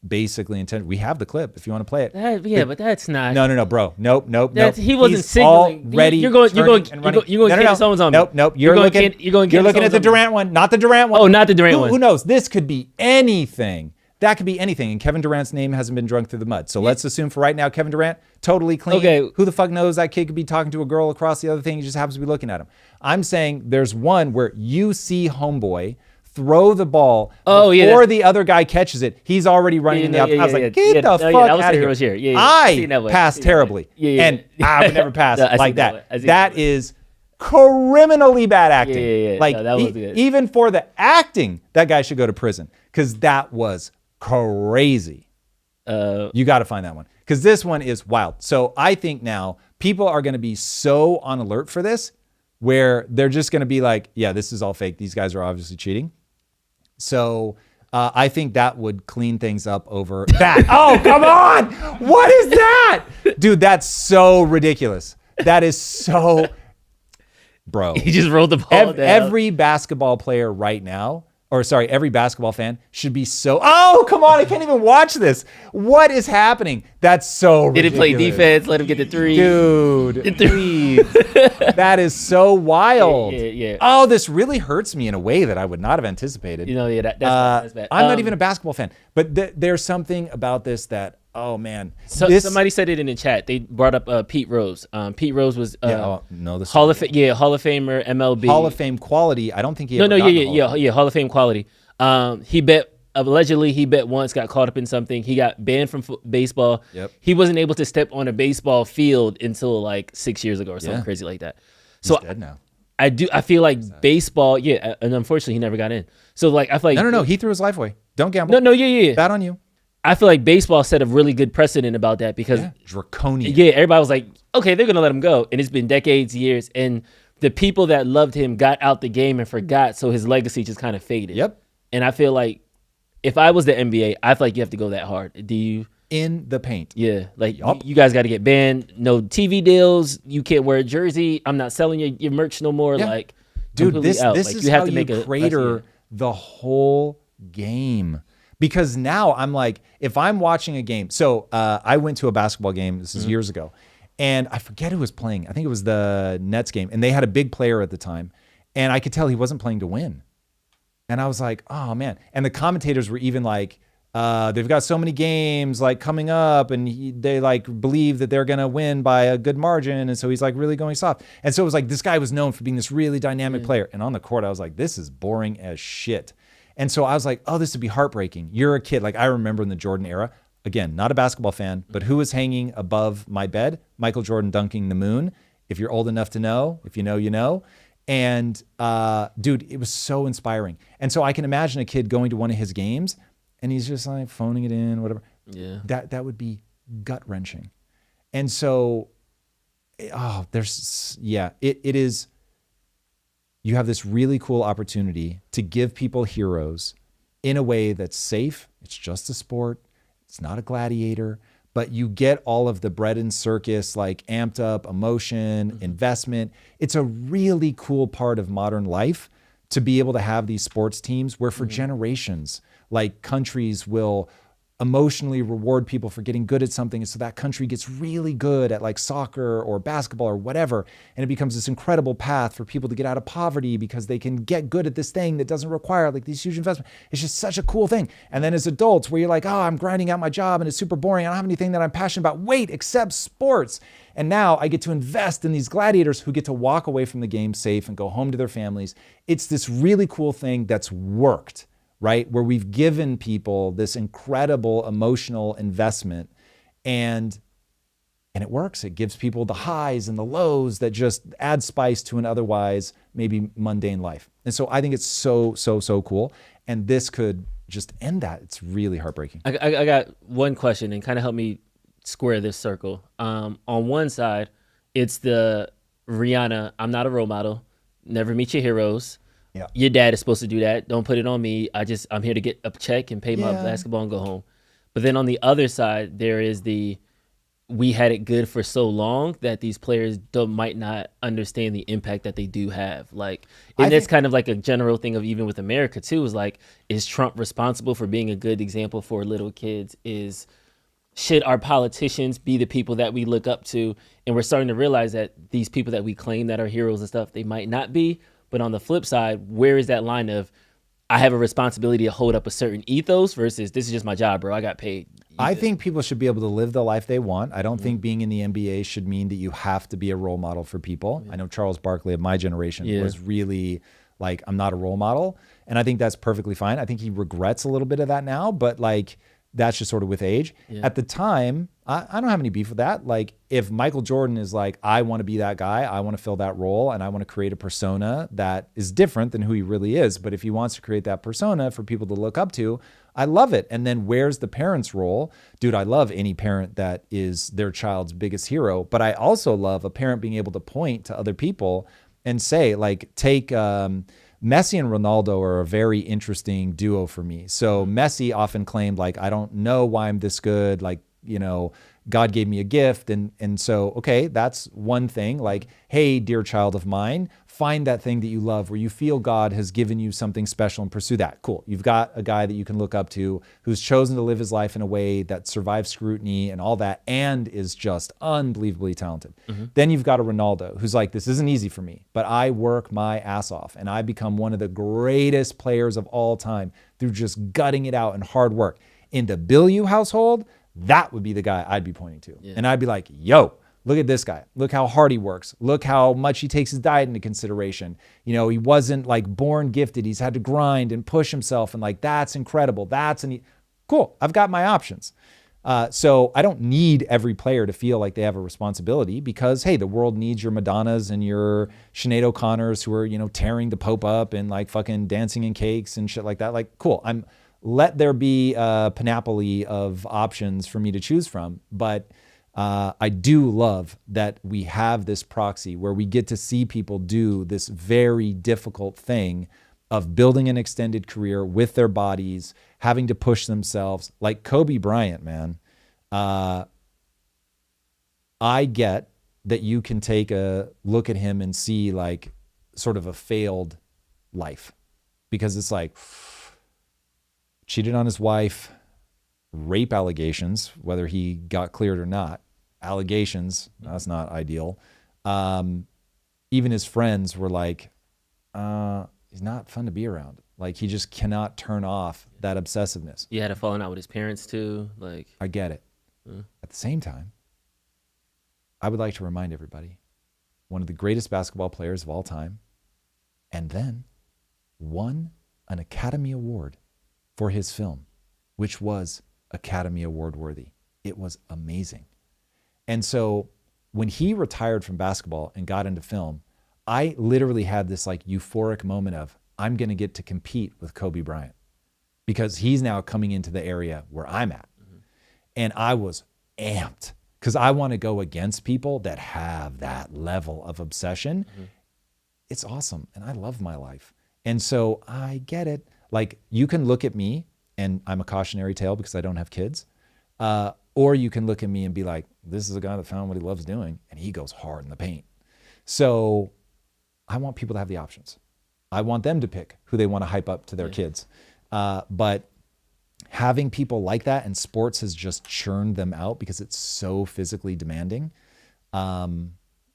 basically intended, we have the clip if you want to play it. But that's not. No, bro. Nope. He wasn't He's signaling. Already You're going no. someone's on Nope. You're looking at the Durant one, not the Durant one. Oh, not the Durant one. Who knows? This could be anything. That could be anything. And Kevin Durant's name hasn't been drunk through the mud. So let's assume for right now, Kevin Durant, totally clean. Okay. Who the fuck knows? That kid could be talking to a girl across the other thing. He just happens to be looking at him. I'm saying there's one where you see homeboy throw the ball before the other guy catches it. He's already running in the outside. I was like, get the fuck out of here. I passed terribly. And I would never pass like that. That is criminally bad acting. Like that was good. Even for the acting, that guy should go to prison because that was crazy. You got to find that one because this one is wild. So I think now people are going to be so on alert for this where they're just going to be like, yeah, this is all fake. These guys are obviously cheating. So I think that would clean things up over that. Oh, come on. What is that? Dude, that's so ridiculous. That is so, bro. He just rolled the ball down. Every basketball player right now, every basketball fan should be so, oh, come on. I can't even watch this. What is happening? That's so ridiculous. Did he play defense? Let him get the three. Dude. The three. That is so wild. Yeah. Oh, this really hurts me in a way that I would not have anticipated. That's bad. I'm not even a basketball fan, but there's something about this that, oh man. Somebody said it in the chat. They brought up Pete Rose. Pete Rose was Hall of Famer, MLB. Hall of Fame quality. I don't think he Hall of Fame quality. Allegedly he bet once, got caught up in something. He got banned from baseball. Yep. He wasn't able to step on a baseball field until like 6 years ago or something crazy like that. He's dead now. I feel like baseball, and unfortunately he never got in. So like I feel like No, he threw his life away. Don't gamble. No, Bad on you. I feel like baseball set a really good precedent about that because draconian. Yeah, everybody was like, okay, they're gonna let him go, and it's been decades, years, and the people that loved him got out the game and forgot, so his legacy just kind of faded. Yep. And I feel like if I was the NBA, I feel like you have to go that hard. Do you? In the paint. Yeah, like you guys got to get banned. No TV deals. You can't wear a jersey. I'm not selling your merch no more. Yeah. Like, dude, this is how you crater the whole game. Because now I'm like, if I'm watching a game, so I went to a basketball game, this is years ago, and I forget who was playing. I think it was the Nets game, and they had a big player at the time, and I could tell he wasn't playing to win. And I was like, oh man. And the commentators were even like, they've got so many games like coming up, and they like believe that they're gonna win by a good margin, and so he's like really going soft. And so it was like this guy was known for being this really dynamic player, and on the court I was like, this is boring as shit. And so I was like, oh, this would be heartbreaking. You're a kid. Like I remember in the Jordan era, again, not a basketball fan, but who was hanging above my bed? Michael Jordan dunking the moon. If you're old enough to know, if you know, you know. And dude, it was so inspiring. And so I can imagine a kid going to one of his games and he's just like phoning it in, whatever. Yeah. That would be gut wrenching. And so, it is. You have this really cool opportunity to give people heroes in a way that's safe. It's just a sport. It's not a gladiator, but you get all of the bread and circus, like amped up emotion, investment. It's a really cool part of modern life to be able to have these sports teams where for generations, like countries will emotionally reward people for getting good at something. And so that country gets really good at like soccer or basketball or whatever. And it becomes this incredible path for people to get out of poverty because they can get good at this thing that doesn't require like these huge investments. It's just such a cool thing. And then as adults where you're like, oh, I'm grinding out my job and it's super boring. I don't have anything that I'm passionate about. Wait, except sports. And now I get to invest in these gladiators who get to walk away from the game safe and go home to their families. It's this really cool thing that's worked. Right? Where we've given people this incredible emotional investment and it works. It gives people the highs and the lows that just add spice to an otherwise maybe mundane life. And so I think it's so cool. And this could just end that. It's really heartbreaking. I got one question and kind of help me square this circle. On one side, it's the Rihanna, I'm not a role model, never meet your heroes. Your dad is supposed to do that. Don't put it on me. I'm here to get a check and pay my Yeah. basketball and go home. But then on the other side, there is we had it good for so long that these players might not understand the impact that they do have. Like, and it's kind of like a general thing of even with America too, is like, is Trump responsible for being a good example for little kids? Should our politicians be the people that we look up to? And we're starting to realize that these people that we claim that are heroes and stuff, they might not be. But on the flip side, where is that line of, I have a responsibility to hold up a certain ethos versus this is just my job, bro. I got paid. I think people should be able to live the life they want. I don't think being in the NBA should mean that you have to be a role model for people. I know Charles Barkley of my generation was really like, I'm not a role model. And I think that's perfectly fine. I think he regrets a little bit of that now, but like, that's just sort of with age. At the time, I don't have any beef with that. Like, if Michael Jordan is like, I want to be that guy, I want to fill that role, and I want to create a persona that is different than who he really is. But if he wants to create that persona for people to look up to, I love it. And then where's the parent's role? Dude, I love any parent that is their child's biggest hero. But I also love a parent being able to point to other people and say, like, take Messi and Ronaldo are a very interesting duo for me. So Messi often claimed, like, I don't know why I'm this good. Like, you know, God gave me a gift. And so, okay, that's one thing. Like, hey, dear child of mine, find that thing that you love where you feel God has given you something special and pursue that. Cool. You've got a guy that you can look up to who's chosen to live his life in a way that survives scrutiny and all that and is just unbelievably talented. Then you've got a Ronaldo who's like, this isn't easy for me, but I work my ass off and I become one of the greatest players of all time through just gutting it out and hard work. In the Bilyeu household, that would be the guy I'd be pointing to. And I'd be like, yo, look at this guy. Look how hard he works. Look how much he takes his diet into consideration. You know, he wasn't like born gifted. He's had to grind and push himself. And like, that's incredible. Cool. I've got my options. So I don't need every player to feel like they have a responsibility because, hey, the world needs your Madonnas and your Sinead O'Connors who are, you know, tearing the Pope up and like fucking dancing in cakes and shit like that. Like, cool. Let there be a panoply of options for me to choose from. But I do love that we have this proxy where we get to see people do this very difficult thing of building an extended career with their bodies, having to push themselves. Like Kobe Bryant, man. I get that you can take a look at him and see like sort of a failed life because it's like, cheated on his wife, rape allegations, whether he got cleared or not. Allegations, that's not ideal. Even his friends were like, he's not fun to be around. Like, he just cannot turn off that obsessiveness. He had a falling out with his parents too. Like, I get it. At the same time, I would like to remind everybody, one of the greatest basketball players of all time, and then won an Academy Award for his film, which was Academy Award worthy. It was amazing. And so when he retired from basketball and got into film, I literally had this like euphoric moment of, I'm going to get to compete with Kobe Bryant because he's now coming into the area where I'm at. And I was amped because I want to go against people that have that level of obsession. It's awesome. And I love my life. And so I get it. Like, you can look at me and I'm a cautionary tale because I don't have kids. Or you can look at me and be like, this is a guy that found what he loves doing and he goes hard in the paint. So I want people to have the options. I want them to pick who they want to hype up to their kids. But having people like that, and sports has just churned them out because it's so physically demanding.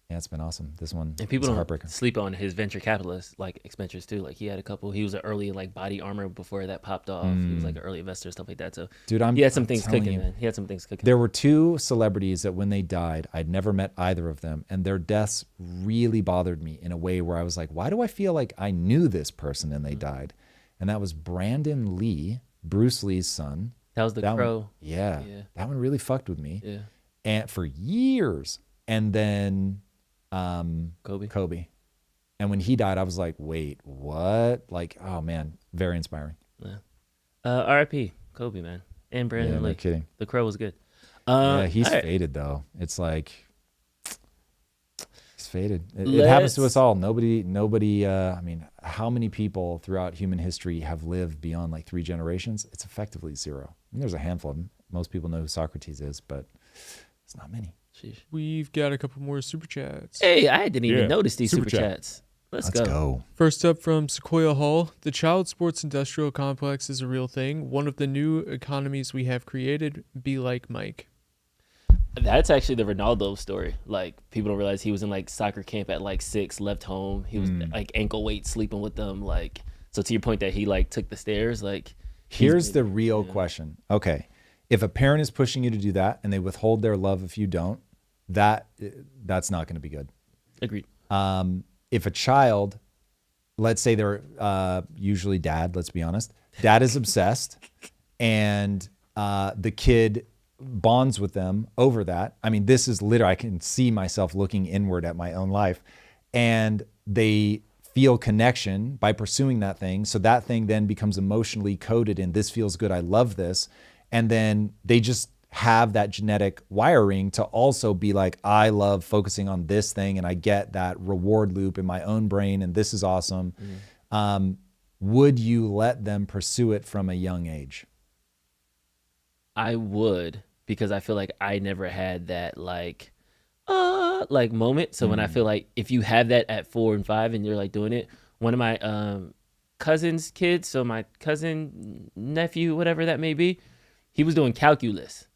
Yeah, it's been awesome. This one and people is don't heartbreaking. sleep on his venture capitalist like expenditures too. Like, he had a couple. He was an early like body armor before that popped off. He was like an early investor, stuff like that. So, Dude, he had some I'm things telling cooking, you, man. He had some things cooking. There were two celebrities that when they died, I'd never met either of them. And their deaths really bothered me in a way where I was like, why do I feel like I knew this person and they died? And that was Brandon Lee, Bruce Lee's son. That was the Crow. One, yeah. That one really fucked with me. Yeah. And for years. And then Kobe. And when he died, I was like, wait, what? Like, oh man, very inspiring. Yeah. R.I.P. Kobe, man. And Brandon Lee. No kidding. The Crow was good. Yeah, he's all right. faded though. It's like, he's just faded. It happens to us all. Nobody. I mean, how many people throughout human history have lived beyond like 3 generations? It's effectively 0. I mean, there's a handful of them. Most people know who Socrates is, but it's not many. Sheesh. We've got a couple more super chats. Hey, I didn't even notice these super chats. Let's go. First up from Sequoia Hall, the child sports industrial complex is a real thing. One of the new economies we have created. Be like Mike. That's actually the Ronaldo story. Like, people don't realize he was in like soccer camp at like 6, left home. He was like ankle weight sleeping with them. Like, so to your point that he like took the stairs, like. Here's the real question. Okay. If a parent is pushing you to do that and they withhold their love if you don't, that's not going to be good. Agreed. If a child, let's say they're usually dad, let's be honest, dad is obsessed and the kid bonds with them over that. I mean, this is literally, I can see myself looking inward at my own life, and they feel connection by pursuing that thing. So that thing then becomes emotionally coded in this feels good, I love this. And then they just have that genetic wiring to also be like, I love focusing on this thing and I get that reward loop in my own brain and this is awesome. Would you let them pursue it from a young age? I would, because I feel like I never had that like moment. So when I feel like if you have that at 4 and 5 and you're like doing it, one of my cousin's kids, so my cousin, nephew, whatever that may be, he was doing calculus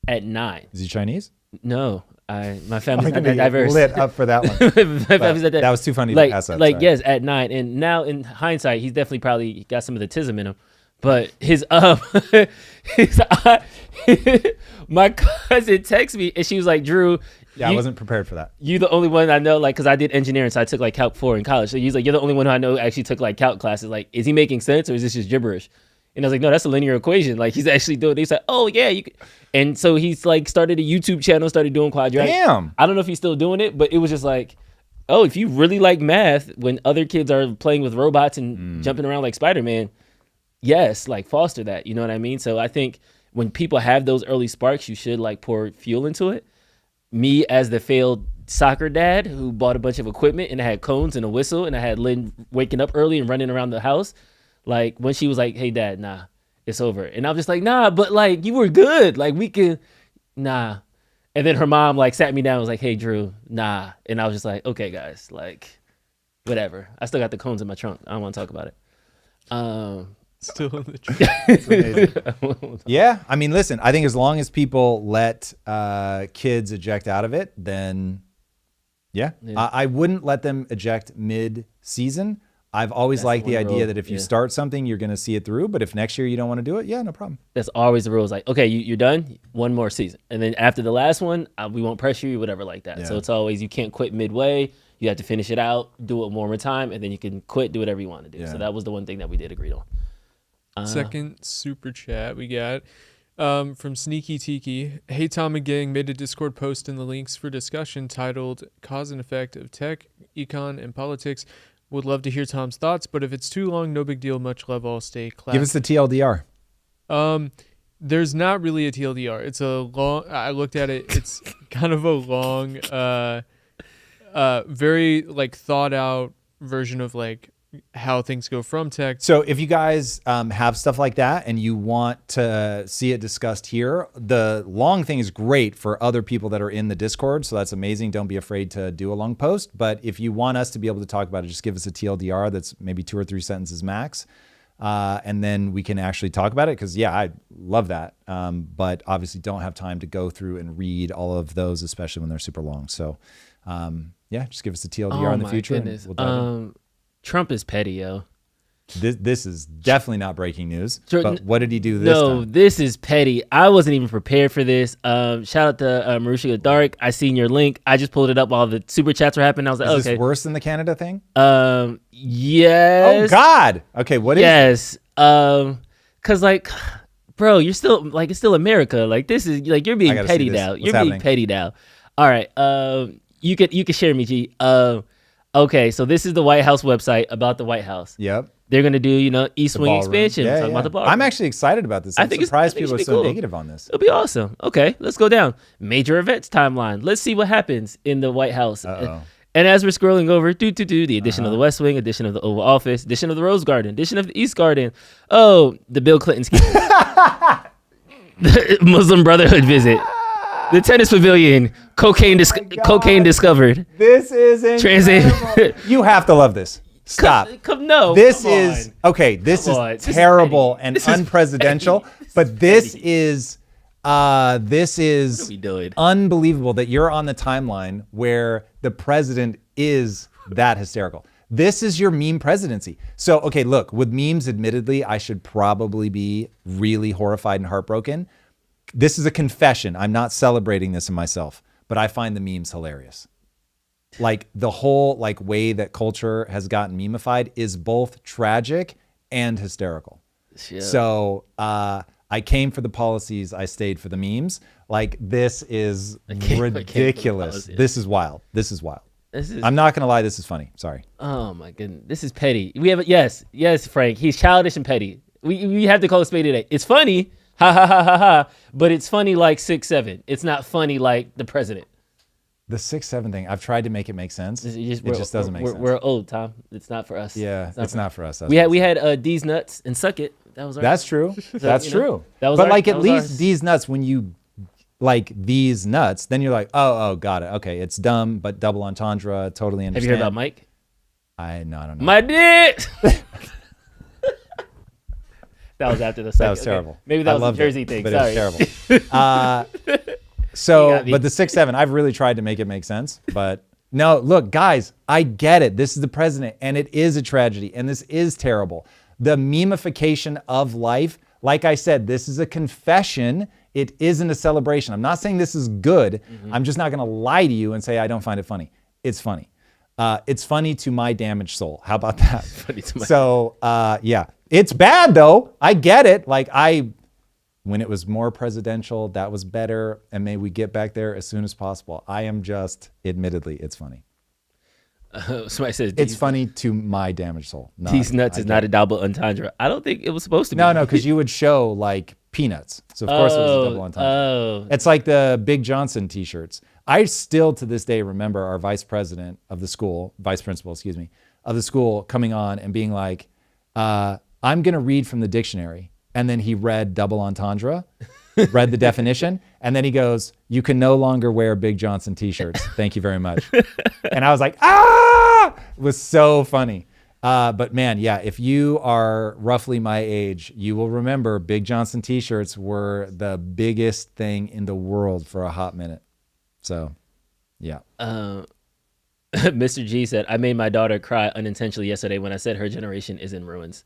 at 9. Is he Chinese? No, my family's not that diverse. Lit up for that one. My family's not that was too funny like, to pass up. Like, sorry. yes, at 9. And now in hindsight, he's definitely probably got some of the tism in him. But my cousin texted me and she was like, Drew. Yeah, I wasn't prepared for that. You the only one I know, like, because I did engineering, so I took like Calc 4 in college. So he's like, you're the only one who I know actually took like Calc classes. Like, is he making sense or is this just gibberish? And I was like, no, that's a linear equation. Like, he's actually doing it. He's like, oh, yeah. You could. And so he's like started a YouTube channel, started doing quadratic. Damn. I don't know if he's still doing it, but it was just like, oh, if you really like math, when other kids are playing with robots and jumping around like Spider-Man, yes, like foster that. You know what I mean? So I think when people have those early sparks, you should like pour fuel into it. Me as the failed soccer dad who bought a bunch of equipment and I had cones and a whistle and I had Lynn waking up early and running around the house. Like when she was like, hey dad, nah, it's over. And I'm just like, nah, but like you were good. Like we can, nah. And then her mom like sat me down and was like, hey Drew, nah. And I was just like, okay guys, like whatever. I still got the cones in my trunk. I don't want to talk about it. Still in the trunk. Yeah, I mean, listen, I think as long as people let kids eject out of it, then yeah. I wouldn't let them eject mid-season. I've always liked the idea that if you start something, you're going to see it through. But if next year you don't want to do it, yeah, no problem. That's always the rule. It's like, okay, you're done. One more season. And then after the last one, we won't pressure you, whatever like that. Yeah. So it's always, you can't quit midway. You have to finish it out, do it one more time, and then you can quit, do whatever you want to do. Yeah. So that was the one thing that we did agree on. Second super chat we got from Sneaky Tiki. Hey, Tom and gang, made a Discord post in the links for discussion titled Cause and Effect of Tech, Econ, and Politics. Would love to hear Tom's thoughts, but if it's too long, no big deal. Much love, all stay classy. Give us the TLDR. There's not really a TLDR. It's a long, I looked at it, it's kind of a long, very like thought out version of like how things go from tech. So if you guys have stuff like that and you want to see it discussed here, the long thing is great for other people that are in the Discord. So that's amazing. Don't be afraid to do a long post. But if you want us to be able to talk about it, just give us a TLDR that's maybe 2 or 3 sentences max. And then we can actually talk about it. Cause yeah, I love that. But obviously don't have time to go through and read all of those, especially when they're super long. So yeah, just give us a TLDR in the future. Goodness. And we'll Trump is petty, yo. This is definitely not breaking news. But what did he do this time? No, this is petty. I wasn't even prepared for this. Shout out to Marusha Dark. I seen your link. I just pulled it up while the super chats were happening. I was like, is this worse than the Canada thing? Yes. Oh God. Okay, what is Yes. Cause like, bro, you're still like, it's still America. Like this is like, you're being petty now. You're being petty now. All right. You can share me, G. Okay, so this is the White House website about the White House. Yep. they're gonna do, East The Wing ballroom. expansion. Yeah, Talking yeah. about the ballroom. I'm actually excited about this. I'm surprised people are so negative on this. It'll be awesome. Okay, let's go down. Major events timeline. Let's see what happens in the White House. Uh-oh. And as we're scrolling over, the addition of the West Wing, addition of the Oval Office, addition of the Rose Garden, addition of the East Garden. Oh, the Bill Clinton scheme. The Muslim Brotherhood visit. The tennis pavilion. Cocaine discovered. This is incredible. You have to love this. Stop. No. This come is on. okay. This Come on. is This is terrible petty. and This is unpresidential. petty. But this is What are we doing? unbelievable that you're on the timeline where the president is that hysterical. This is your meme presidency. So, okay, look, with memes, admittedly, I should probably be really horrified and heartbroken. This is a confession. I'm not celebrating this in myself, but I find the memes hilarious. Like the whole way that culture has gotten memeified is both tragic and hysterical. Yeah. So I came for the policies. I stayed for the memes. Like this is ridiculous. This is wild. This is wild. I'm not gonna lie. This is funny. Sorry. Oh my goodness, this is petty. We have yes, Frank. He's childish and petty. We have to call a spade today. It's funny, ha ha ha ha ha. But it's funny like 6'7". It's not funny like the president. The 6'7" thing. I've tried to make it make sense. It just doesn't make sense. We're old, Tom. It's not for us. Yeah, it's not for us. We had D's nuts and suck it. That was That's true. That's true. That was but at least ours. D's nuts, when you like these nuts, then you're like, oh, got it. Okay, it's dumb, but double entendre. Totally understand. Have you heard about Mike? I don't know. My dick. That was after the second. That was terrible. Okay. Maybe that was a loved Jersey it, thing. but Sorry. it was terrible. So, You got me. but the 6'7", I've really tried to make it make sense. But no, look, guys, I get it. This is the president, and it is a tragedy, and this is terrible. The memification of life, like I said, this is a confession. It isn't a celebration. I'm not saying this is good. I'm just not going to lie to you and say I don't find it funny. It's funny. It's funny to my damaged soul. How about that? Funny to my- So, yeah. It's bad, though. I get it. When it was more presidential, that was better. And may we get back there as soon as possible. I am just, admittedly, it's funny. Somebody says It's funny to my damaged soul. These nuts is not a double entendre. I don't think it was supposed to be. No, because you would show peanuts. So of course it was a double entendre. Oh. It's like the Big Johnson t-shirts. I still to this day remember our vice principal, of the school coming on and being like, I'm going to read from the dictionary. And then he read double entendre, read the definition. And then he goes, you can no longer wear Big Johnson t-shirts. Thank you very much. And I was like, ah! It was so funny. But man, yeah, if you are roughly my age, you will remember Big Johnson t-shirts were the biggest thing in the world for a hot minute. So, yeah. Mr. G said, I made my daughter cry unintentionally yesterday when I said her generation is in ruins.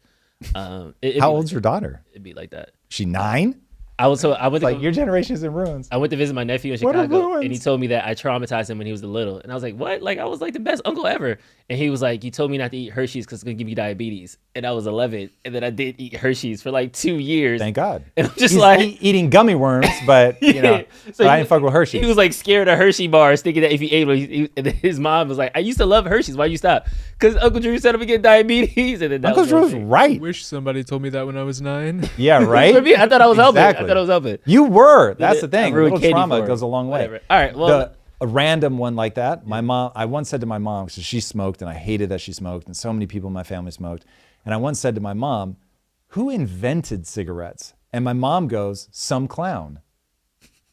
How old's your daughter? It'd be like that. She 9? I went to Your generation is in ruins. I went to visit my nephew in What are Chicago, ruins? and he told me that I traumatized him when he was little. And I was like, what? I was like the best uncle ever. And he was like, you told me not to eat Hershey's because it's going to give you diabetes. And I was 11, and then I did eat Hershey's for 2 years. Thank God. And I'm just He's eating gummy worms, but So but I didn't fuck with Hershey. He was scared of Hershey bars, thinking that if he ate one, and then his mom was like, I used to love Hershey's. Why'd you stop? Because Uncle Drew said I'm going to get diabetes. And then Uncle Drew's right. Wish somebody told me that when I was 9. Yeah, right? For me, I thought I was helping. Exactly. I thought I was helping. You were. That's the I thing. A ruined little candy trauma for him. goes a long way. Whatever. All right, well. A random one like that. My mom, I once said to my mom, because she smoked and I hated that she smoked, and so many people in my family smoked. And I once said to my mom, who invented cigarettes? And my mom goes, some clown.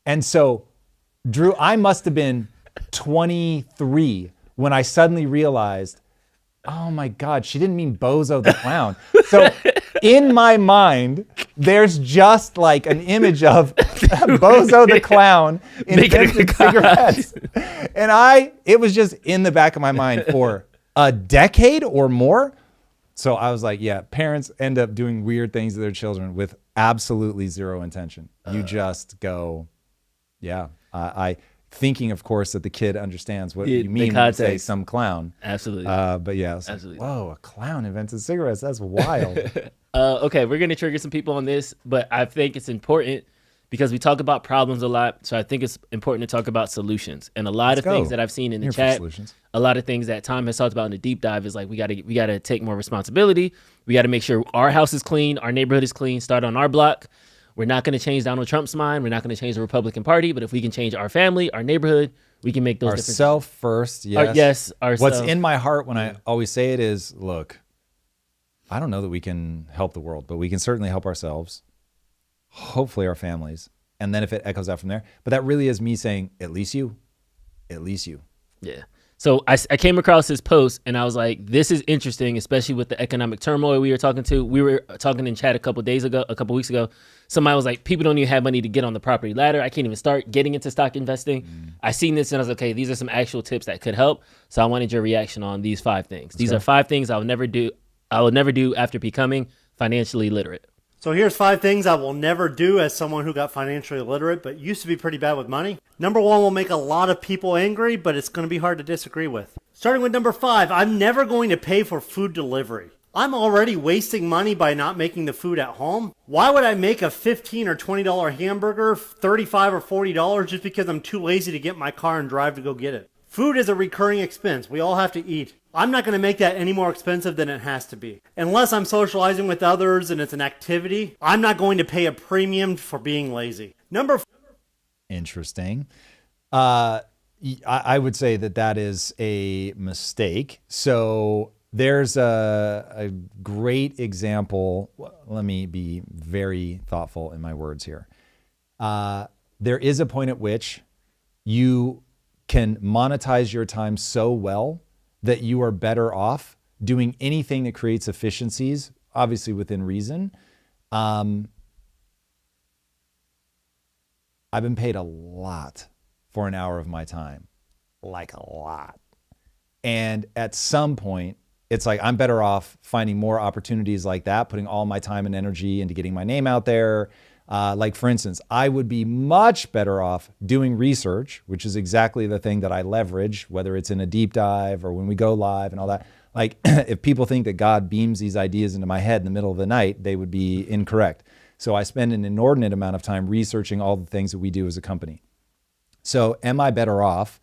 And so, Drew, I must have been 23 when I suddenly realized, oh my God, she didn't mean Bozo the Clown. So in my mind, there's just an image of Bozo the Clown invented cigarettes. And it was just in the back of my mind for a decade or more. So I was like, yeah, parents end up doing weird things to their children with absolutely zero intention. You just go, yeah, thinking, of course, that the kid understands what you mean when you say some clown. Absolutely. But yeah, Absolutely. Whoa, a clown invented cigarettes. That's wild. Okay, we're going to trigger some people on this, but I think it's important because we talk about problems a lot. So I think it's important to talk about solutions. And a lot of things that I've seen in the chat, a lot of things that Tom has talked about in the deep dive is like, we gotta take more responsibility. We got to make sure our house is clean, our neighborhood is clean, start on our block. We're not going to change Donald Trump's mind. We're not going to change the Republican Party. But if we can change our family, our neighborhood, we can make those differences. Ourself first, yes. Ourself. What's in my heart when I always say it is, look, I don't know that we can help the world, but we can certainly help ourselves, hopefully our families, and then if it echoes out from there. But that really is me saying, at least you. Yeah. So I came across this post and I was like, this is interesting, especially with the economic turmoil we were talking to. We were talking in chat a couple weeks ago. Somebody was like, people don't even have money to get on the property ladder. I can't even start getting into stock investing. I seen this and I was like, okay, these are some actual tips that could help. So I wanted your reaction on these 5 things. These are 5 things I would never do after becoming financially literate. So here's 5 things I will never do as someone who got financially illiterate but used to be pretty bad with money. Number 1 will make a lot of people angry, but it's going to be hard to disagree with. Starting with number 5, I'm never going to pay for food delivery. I'm already wasting money by not making the food at home. Why would I make a $15 or $20 hamburger $35 or $40 just because I'm too lazy to get in my car and drive to go get it? Food is a recurring expense. We all have to eat. I'm not going to make that any more expensive than it has to be. Unless I'm socializing with others and it's an activity, I'm not going to pay a premium for being lazy. Number 4. Interesting. I would say that is a mistake. So there's a great example. Let me be very thoughtful in my words here. There is a point at which you can monetize your time so well that you are better off doing anything that creates efficiencies, obviously within reason. I've been paid a lot for an hour of my time, like a lot. And at some point, it's like I'm better off finding more opportunities like that, putting all my time and energy into getting my name out there. Like for instance, I would be much better off doing research, which is exactly the thing that I leverage, whether it's in a deep dive or when we go live and all that. Like if people think that God beams these ideas into my head in the middle of the night, they would be incorrect. So I spend an inordinate amount of time researching all the things that we do as a company. So am I better off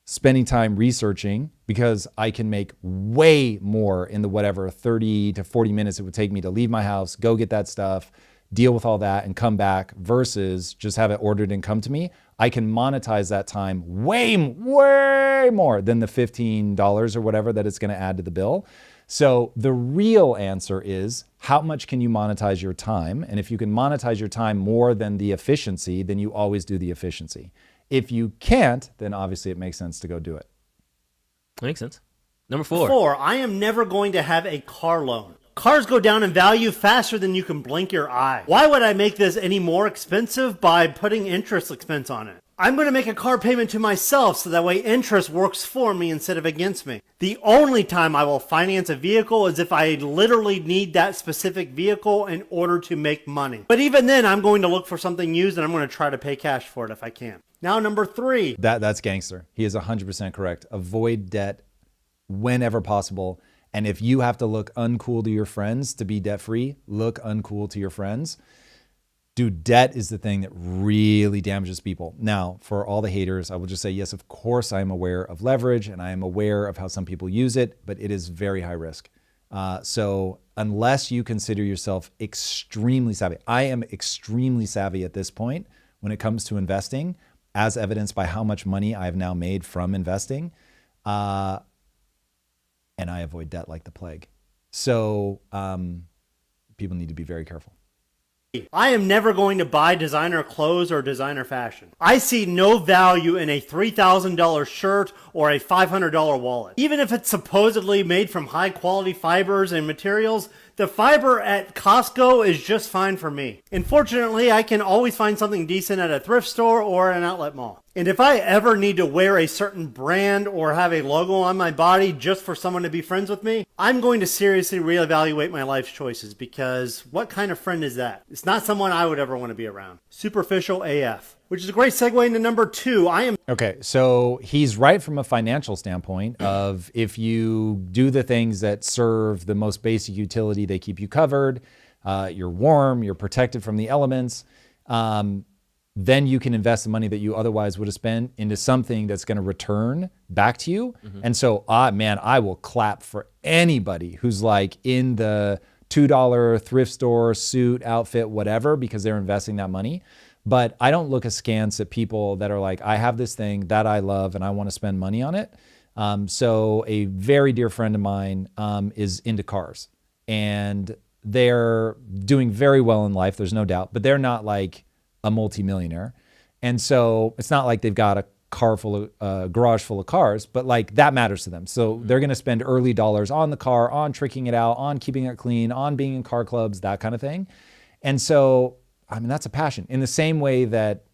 spending time researching because I can make way more in the whatever 30 to 40 minutes it would take me to leave my house, go get that stuff, deal with all that and come back versus just have it ordered and come to me? I can monetize that time way more than the $15 or whatever that it's going to add to the bill. So the real answer is, how much can you monetize your time? And if you can monetize your time more than the efficiency, then you always do the efficiency. If you can't, then obviously it makes sense to go do it. Makes sense. Number 4. 4, I am never going to have a car loan. Cars go down in value faster than you can blink your eye. Why would I make this any more expensive by putting interest expense on it? I'm going to make a car payment to myself so that way interest works for me instead of against me. The only time I will finance a vehicle is if I literally need that specific vehicle in order to make money. But even then, I'm going to look for something used and I'm going to try to pay cash for it if I can. Now, number 3. That's gangster. He is 100% correct. Avoid debt whenever possible. And if you have to look uncool to your friends to be debt-free, look uncool to your friends. Dude, debt is the thing that really damages people. Now, for all the haters, I will just say, yes, of course, I am aware of leverage and I am aware of how some people use it, but it is very high risk. So unless you consider yourself extremely savvy, I am extremely savvy at this point when it comes to investing, as evidenced by how much money I've now made from investing. And I avoid debt like the plague. So people need to be very careful. I am never going to buy designer clothes or designer fashion. I see no value in a $3,000 shirt or a $500 wallet. Even if it's supposedly made from high quality fibers and materials, the fiber at Costco is just fine for me. Unfortunately, I can always find something decent at a thrift store or an outlet mall. And if I ever need to wear a certain brand or have a logo on my body just for someone to be friends with me, I'm going to seriously reevaluate my life's choices, because what kind of friend is that? It's not someone I would ever want to be around. Superficial AF. Which is a great segue into number 2. Okay, so he's right from a financial standpoint of if you do the things that serve the most basic utility, they keep you covered, you're warm, you're protected from the elements. then you can invest the money that you otherwise would have spent into something that's going to return back to you. And so, man, I will clap for anybody who's like in the $2 thrift store, suit, outfit, whatever, because they're investing that money. But I don't look askance at people that are like, I have this thing that I love and I want to spend money on it. So a very dear friend of mine is into cars, and they're doing very well in life. There's no doubt, but they're not like a multimillionaire. And so it's not like they've got a garage full of cars, but like that matters to them. So they're going to spend early dollars on the car, on tricking it out, on keeping it clean, on being in car clubs, that kind of thing. And so, I mean, that's a passion. In the same way that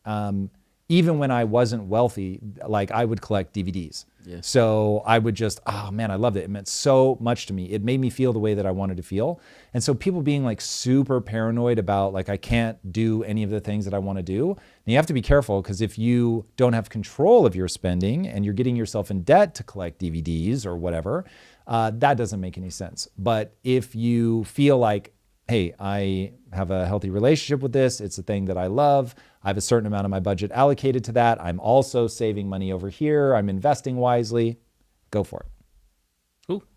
even when I wasn't wealthy, like I would collect DVDs. Yeah. So I would just, oh man, I loved it. It meant so much to me. It made me feel the way that I wanted to feel. And so people being like super paranoid about like, I can't do any of the things that I want to do. And you have to be careful, because if you don't have control of your spending and you're getting yourself in debt to collect DVDs or whatever, that doesn't make any sense. But if you feel like, hey, I have a healthy relationship with this, it's a thing that I love, I have a certain amount of my budget allocated to that, I'm also saving money over here, I'm investing wisely, go for it.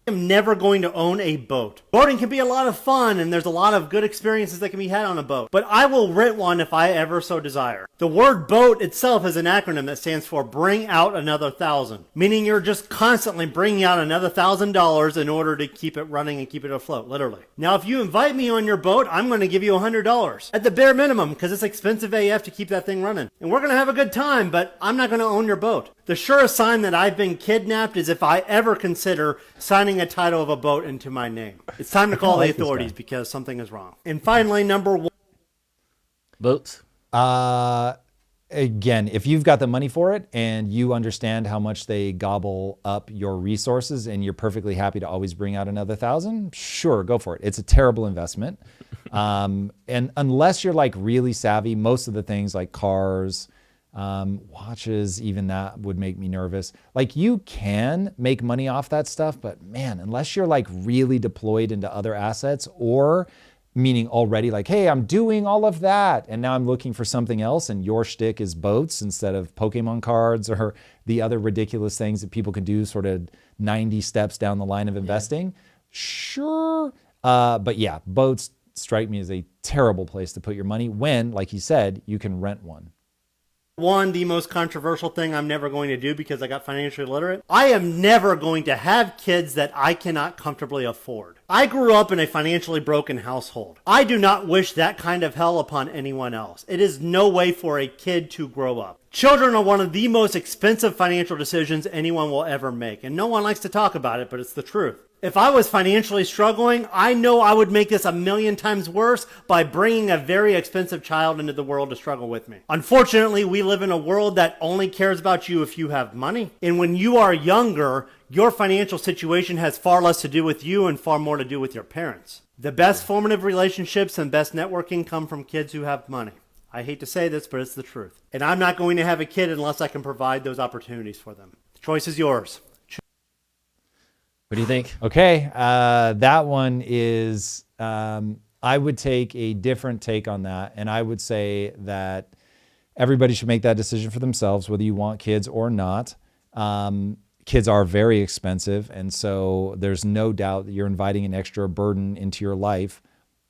I'm never going to own a boat. Boating can be a lot of fun, and there's a lot of good experiences that can be had on a boat, but I will rent one if I ever so desire. The word boat itself is an acronym that stands for bring out another $1,000, meaning you're just constantly bringing out another $1,000 in order to keep it running and keep it afloat, literally. Now, if you invite me on your boat, I'm going to give you $100 at the bare minimum, because it's expensive AF to keep that thing running. And we're going to have a good time, but I'm not going to own your boat. The surest sign that I've been kidnapped is if I ever consider signing a title of a boat into my name. It's time to call the authorities because something is wrong. And finally, number 1. Boats. Again, if you've got the money for it and you understand how much they gobble up your resources and you're perfectly happy to always bring out another 1,000, sure, go for it. It's a terrible investment. And unless you're like really savvy, most of the things like cars, watches, even that would make me nervous. Like you can make money off that stuff, but man, unless you're like really deployed into other assets, or meaning already like, hey, I'm doing all of that and now I'm looking for something else, and your shtick is boats instead of Pokemon cards or the other ridiculous things that people can do sort of 90 steps down the line of investing. Sure. But yeah, boats strike me as a terrible place to put your money when, like you said, you can rent one. One, the most controversial thing I'm never going to do because I got financially literate. I am never going to have kids that I cannot comfortably afford. I grew up in a financially broken household. I do not wish that kind of hell upon anyone else. It is no way for a kid to grow up. Children are one of the most expensive financial decisions anyone will ever make, and no one likes to talk about it, but it's the truth. If I was financially struggling, I know I would make this 1,000,000 times worse by bringing a very expensive child into the world to struggle with me. Unfortunately, we live in a world that only cares about you if you have money. And when you are younger, your financial situation has far less to do with you and far more to do with your parents. The best formative relationships and best networking come from kids who have money. I hate to say this, but it's the truth. And I'm not going to have a kid unless I can provide those opportunities for them. The choice is yours. What do you think? Okay, that one is, I would take a different take on that. And I would say that everybody should make that decision for themselves, whether you want kids or not. Kids are very expensive. And so there's no doubt that you're inviting an extra burden into your life.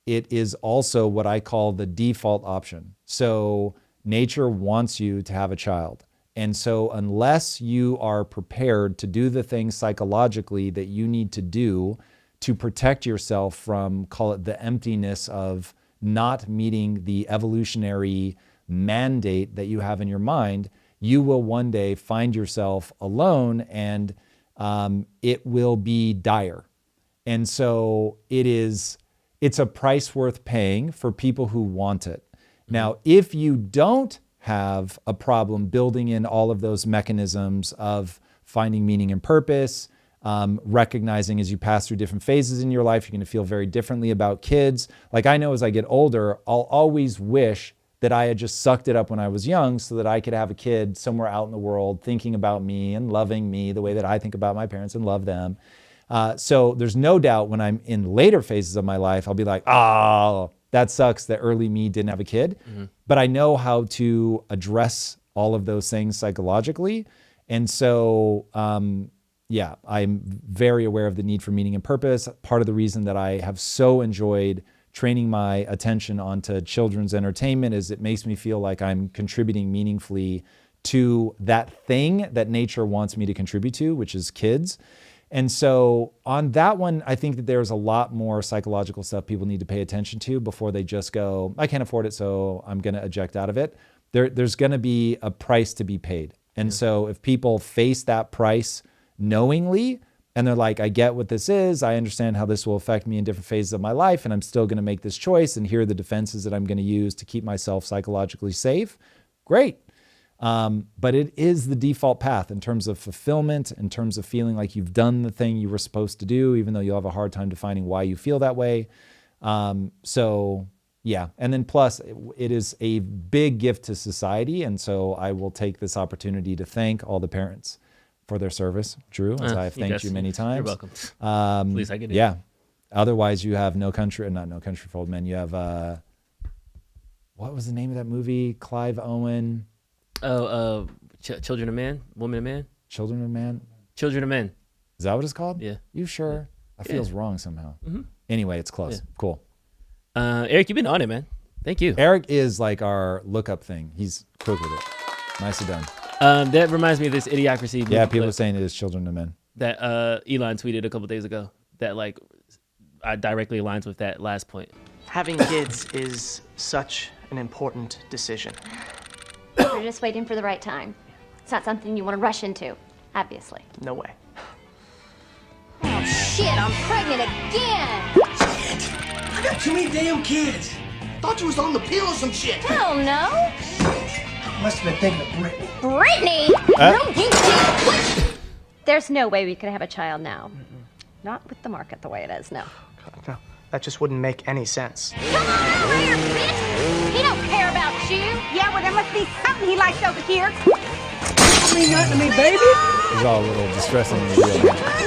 It is also what I call the default option. So nature wants you to have a child. And so unless you are prepared to do the things psychologically that you need to do to protect yourself from, call it the emptiness of not meeting the evolutionary mandate that you have in your mind, you will one day find yourself alone, and it will be dire. And so it's a price worth paying for people who want it. Now, if you don't have a problem building in all of those mechanisms of finding meaning and purpose, recognizing as you pass through different phases in your life, you're going to feel very differently about kids. Like I know as I get older, I'll always wish that I had just sucked it up when I was young so that I could have a kid somewhere out in the world thinking about me and loving me the way that I think about my parents and love them. So there's no doubt when I'm in later phases of my life, I'll be like, oh, that sucks that early me didn't have a kid, but I know how to address all of those things psychologically. And so, yeah, I'm very aware of the need for meaning and purpose. Part of the reason that I have so enjoyed training my attention onto children's entertainment is it makes me feel like I'm contributing meaningfully to that thing that nature wants me to contribute to, which is kids. And so on that one, I think that there's a lot more psychological stuff people need to pay attention to before they just go, I can't afford it, so I'm going to eject out of it. There's going to be a price to be paid. And so if people face that price knowingly, and they're like, I get what this is, I understand how this will affect me in different phases of my life, and I'm still going to make this choice, and here are the defenses that I'm going to use to keep myself psychologically safe, great. But it is the default path in terms of fulfillment, in terms of feeling like you've done the thing you were supposed to do, even though you'll have a hard time defining why you feel that way. So yeah. And then plus it is a big gift to society. And so I will take this opportunity to thank all the parents for their service, Drew, as I've thanked you many times. You're welcome. Please, I get it. Yeah. Otherwise you have not No Country for Old Men. You have, what was the name of that movie? Clive Owen. Children of Man, Woman of Man, Children of Man. Children of Men. Is that what it's called? Yeah. You sure? That feels wrong somehow. Anyway, it's close. Yeah. Cool. Eric, you've been on it, man. Thank you. Eric is like our lookup thing. He's quick with it. Nicely done. That reminds me of this Idiocracy. Yeah, people are saying it is Children of Men. That Elon tweeted a couple days ago. That like directly aligns with that last point. Having kids is such an important decision. You're just waiting for the right time. It's not something you want to rush into, obviously. No way. Oh shit, I'm pregnant again! I got too many damn kids. Thought you was on the pill or some shit. Hell no! Must have been thinking of Brittany. Brittany? No, you did. What? There's no way we could have a child now. Not with the market the way it is, no. God, no, that just wouldn't make any sense. Come on over here, bitch! He don't care about you. Yeah, well, there must be something he likes over here. I mean nothing to me, baby. It's all a little distressingly real.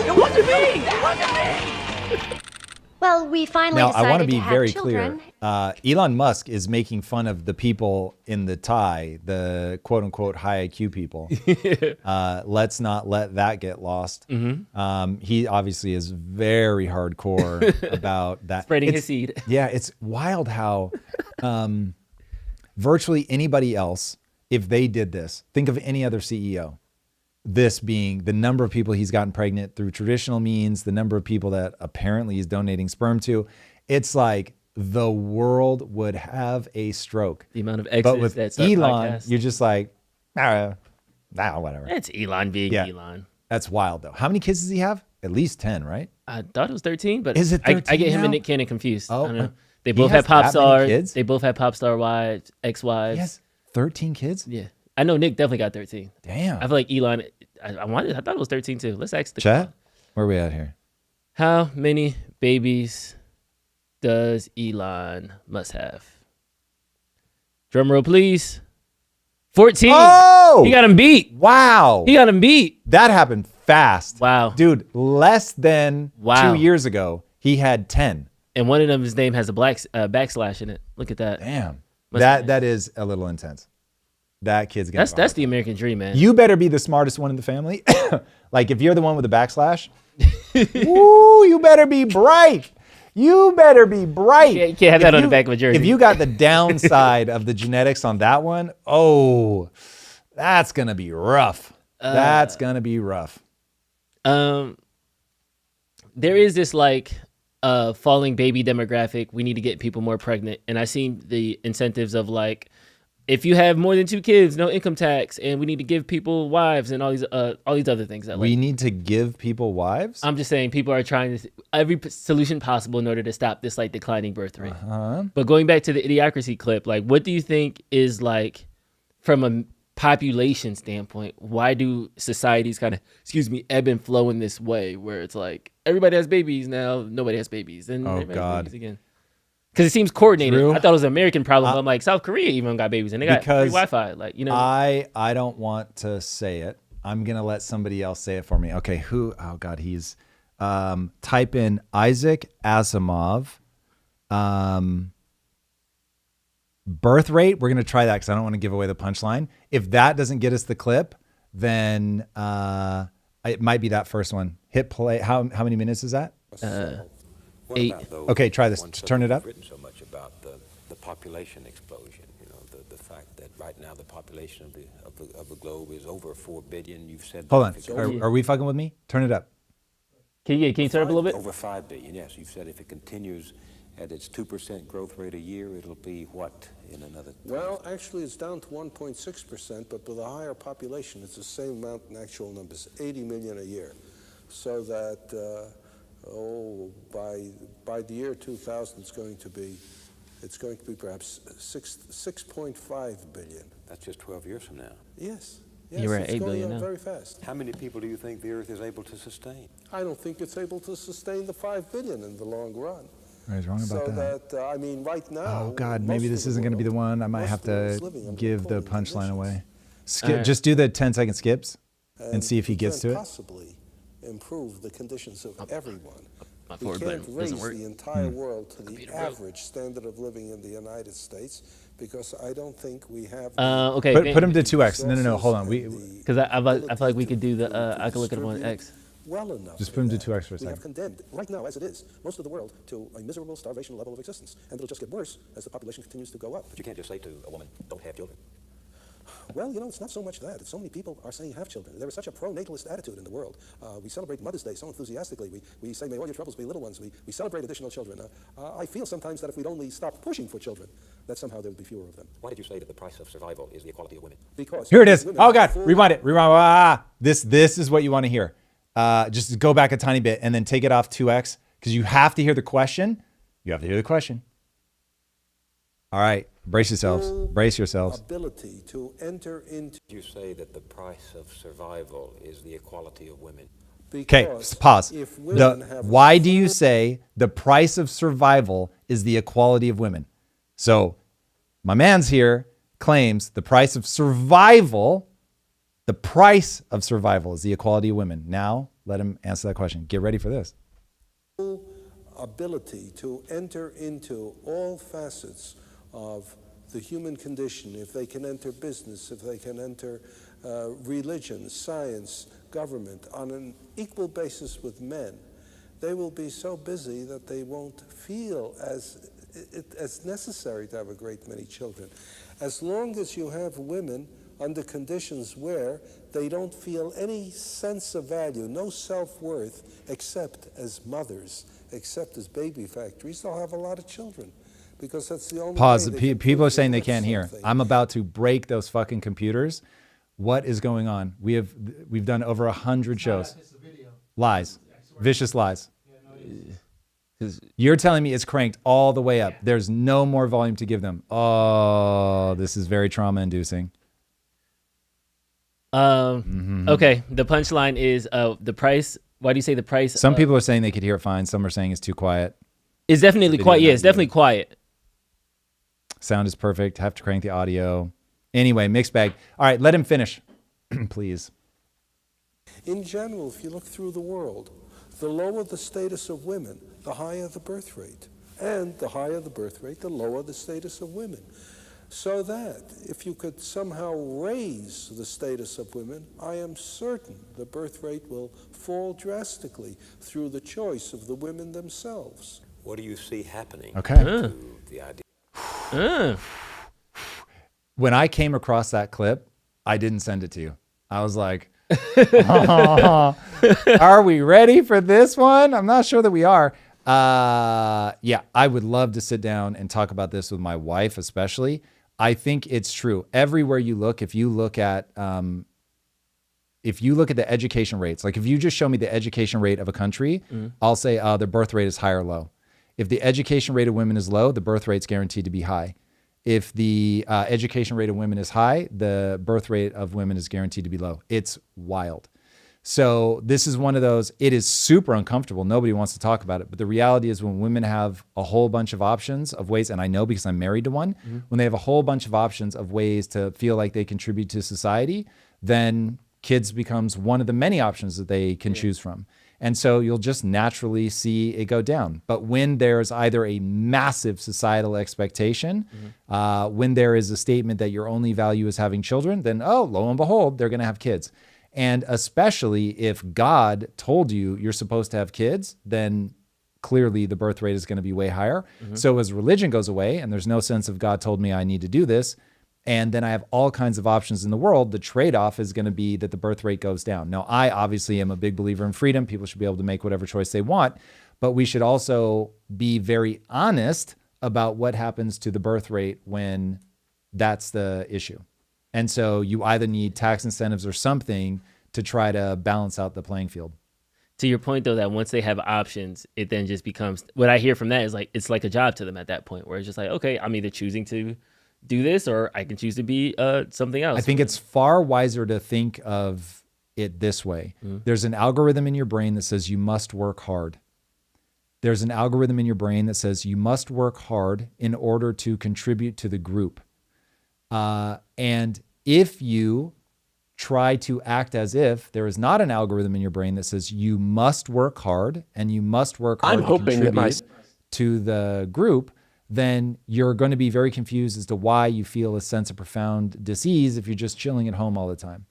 It wasn't me. It wasn't me. Well, we finally Now, decided I want to be have very children. clear. Elon Musk is making fun of the people in the tie, the quote unquote high IQ people. Let's not let that get lost. He obviously is very hardcore about that. Spreading his seed. Yeah, it's wild how virtually anybody else, if they did this, think of any other CEO. This being the number of people he's gotten pregnant through traditional means, the number of people that apparently he's donating sperm to. It's like the world would have a stroke. The amount of exits. But with that's Elon, you're just like, whatever. It's Elon being Elon. That's wild though. How many kids does he have? At least 10, right? I thought it was 13, but is it 13 I get him now? and Nick Cannon confused. Oh, I don't know. They he both has have pop that many stars. kids? They both have pop star wives, ex-wives. He has 13 kids? Yeah. I know Nick definitely got 13. Damn. I feel like Elon, I thought it was 13 too. Let's ask the Chat? Where are we at here? How many babies does Elon must have? Drum roll, please. 14. Oh! He got him beat. Wow. He got him beat. That happened fast. Wow. Dude, less than 2 years ago, he had 10. And one of them, his name has a backslash in it. Look at that. Damn. That is a little intense. That kid's gonna. That's the American dream, man. You better be the smartest one in the family. Like if you're the one with the backslash, woo, you better be bright. You better be bright. You can't have that on the back of a jersey. If you got the downside of the genetics on that one, oh, that's gonna be rough. That's gonna be rough. There is this like falling baby demographic. We need to get people more pregnant, and I seen the incentives of like, if you have more than 2 kids, no income tax, and we need to give people wives and all these other things. That, we need to give people wives? I'm just saying people are trying to every solution possible in order to stop this like declining birth rate. But going back to the Idiocracy clip, like what do you think is like from a population standpoint, why do societies kind of, ebb and flow in this way where it's like everybody has babies now, nobody has babies, and everybody has babies again? Because it seems coordinated. Drew, I thought it was an American problem. But I'm like, South Korea even got babies and they got free Wi-Fi. Like, you know, I don't want to say it. I'm gonna let somebody else say it for me. Okay, who? Oh God, he's type in Isaac Asimov. Birth rate, we're going to try that because I don't want to give away the punchline. If that doesn't get us the clip, then it might be that first one. Hit play. How many minutes is that? 8. Okay, try this. Turn it up. Written so much about the population explosion. You know, the fact that right now the population of the globe is over 4 billion. You've said. Hold on. Are we fucking with me? Turn it up. Can you turn up a little bit? Over 5 billion. Yes, you've said if it continues at its 2% growth rate a year, it'll be what in another? Well, actually, it's down to 1.6%, but with a higher population, it's the same amount in actual numbers, 80 million a year. So that by the year 2000, it's going to be perhaps 6.5 billion. That's just 12 years from now. Yes. You're at 8 going billion up now. Very fast. How many people do you think the Earth is able to sustain? I don't think it's able to sustain the 5 billion in the long run. I was wrong about that. I mean, right now. Oh God, maybe this isn't going to be the one. I might have to give the punchline away. Skip. Right. Just do the 10-second skips and see if he gets to it. Possibly improve the conditions of everyone. My We forward can't button raise doesn't work. the entire world to the average standard of living in the United States because I don't think we have. Okay. Put him to 2x. No. Hold on. Because I feel like we could do the. I can look at him on X. Well enough. Just put him to 2x for a We have second. condemned, right now as it is, most of the world to a miserable starvation level of existence. And it'll just get worse as the population continues to go up. But you can't just say to a woman, don't have children. Well, it's not so much that. It's so many people are saying have children. There is such a pro-natalist attitude in the world. We celebrate Mother's Day so enthusiastically. We say, may all your troubles be little ones. We celebrate additional children. I feel sometimes that if we'd only stop pushing for children, that somehow there would be fewer of them. Why did you say that the price of survival is the equality of women? Because Here it is. women Oh God, have full- rewind it. This is what you want to hear. Just go back a tiny bit and then take it off 2x because you have to hear the question. You have to hear the question. All right, brace yourselves. Brace yourselves. Ability to enter into. You say that the price of survival is the equality of women. Okay, pause. If women have Why do you say the price of survival is the equality of women? So my man's here claims the price of survival is the equality of women. Now let him answer that question. Get ready for this. Ability to enter into all facets of the human condition, if they can enter business, if they can enter religion, science, government on an equal basis with men, they will be so busy that they won't feel as necessary to have a great many children. As long as you have women under conditions where they don't feel any sense of value, no self-worth, except as mothers, except as baby factories, they'll have a lot of children. Because that's the only Pause. way they can People are prove saying they that's can't hear. something. I'm about to break those fucking computers. What is going on? We've done over 100 shows. Lies. Vicious lies. You're telling me it's cranked all the way up. There's no more volume to give them. Oh, this is very trauma inducing. Okay. The punchline is the price. Why do you say the price? Some people are saying they could hear it fine. Some are saying it's too quiet. It's definitely quiet. Yeah, it's definitely quiet. Sound is perfect. Have to crank the audio. Anyway, mixed bag. All right, let him finish, please. In general, if you look through the world, the lower the status of women, the higher the birth rate. And the higher the birth rate, the lower the status of women. So that if you could somehow raise the status of women, I am certain the birth rate will fall drastically through the choice of the women themselves. What do you see happening? Okay. To the idea? When I came across that clip, I didn't send it to you. I was like, are we ready for this one? I'm not sure that we are. Yeah, I would love to sit down and talk about this with my wife, especially. I think it's true. Everywhere you look, if you look at the education rates, like if you just show me the education rate of a country, I'll say the birth rate is high or low. If the education rate of women is low, the birth rate's guaranteed to be high. If the education rate of women is high, the birth rate of women is guaranteed to be low. It's wild. So this is one of those, it is super uncomfortable. Nobody wants to talk about it. But the reality is when women have a whole bunch of options of ways, and I know because I'm married to one, when they have a whole bunch of options of ways to feel like they contribute to society, then kids becomes one of the many options that they can choose from. And so you'll just naturally see it go down. But when there's either a massive societal expectation, when there is a statement that your only value is having children, then, oh, lo and behold, they're going to have kids. And especially if God told you you're supposed to have kids, then clearly the birth rate is going to be way higher. So as religion goes away and there's no sense of God told me I need to do this, and then I have all kinds of options in the world, the trade-off is going to be that the birth rate goes down. Now, I obviously am a big believer in freedom. People should be able to make whatever choice they want, but we should also be very honest about what happens to the birth rate when that's the issue. And so you either need tax incentives or something to try to balance out the playing field. To your point, though, that once they have options, it then just becomes, what I hear from that is like, it's like a job to them at that point, where it's just like, okay, I'm either choosing to do this or I can choose to be something else. I think it's far wiser to think of it this way. There's an algorithm in your brain that says you must work hard. There's an algorithm in your brain that says you must work hard in order to contribute to the group. And if you try to act as if there is not an algorithm in your brain that says you must work hard and you must work hard to contribute to the group, then you're going to be very confused as to why you feel a sense of profound dis-ease if you're just chilling at home all the time.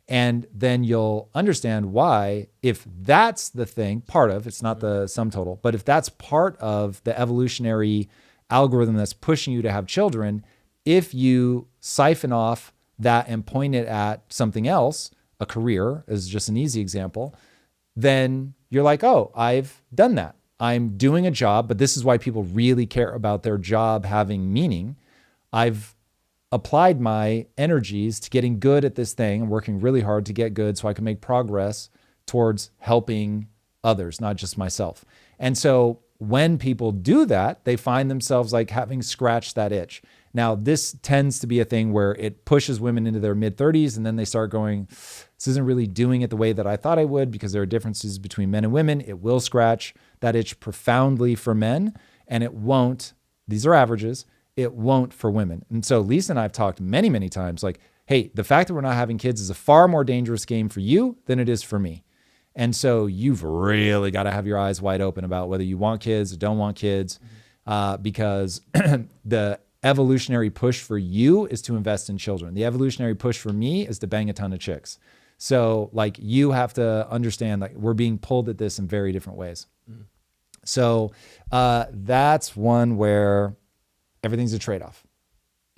And then you'll understand why, if that's the thing, part of, it's not the sum total, but if that's part of the evolutionary algorithm that's pushing you to have children, if you siphon off that and point it at something else, a career is just an easy example, then you're like, oh, I've done that. I'm doing a job, but this is why people really care about their job having meaning. I've applied my energies to getting good at this thing and working really hard to get good so I can make progress towards helping others, not just myself. And so when people do that, they find themselves like having scratched that itch. Now, this tends to be a thing where it pushes women into their mid-30s and then they start going, this isn't really doing it the way that I thought I would because there are differences between men and women. It will scratch that itch profoundly for men, and it won't, these are averages, it won't for women. And so Lisa and I have talked many, many times like, hey, the fact that we're not having kids is a far more dangerous game for you than it is for me. And so you've really got to have your eyes wide open about whether you want kids or don't want kids, because the evolutionary push for you is to invest in children. The evolutionary push for me is to bang a ton of chicks. So like you have to understand like we're being pulled at this in very different ways. So that's one where everything's a trade-off.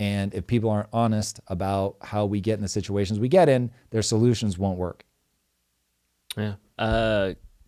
And if people aren't honest about how we get in the situations we get in, their solutions won't work. Yeah.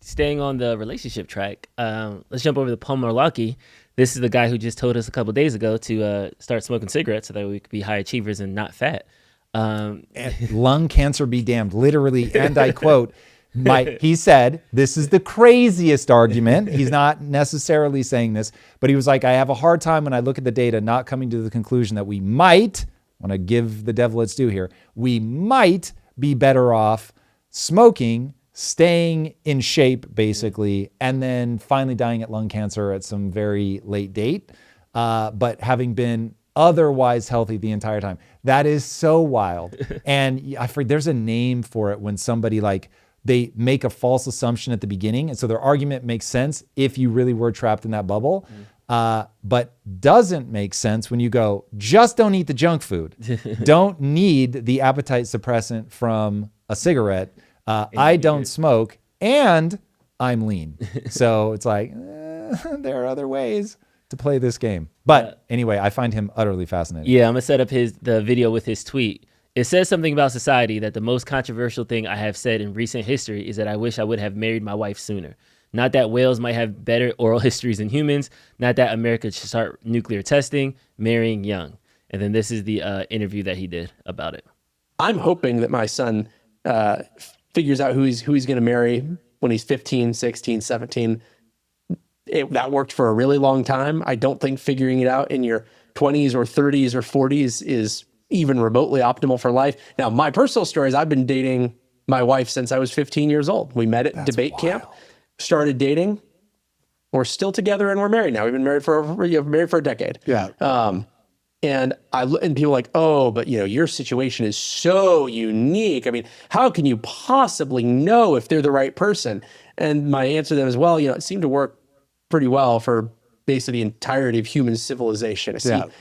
Staying on the relationship track, let's jump over to Pam Bondi. This is the guy who just told us a couple of days ago to start smoking cigarettes so that we could be high achievers and not fat. Lung cancer be damned, literally, and I quote, he said, this is the craziest argument. He's not necessarily saying this, but he was like, I have a hard time when I look at the data not coming to the conclusion that we might, I want to give the devil its due here, we might be better off smoking, staying in shape, basically, and then finally dying at lung cancer at some very late date, but having been otherwise healthy the entire time. That is so wild. And I forget, there's a name for it when somebody like, they make a false assumption at the beginning. And so their argument makes sense if you really were trapped in that bubble, but doesn't make sense when you go, just don't eat the junk food. Don't need the appetite suppressant from a cigarette. I don't smoke and I'm lean. So it's like, there are other ways to play this game. But anyway, I find him utterly fascinating. Yeah, I'm gonna set up the video with his tweet. It says something about society that the most controversial thing I have said in recent history is that I wish I would have married my wife sooner. Not that whales might have better oral histories than humans. Not that America should start nuclear testing. Marrying young. And then this is the interview that he did about it. I'm hoping that my son figures out who he's going to marry when he's 15, 16, 17. That worked for a really long time. I don't think figuring it out in your 20s or 30s or 40s is even remotely optimal for life. Now, my personal story is I've been dating my wife since I was 15 years old. We met at debate camp, started dating. We're still together and we're married now. We've been married for a decade. Yeah. And and people are like, oh, but your situation is so unique. I mean, how can you possibly know if they're the right person? And my answer to them is, well, it seemed to work pretty well for basically the entirety of human civilization.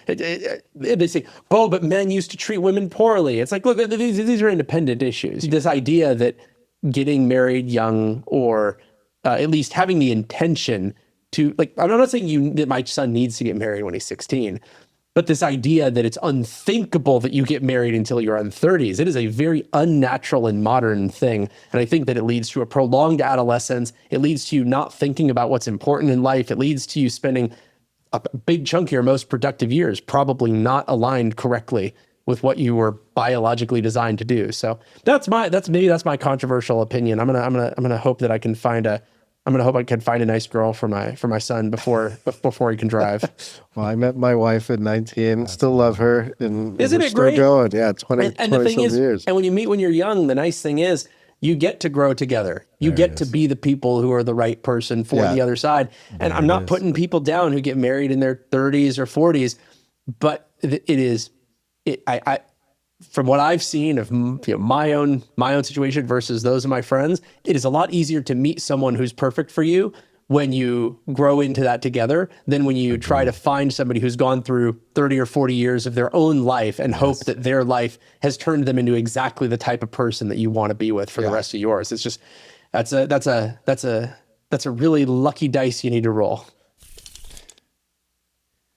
They say, oh, but men used to treat women poorly. It's like, look, these are independent issues. This idea that getting married young, or at least having the intention to, like, I'm not saying that my son needs to get married when he's 16, but this idea that it's unthinkable that you get married until you're in 30s, it is a very unnatural and modern thing. And I think that it leads to a prolonged adolescence. It leads to you not thinking about what's important in life. It leads to you spending a big chunk of your most productive years probably not aligned correctly with what you were biologically designed to do. So that's my controversial opinion. I'm gonna hope that I can find a nice girl for my son before he can drive. Well, I met my wife at 19. Still love her, and isn't we're it still great? going. Yeah, 20 and the thing is, years. and when you meet when you're young, the nice thing is you get to grow together. You get to be the people who are the right person for the other side. And I'm not putting people down who get married in their 30s or 40s, but I from what I've seen of my own situation versus those of my friends, it is a lot easier to meet someone who's perfect for you when you grow into that together than when you try to find somebody who's gone through 30 or 40 years of their own life and hope that their life has turned them into exactly the type of person that you want to be with for the rest of yours. It's just that's a really lucky dice you need to roll.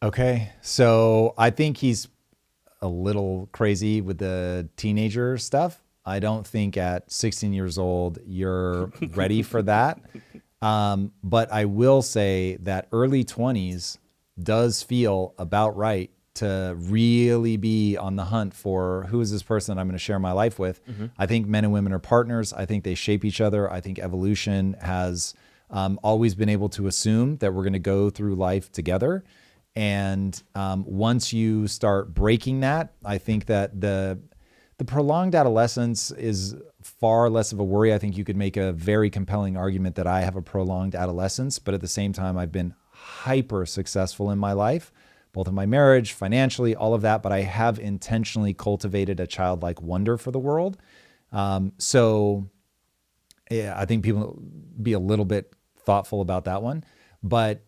Okay, so I think he's a little crazy with the teenager stuff. I don't think at 16 years old you're ready for that. But I will say that early 20s does feel about right to really be on the hunt for who is this person I'm going to share my life with. Mm-hmm. I think men and women are partners. I think they shape each other. I think evolution has always been able to assume that we're going to go through life together. And once you start breaking that, I think that the prolonged adolescence is far less of a worry. I think you could make a very compelling argument that I have a prolonged adolescence, but at the same time, I've been hyper successful in my life, both in my marriage, financially, all of that, but I have intentionally cultivated a childlike wonder for the world. So yeah, I think people be a little bit thoughtful about that one, but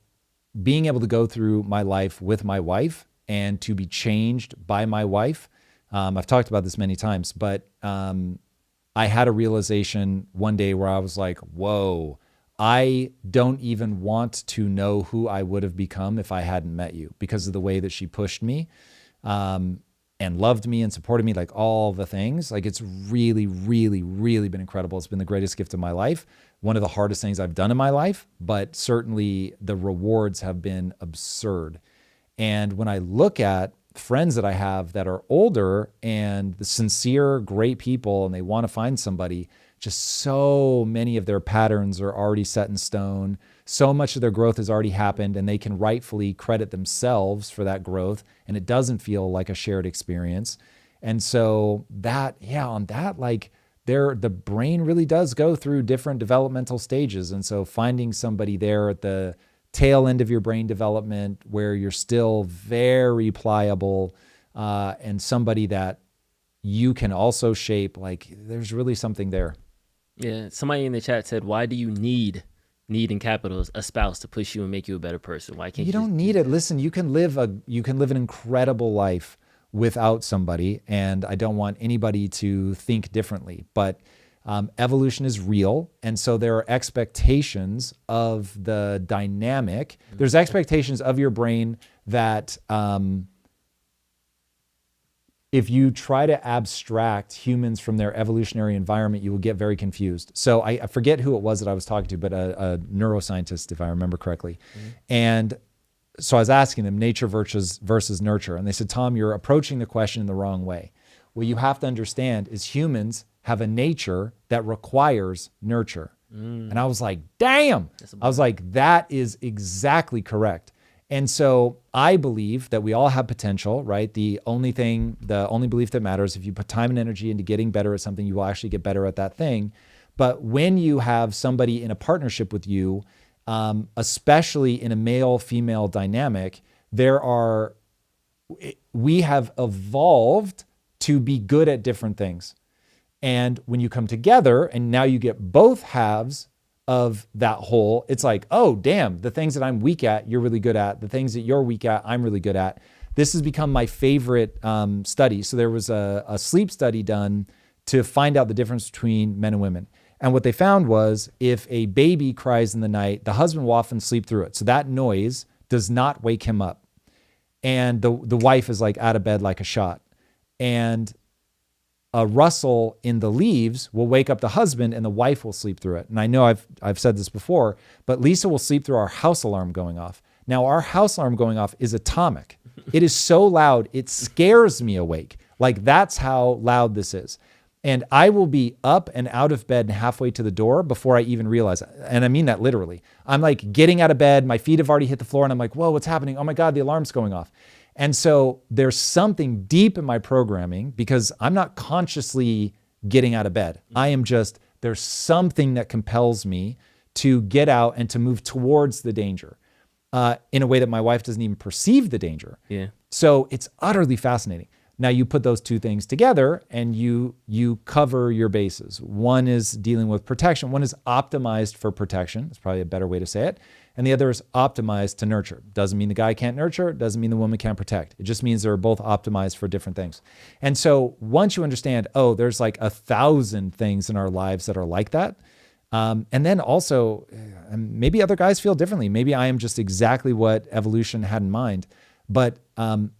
being able to go through my life with my wife and to be changed by my wife. I've talked about this many times, but I had a realization one day where I was like, whoa, I don't even want to know who I would have become if I hadn't met you, because of the way that she pushed me and loved me and supported me, like all the things. Like, it's really, really, really been incredible. It's been the greatest gift of my life. One of the hardest things I've done in my life, but certainly the rewards have been absurd. And when I look at friends that I have that are older and the sincere, great people, and they want to find somebody, just so many of their patterns are already set in stone. So much of their growth has already happened, and they can rightfully credit themselves for that growth. And it doesn't feel like a shared experience. And so that, on that, like, the brain really does go through different developmental stages. And so finding somebody there at the tail end of your brain development where you're still very pliable and somebody that you can also shape, like, there's really something there. Yeah. Somebody in the chat said, why do you need in capitals a spouse to push you and make you a better person? Why can't you don't need it. Listen, you can live an incredible life without somebody, and I don't want anybody to think differently, but evolution is real. And so there are expectations of the dynamic. There's expectations of your brain that if you try to abstract humans from their evolutionary environment, you will get very confused. So I forget who it was that I was talking to, but a neuroscientist, if I remember correctly. Mm-hmm. And so I was asking them nature versus nurture. And they said, Tom, you're approaching the question in the wrong way. What you have to understand is humans have a nature that requires nurture. And I was like, damn. I was like, that is exactly correct. And so I believe that we all have potential, right? The only belief that matters, if you put time and energy into getting better at something, you will actually get better at that thing. But when you have somebody in a partnership with you, especially in a male-female dynamic, there are we have evolved to be good at different things. And when you come together and now you get both halves of that whole, it's like, oh, damn, the things that I'm weak at, you're really good at. The things that you're weak at, I'm really good at. This has become my favorite study. So there was a sleep study done to find out the difference between men and women. And what they found was if a baby cries in the night, the husband will often sleep through it. So that noise does not wake him up. And the wife is like out of bed like a shot. And a rustle in the leaves will wake up the husband and the wife will sleep through it. And I know I've said this before, but Lisa will sleep through our house alarm going off. Now our house alarm going off is atomic. It is so loud, it scares me awake. Like that's how loud this is. And I will be up and out of bed and halfway to the door before I even realize it. And I mean that literally. I'm like getting out of bed, my feet have already hit the floor and I'm like, whoa, what's happening? Oh my God, the alarm's going off. And so there's something deep in my programming because I'm not consciously getting out of bed. I am just, there's something that compels me to get out and to move towards the danger in a way that my wife doesn't even perceive the danger. Yeah. So it's utterly fascinating. Now you put those two things together and you cover your bases. One is dealing with protection. One is optimized for protection. It's probably a better way to say it. And the other is optimized to nurture. Doesn't mean the guy can't nurture. Doesn't mean the woman can't protect. It just means they're both optimized for different things. And so once you understand, oh, there's like 1,000 things in our lives that are like that. And then also, maybe other guys feel differently. Maybe I am just exactly what evolution had in mind. But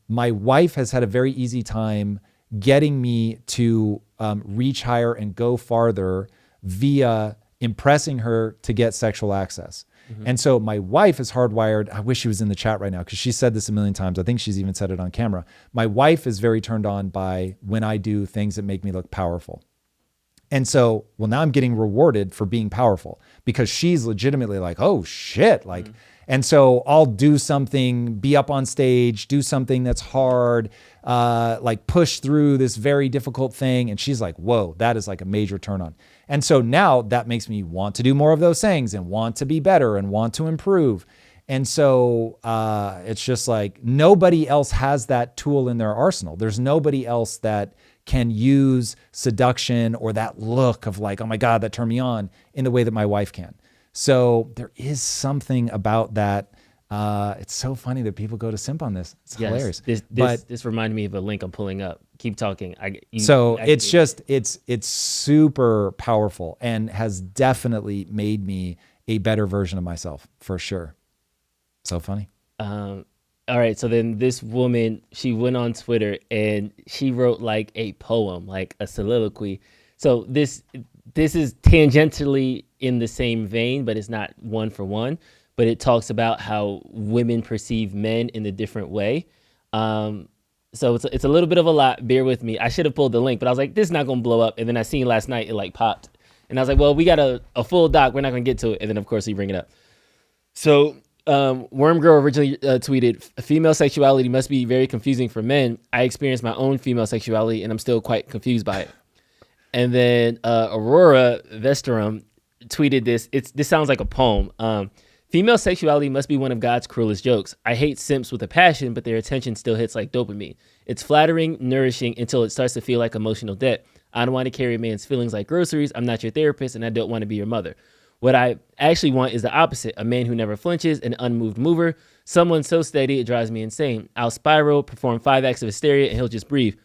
my wife has had a very easy time getting me to reach higher and go farther via impressing her to get sexual access. Mm-hmm. And so my wife is hardwired. I wish she was in the chat right now because she said this a million times. I think she's even said it on camera. My wife is very turned on by when I do things that make me look powerful. And so, well, now I'm getting rewarded for being powerful because she's legitimately like, oh shit. Like, and so I'll do something, be up on stage, do something that's hard, like push through this very difficult thing. And she's like, whoa, that is like a major turn on. And so now that makes me want to do more of those things and want to be better and want to improve. And so it's just like nobody else has that tool in their arsenal. There's nobody else that can use seduction or that look of like, oh my God, that turned me on in the way that my wife can. So there is something about that. It's so funny that people go to simp on this. It's hilarious. This reminded me of a link I'm pulling up. Keep talking. It's super powerful and has definitely made me a better version of myself for sure. So funny. All right. So then this woman, she went on Twitter and she wrote like a poem, like a soliloquy. So this is tangentially in the same vein, but it's not one for one. But it talks about how women perceive men in a different way. So it's a little bit of a lot. Bear with me. I should have pulled the link, but I was like, this is not going to blow up. And then I seen last night, it like popped. And I was like, well, we got a full doc. We're not going to get to it. And then, of course, you bring it up. So Worm Girl originally tweeted, female sexuality must be very confusing for men. I experienced my own female sexuality, and I'm still quite confused by it. And then Aurora Vesterum tweeted this. This sounds like a poem. Female sexuality must be one of God's cruelest jokes. I hate simps with a passion, but their attention still hits like dopamine. It's flattering, nourishing, until it starts to feel like emotional debt. I don't want to carry a man's feelings like groceries. I'm not your therapist, and I don't want to be your mother. What I actually want is the opposite, a man who never flinches, an unmoved mover, someone so steady it drives me insane. I'll spiral, perform 5 acts of hysteria, and he'll just breathe.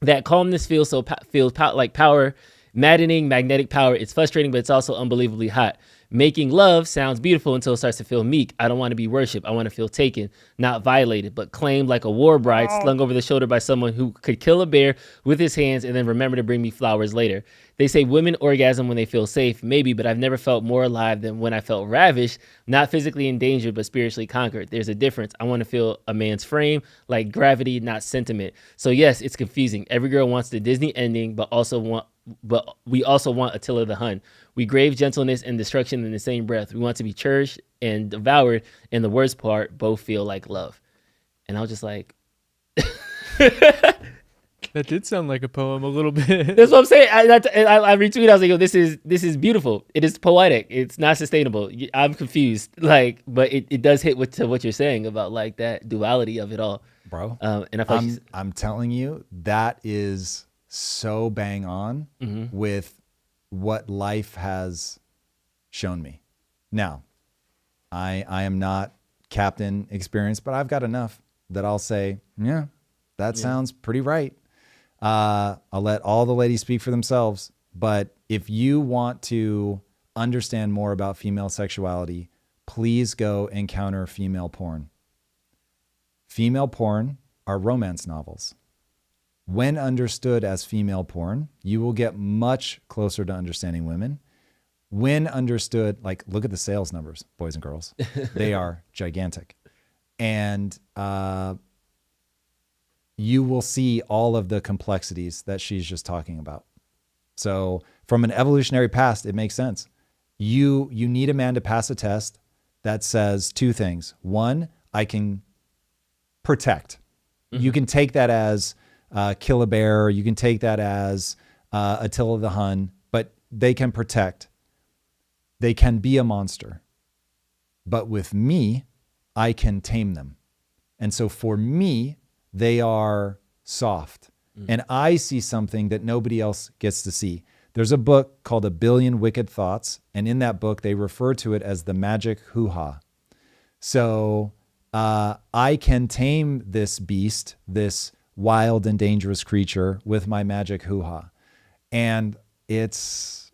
That calmness feels like power, maddening, magnetic power. It's frustrating, but it's also unbelievably hot. Making love sounds beautiful until it starts to feel meek. I don't want to be worshipped. I want to feel taken, not violated, but claimed like a war bride slung over the shoulder by someone who could kill a bear with his hands and then remember to bring me flowers later. They say women orgasm when they feel safe, maybe, but I've never felt more alive than when I felt ravished, not physically endangered, but spiritually conquered. There's a difference. I want to feel a man's frame, like gravity, not sentiment. So yes, it's confusing. Every girl wants the Disney ending, but we also want Attila the Hun. We crave gentleness and destruction in the same breath. We want to be cherished and devoured, and the worst part, both feel like love. And I was just like... That did sound like a poem a little bit. That's what I'm saying. I retweeted. I was like, yo, this is beautiful. It is poetic. It's not sustainable. I'm confused. Like, but it does hit to what you're saying about like that duality of it all. bro. And I thought I'm telling you, that is so bang on with what life has shown me. Now, I am not captain experienced, but I've got enough that I'll say, yeah, that sounds pretty right. I'll let all the ladies speak for themselves. But if you want to understand more about female sexuality, please go encounter female porn. Female porn are romance novels. When understood as female porn, you will get much closer to understanding women. When understood, like, look at the sales numbers, boys and girls. They are gigantic. And you will see all of the complexities that she's just talking about. So from an evolutionary past, it makes sense. You need a man to pass a test that says two things. One, I can protect. You can take that as kill a bear. You can take that as Attila the Hun, but they can protect. They can be a monster. But with me, I can tame them. And so for me, they are soft. And I see something that nobody else gets to see. There's a book called A Billion Wicked Thoughts. And in that book, they refer to it as the magic hoo-ha. So I can tame this beast, this wild and dangerous creature, with my magic hoo-ha. And it's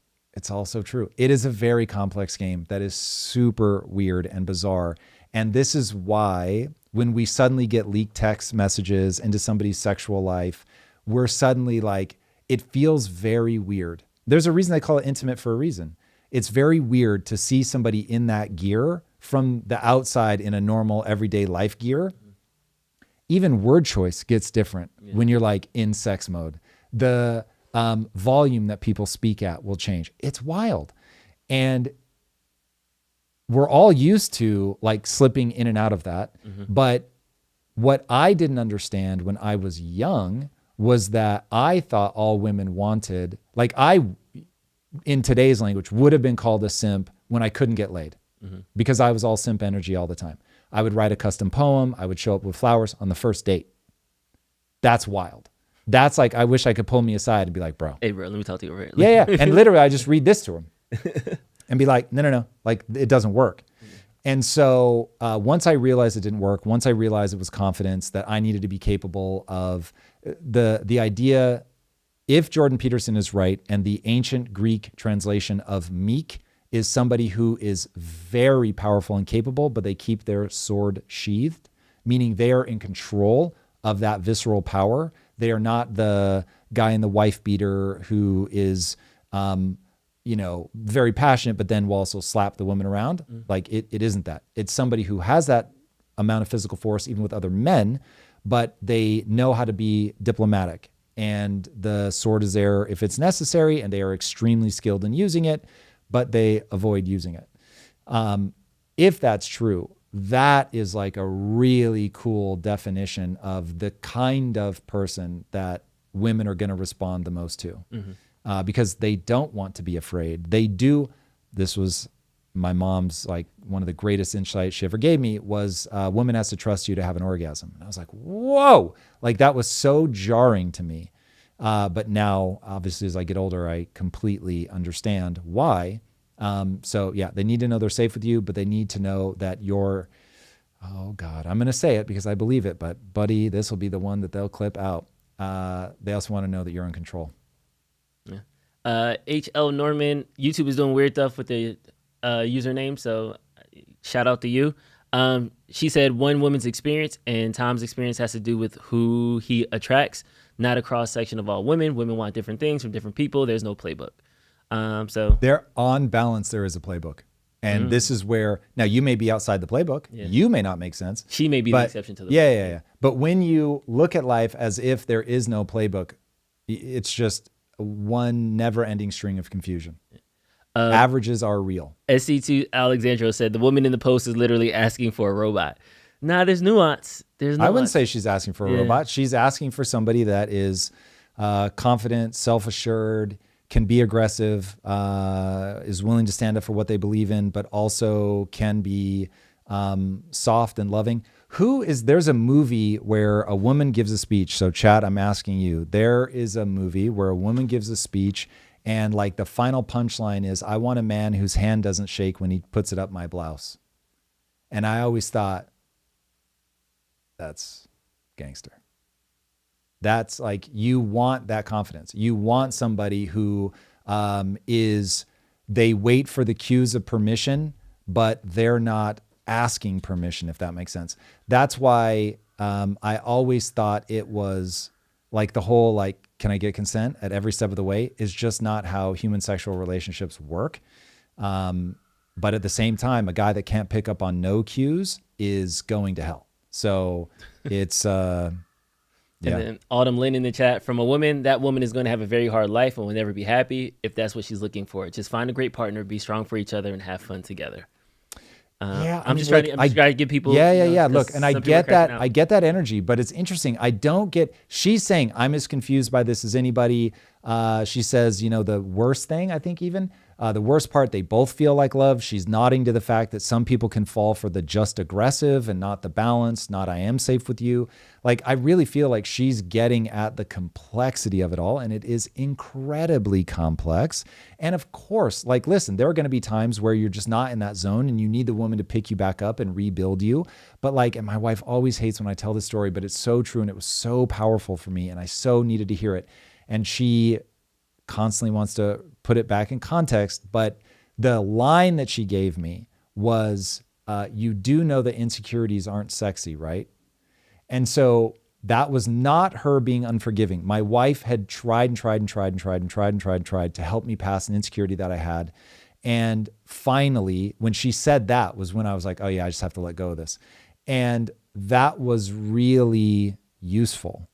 also true. It is a very complex game that is super weird and bizarre. And this is why when we suddenly get leaked text messages into somebody's sexual life, we're suddenly like, it feels very weird. There's a reason they call it intimate for a reason. It's very weird to see somebody in that gear from the outside in a normal everyday life gear. Even word choice gets different when you're like in sex mode. The volume that people speak at will change. It's wild. And we're all used to like slipping in and out of that. But what I didn't understand when I was young was that I thought all women wanted, like I, in today's language, would have been called a simp when I couldn't get laid because I was all simp energy all the time. I would write a custom poem. I would show up with flowers on the first date. That's wild. That's like, I wish I could pull me aside and be like, bro. Hey, bro, let me talk to you over here. Yeah. And literally, I just read this to him and be like, no. Like, it doesn't work. And so once I realized it didn't work, once I realized it was confidence, that I needed to be capable of the idea, if Jordan Peterson is right, and the ancient Greek translation of meek is somebody who is very powerful and capable, but they keep their sword sheathed, meaning they are in control of that visceral power. They are not the guy in the wife beater who is, very passionate, but then will also slap the woman around. Like it isn't that. It's somebody who has that amount of physical force, even with other men, but they know how to be diplomatic. And the sword is there if it's necessary, and they are extremely skilled in using it, but they avoid using it. If that's true, that is like a really cool definition of the kind of person that women are going to respond the most to. Because they don't want to be afraid. They do. This was my mom's, like, one of the greatest insights she ever gave me was a woman has to trust you to have an orgasm. And I was like, whoa, like that was so jarring to me. But now, obviously, as I get older, I completely understand why. So yeah, they need to know they're safe with you, but they need to know that you're, oh God, I'm going to say it because I believe it, but buddy, this will be the one that they'll clip out. They also want to know that you're in control. HL Norman, YouTube is doing weird stuff with the username, so shout out to you. She said one woman's experience, and Tom's experience has to do with who he attracts, not a cross section of all women. Women want different things from different people. There's no playbook. So there, on balance, there is a playbook. And this is where, now you may be outside the playbook. Yeah. You may not make sense. She may be the exception to the playbook. Yeah. But when you look at life as if there is no playbook, it's just one never-ending string of confusion. Averages are real. SC2 Alexandro said the woman in the post is literally asking for a robot. Nah, there's nuance. I wouldn't say she's asking for a robot. She's asking for somebody that is confident, self-assured, can be aggressive, is willing to stand up for what they believe in, but also can be soft and loving. There's a movie where a woman gives a speech. So Chad, I'm asking you, there is a movie where a woman gives a speech and like the final punchline is, I want a man whose hand doesn't shake when he puts it up my blouse. And I always thought, that's gangster. That's like, you want that confidence. You want somebody who they wait for the cues of permission, but they're not asking permission, if that makes sense. That's why I always thought it was like the whole, like, can I get consent at every step of the way is just not how human sexual relationships work. But at the same time, a guy that can't pick up on no cues is going to hell. So it's, yeah. And then Autumn Lynn in the chat, from a woman, that woman is going to have a very hard life and will never be happy if that's what she's looking for. Just find a great partner, be strong for each other, and have fun together. Yeah, I'm just trying to give people. Yeah. Look, and I get that energy, but it's interesting. I don't get. She's saying I'm as confused by this as anybody. She says, the worst thing, I think even the worst part, they both feel like love. She's nodding to the fact that some people can fall for the just aggressive and not the balance, not I am safe with you. Like, I really feel like she's getting at the complexity of it all, and it is incredibly complex. And of course, like, listen, there are going to be times where you're just not in that zone and you need the woman to pick you back up and rebuild you. But like, and my wife always hates when I tell this story, but it's so true and it was so powerful for me and I so needed to hear it. And she constantly wants to put it back in context, but the line that she gave me was, you do know that insecurities aren't sexy, right? And so that was not her being unforgiving. My wife had tried to help me pass an insecurity that I had. And finally, when she said that was when I was like, oh yeah, I just have to let go of this. And that was really useful.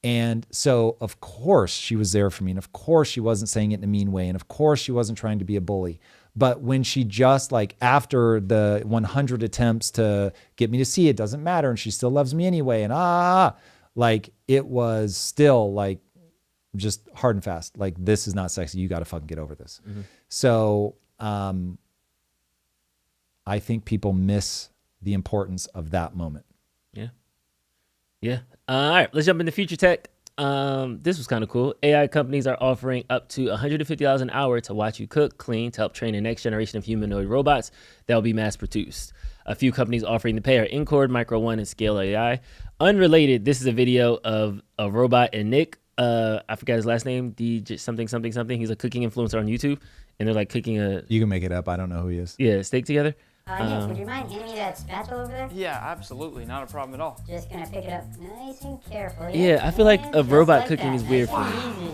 And so, of course, she was there for me. And of course, she wasn't saying it in a mean way. And of course, she wasn't trying to be a bully. But when she just, like, after the 100 attempts to get me to see it doesn't matter, and she still loves me anyway, and like, it was still, like, just hard and fast. Like, this is not sexy. You got to fucking get over this. Mm-hmm. So I think people miss the importance of that moment. Yeah. All right, let's jump into future tech. This was kind of cool. AI companies are offering up to $150 an hour to watch you cook, clean, to help train the next generation of humanoid robots that will be mass produced. A few companies offering to pay are Incord, Micro One, and Scale AI. Unrelated, this is a video of a robot and Nick. I forgot his last name. DJ something. He's a cooking influencer on YouTube, and they're like cooking a. You can make it up. I don't know who he is. Yeah, steak together. Nick, would you mind handing me that spatula over there? Yeah, absolutely. Not a problem at all. Just gonna pick it up nice and carefully. Yeah, I feel like a robot cooking is weird for me.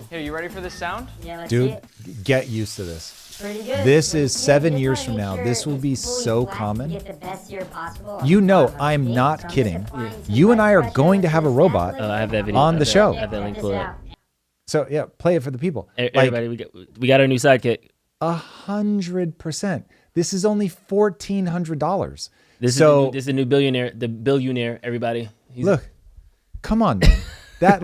Here, you ready for this sound? Yeah, let's Dude, see it. get used to this. Pretty good. This is 7 years from now. This will be so common. Get the best year possible. You know, I'm not kidding. You and I are going to have a robot I have that video on the show. I have that link pulled up. So yeah, play it for the people. Everybody, we got our new sidekick. 100%. This is only $1,400. This is a new billionaire. The billionaire. Everybody. Look, come on, man. That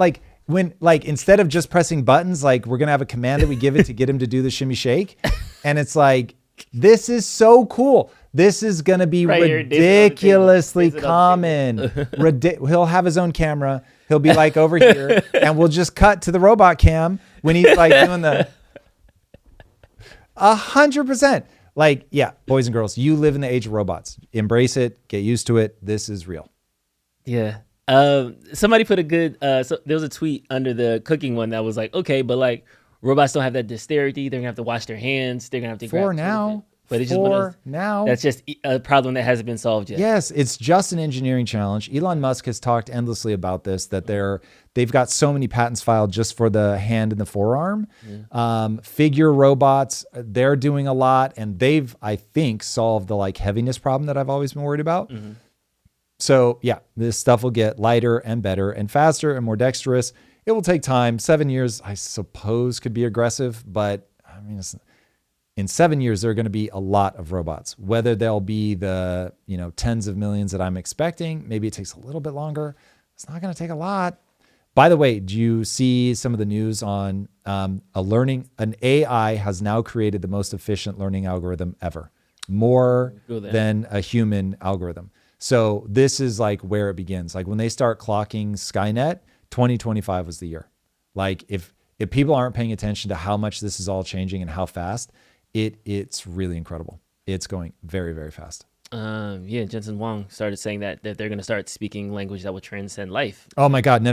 instead of just pressing buttons, like we're gonna have a command that we give it to get him to do the shimmy shake, and it's like, this is so cool. This is gonna be ridiculously common. He'll have his own camera. He'll be like over here, and we'll just cut to the robot cam when he's like doing the 100%. Like, yeah, boys and girls, you live in the age of robots. Embrace it. Get used to it. This is real. Yeah. Somebody put a good, so there was a tweet under the cooking one that was like, okay, but like robots don't have that dexterity. They're gonna have to wash their hands. They're gonna have to For now. That's just a problem that hasn't been solved yet. Yes, it's just an engineering challenge. Elon Musk has talked endlessly about this, that they've got so many patents filed just for the hand and the forearm. Yeah. Figure robots, they're doing a lot, and they've, I think, solved the like heaviness problem that I've always been worried about. Mm-hmm. So yeah, this stuff will get lighter and better and faster and more dexterous. It will take time. 7 years, I suppose, could be aggressive, but I mean, in 7 years, there are going to be a lot of robots. Whether they'll be the tens of millions that I'm expecting, maybe it takes a little bit longer. It's not going to take a lot. By the way, do you see some of the news on an AI has now created the most efficient learning algorithm ever? more Go there. than a human algorithm. So this is like where it begins. Like when they start clocking Skynet, 2025 was the year. Like if people aren't paying attention to how much this is all changing and how fast, it's really incredible. It's going very, very fast. Yeah, Jensen Huang started saying that they're going to start speaking language that will transcend life. Oh my God, no.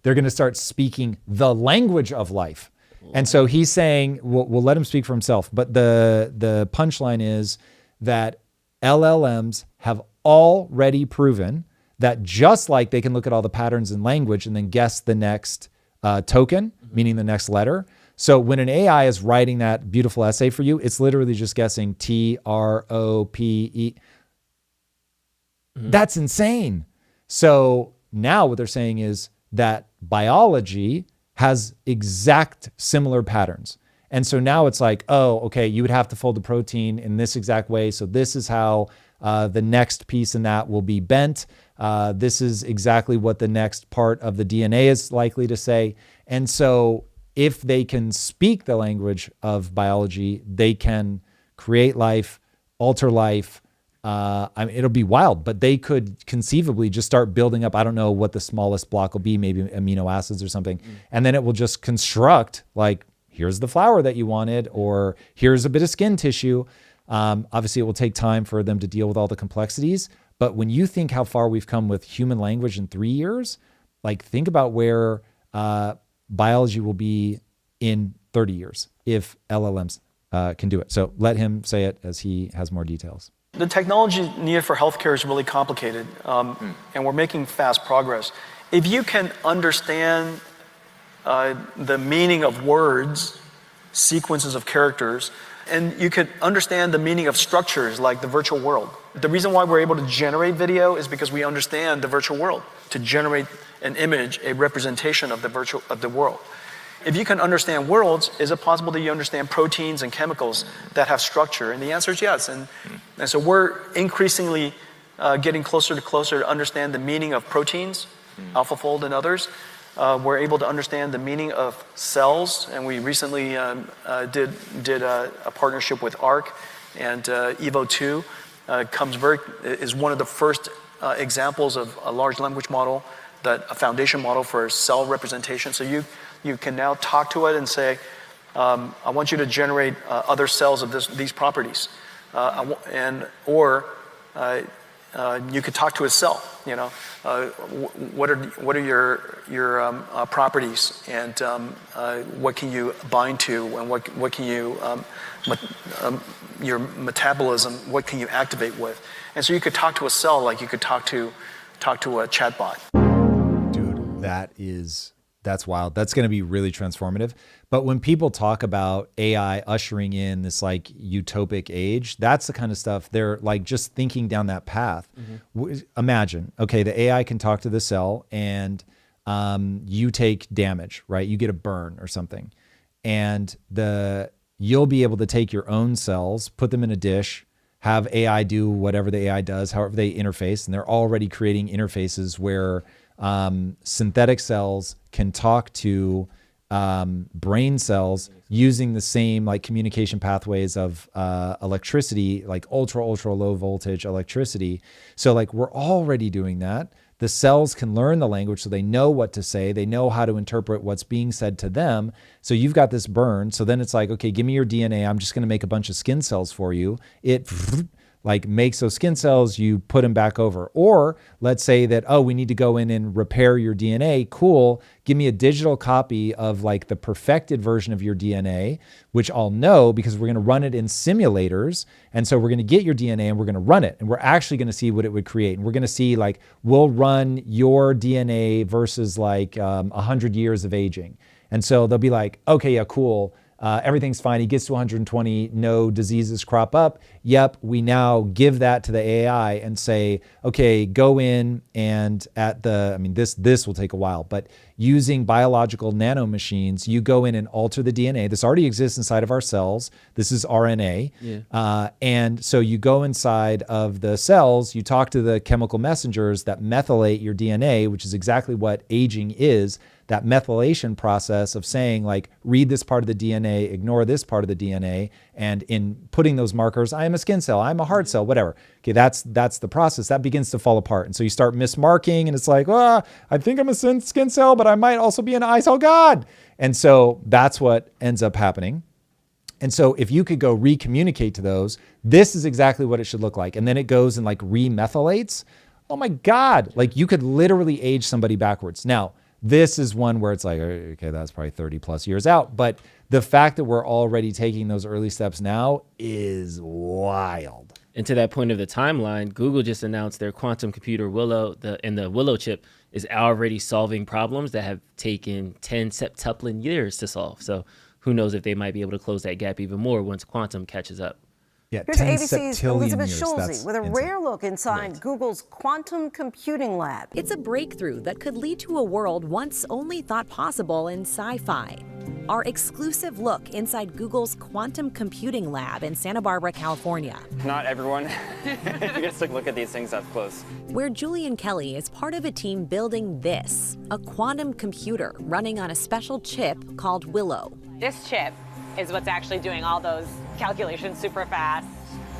They're going to start speaking the language of life. And so he's saying, we'll let him speak for himself. But the punchline is that LLMs have already proven that just like they can look at all the patterns in language and then guess the next token, meaning the next letter. So when an AI is writing that beautiful essay for you, it's literally just guessing TROPE. That's insane. So now what they're saying is that biology has exact similar patterns. And so now it's like, oh, okay, you would have to fold the protein in this exact way. So this is how the next piece in that will be bent. This is exactly what the next part of the DNA is likely to say. And so if they can speak the language of biology, they can create life, alter life. I mean, it'll be wild, but they could conceivably just start building up. I don't know what the smallest block will be, maybe amino acids or something. And then it will just construct like, here's the flower that you wanted, or here's a bit of skin tissue. Obviously, it will take time for them to deal with all the complexities. But when you think how far we've come with human language in 3 years, like think about where biology will be in 30 years if LLMs can do it. So let him say it as he has more details. The technology needed for healthcare is really complicated, and we're making fast progress. If you can understand the meaning of words, sequences of characters, and you could understand the meaning of structures like the virtual world. The reason why we're able to generate video is because we understand the virtual world, to generate an image, a representation of the world. If you can understand worlds, is it possible that you understand proteins and chemicals that have structure? And the answer is yes. And so we're increasingly getting closer to understand the meaning of proteins, AlphaFold and others. We're able to understand the meaning of cells, and we recently did a partnership with ARC, and Evo2 is one of the first examples of a large language model, a foundation model for cell representation. So you can now talk to it and say, I want you to generate other cells of these properties, or you could talk to a cell. You know, what are your properties, and what can you bind to, and what can you your metabolism, what can you activate with? And so you could talk to a cell like you could talk to a chatbot. Dude, that's wild. That's going to be really transformative. But when people talk about AI ushering in this like utopic age, that's the kind of stuff they're like just thinking down that path. Imagine, okay, the AI can talk to the cell and you take damage, right? You get a burn or something. And you'll be able to take your own cells, put them in a dish, have AI do whatever the AI does, however they interface. And they're already creating interfaces where synthetic cells can talk to brain cells using the same like communication pathways of electricity, like ultra low voltage electricity. So like we're already doing that. The cells can learn the language, so they know what to say. They know how to interpret what's being said to them. So you've got this burn. So then it's like, okay, give me your DNA. I'm just going to make a bunch of skin cells for you. It like makes those skin cells, you put them back over. Or let's say that, oh, we need to go in and repair your DNA. Cool. Give me a digital copy of like the perfected version of your DNA, which I'll know because we're going to run it in simulators. And so we're going to get your DNA and we're going to run it. And we're actually going to see what it would create. And we're going to see like, we'll run your DNA versus like 100 years of aging. And so they'll be like, okay, yeah, cool. Everything's fine. He gets to 120, no diseases crop up. Yep, we now give that to the AI and say, okay, go in and this will take a while, but using biological nanomachines, you go in and alter the DNA. This already exists inside of our cells. This is RNA. Yeah. And so you go inside of the cells, you talk to the chemical messengers that methylate your DNA, which is exactly what aging is. that methylation process of saying like, read this part of the DNA, ignore this part of the DNA. And in putting those markers, I am a skin cell, I'm a heart cell, whatever. Okay, that's the process that begins to fall apart. And so you start mismarking and it's like, I think I'm a skin cell, but I might also be an eye cell. God. And so that's what ends up happening. And so if you could go recommunicate to those, this is exactly what it should look like. And then it goes and like remethylates. Oh my God. Like you could literally age somebody backwards. Now, this is one where it's like, okay, that's probably 30 plus years out. But the fact that we're already taking those early steps now is wild. And to that point of the timeline, Google just announced their quantum computer Willow, and the Willow chip is already solving problems that have taken 10 septuplin years to solve. So who knows if they might be able to close that gap even more once quantum catches up. Yeah, here's ABC's Elizabeth Schulze with a rare look inside Google's quantum computing lab. It's a breakthrough that could lead to a world once only thought possible in sci-fi. Our exclusive look inside Google's quantum computing lab in Santa Barbara, California. Not everyone gets to look at these things up close. Where Julian Kelly is part of a team building this, a quantum computer running on a special chip called Willow. This chip is what's actually doing all those calculations super fast.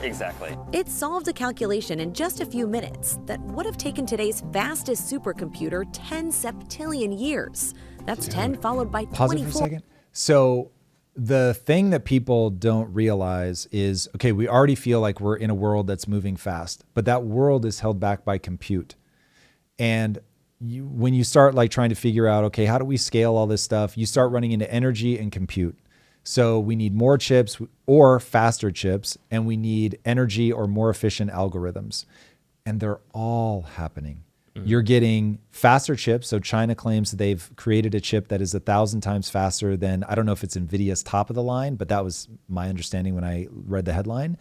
Exactly. It solved a calculation in just a few minutes that would have taken today's fastest supercomputer 10 septillion years. That's 10 followed by 24. Pause it for a second. So the thing that people don't realize is, okay, we already feel like we're in a world that's moving fast, but that world is held back by compute. And when you start like trying to figure out, okay, how do we scale all this stuff? You start running into energy and compute. So we need more chips or faster chips, and we need energy or more efficient algorithms. And they're all happening. You're getting faster chips. So China claims that they've created a chip that is 1,000 times faster than, I don't know if it's NVIDIA's top of the line, but that was my understanding when I read the headline.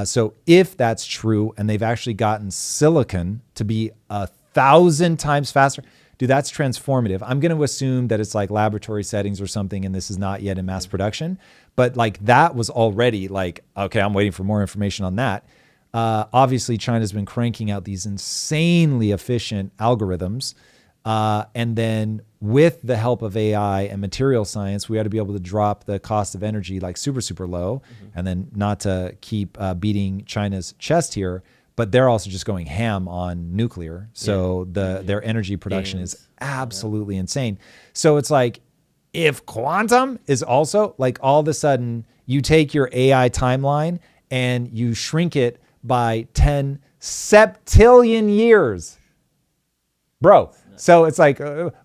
So if that's true, and they've actually gotten silicon to be 1,000 times faster, dude, that's transformative. I'm going to assume that it's like laboratory settings or something, and this is not yet in mass production. But like that was already like, okay, I'm waiting for more information on that. Obviously, China's been cranking out these insanely efficient algorithms. And then with the help of AI and material science, we ought to be able to drop the cost of energy like super, super low. And then not to keep beating China's chest here, but they're also just going ham on nuclear. So their energy production is absolutely insane. So it's like, if quantum is also like all of a sudden you take your AI timeline and you shrink it by 10 septillion years, bro. So it's like,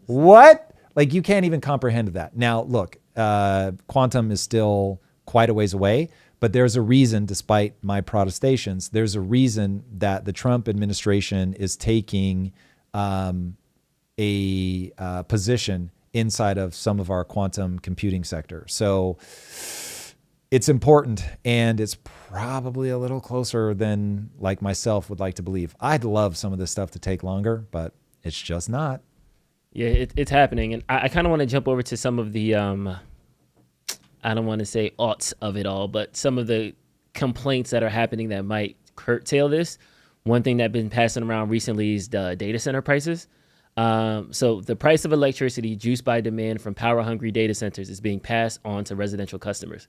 what? Like you can't even comprehend that. Now, look, quantum is still quite a ways away. But there's a reason, despite my protestations, there's a reason that the Trump administration is taking a position inside of some of our quantum computing sector. So it's important, and it's probably a little closer than like myself would like to believe. I'd love some of this stuff to take longer, but it's just not. Yeah, it's happening. And I kind of want to jump over to some of the... I don't want to say aughts of it all, but some of the complaints that are happening that might curtail this. One thing that's been passing around recently is the data center prices. So the price of electricity juiced by demand from power-hungry data centers is being passed on to residential customers.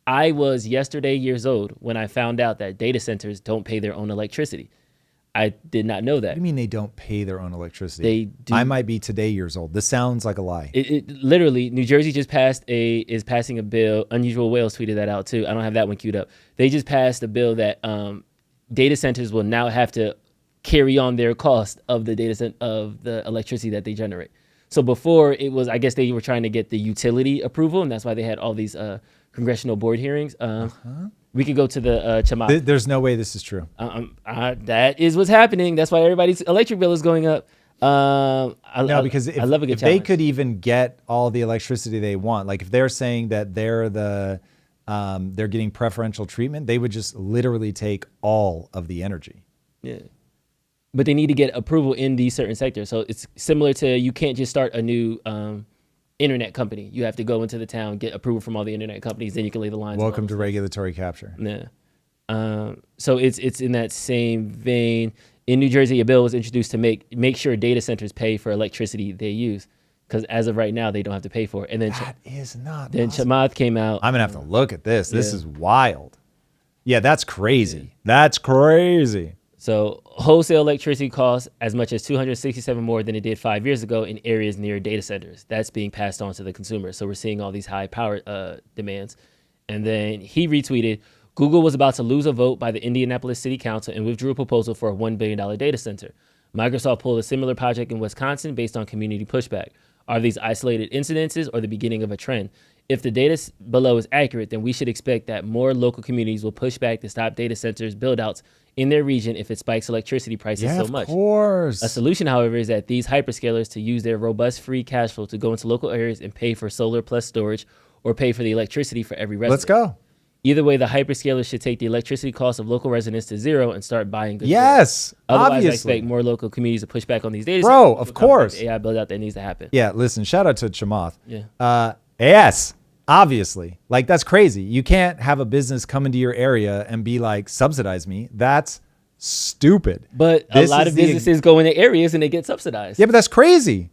I was yesterday years old when I found out that data centers don't pay their own electricity. I did not know that. What do you mean they don't pay their own electricity? They do. I might be today years old. This sounds like a lie. It literally, New Jersey just is passing a bill. Unusual Whales tweeted that out too. I don't have that one queued up. They just passed a bill that data centers will now have to carry on their cost of the of the electricity that they generate. So before it was, I guess they were trying to get the utility approval, and that's why they had all these congressional board hearings. We could go to the Chama. There's no way this is true. That is what's happening. That's why everybody's electric bill is going up. Because I love a good if they could even get all the electricity they want, like if they're saying that they're getting preferential treatment, they would just literally take all of the energy. Yeah. But they need to get approval in these certain sectors. So it's similar to, you can't just start a new internet company. You have to go into the town, get approval from all the internet companies, then you can lay the lines. Welcome to regulatory capture. Yeah. So it's in that same vein. In New Jersey, a bill was introduced to make sure data centers pay for electricity they use. because as of right now, they don't have to pay for it. And then that is not. Then Chamath came out. I'm gonna have to look at this. This is wild. Yeah, that's crazy. That's crazy. So wholesale electricity costs as much as $267 more than it did 5 years ago in areas near data centers. That's being passed on to the consumer. So we're seeing all these high power demands. And then he retweeted, Google was about to lose a vote by the Indianapolis City Council and withdrew a proposal for a $1 billion data center. Microsoft pulled a similar project in Wisconsin based on community pushback. Are these isolated incidences or the beginning of a trend? If the data below is accurate, then we should expect that more local communities will push back to stop data centers build-outs in their region if it spikes electricity prices so much. Of course. A solution, however, is that these hyperscalers to use their robust free cash flow to go into local areas and pay for solar plus storage or pay for the electricity for every resident. Let's go. Either way, the hyperscalers should take the electricity cost of local residents to zero and start buying goods. Yes, Otherwise, obviously. I expect more local communities to push back on these data Bro, centers. of course. The AI build-out that needs to happen. Yeah, listen, shout out to Chamath. Yeah. Yes, obviously. Like, that's crazy. You can't have a business come into your area and be like, subsidize me. That's stupid. But a lot of businesses go into areas and they get subsidized. Yeah, but that's crazy.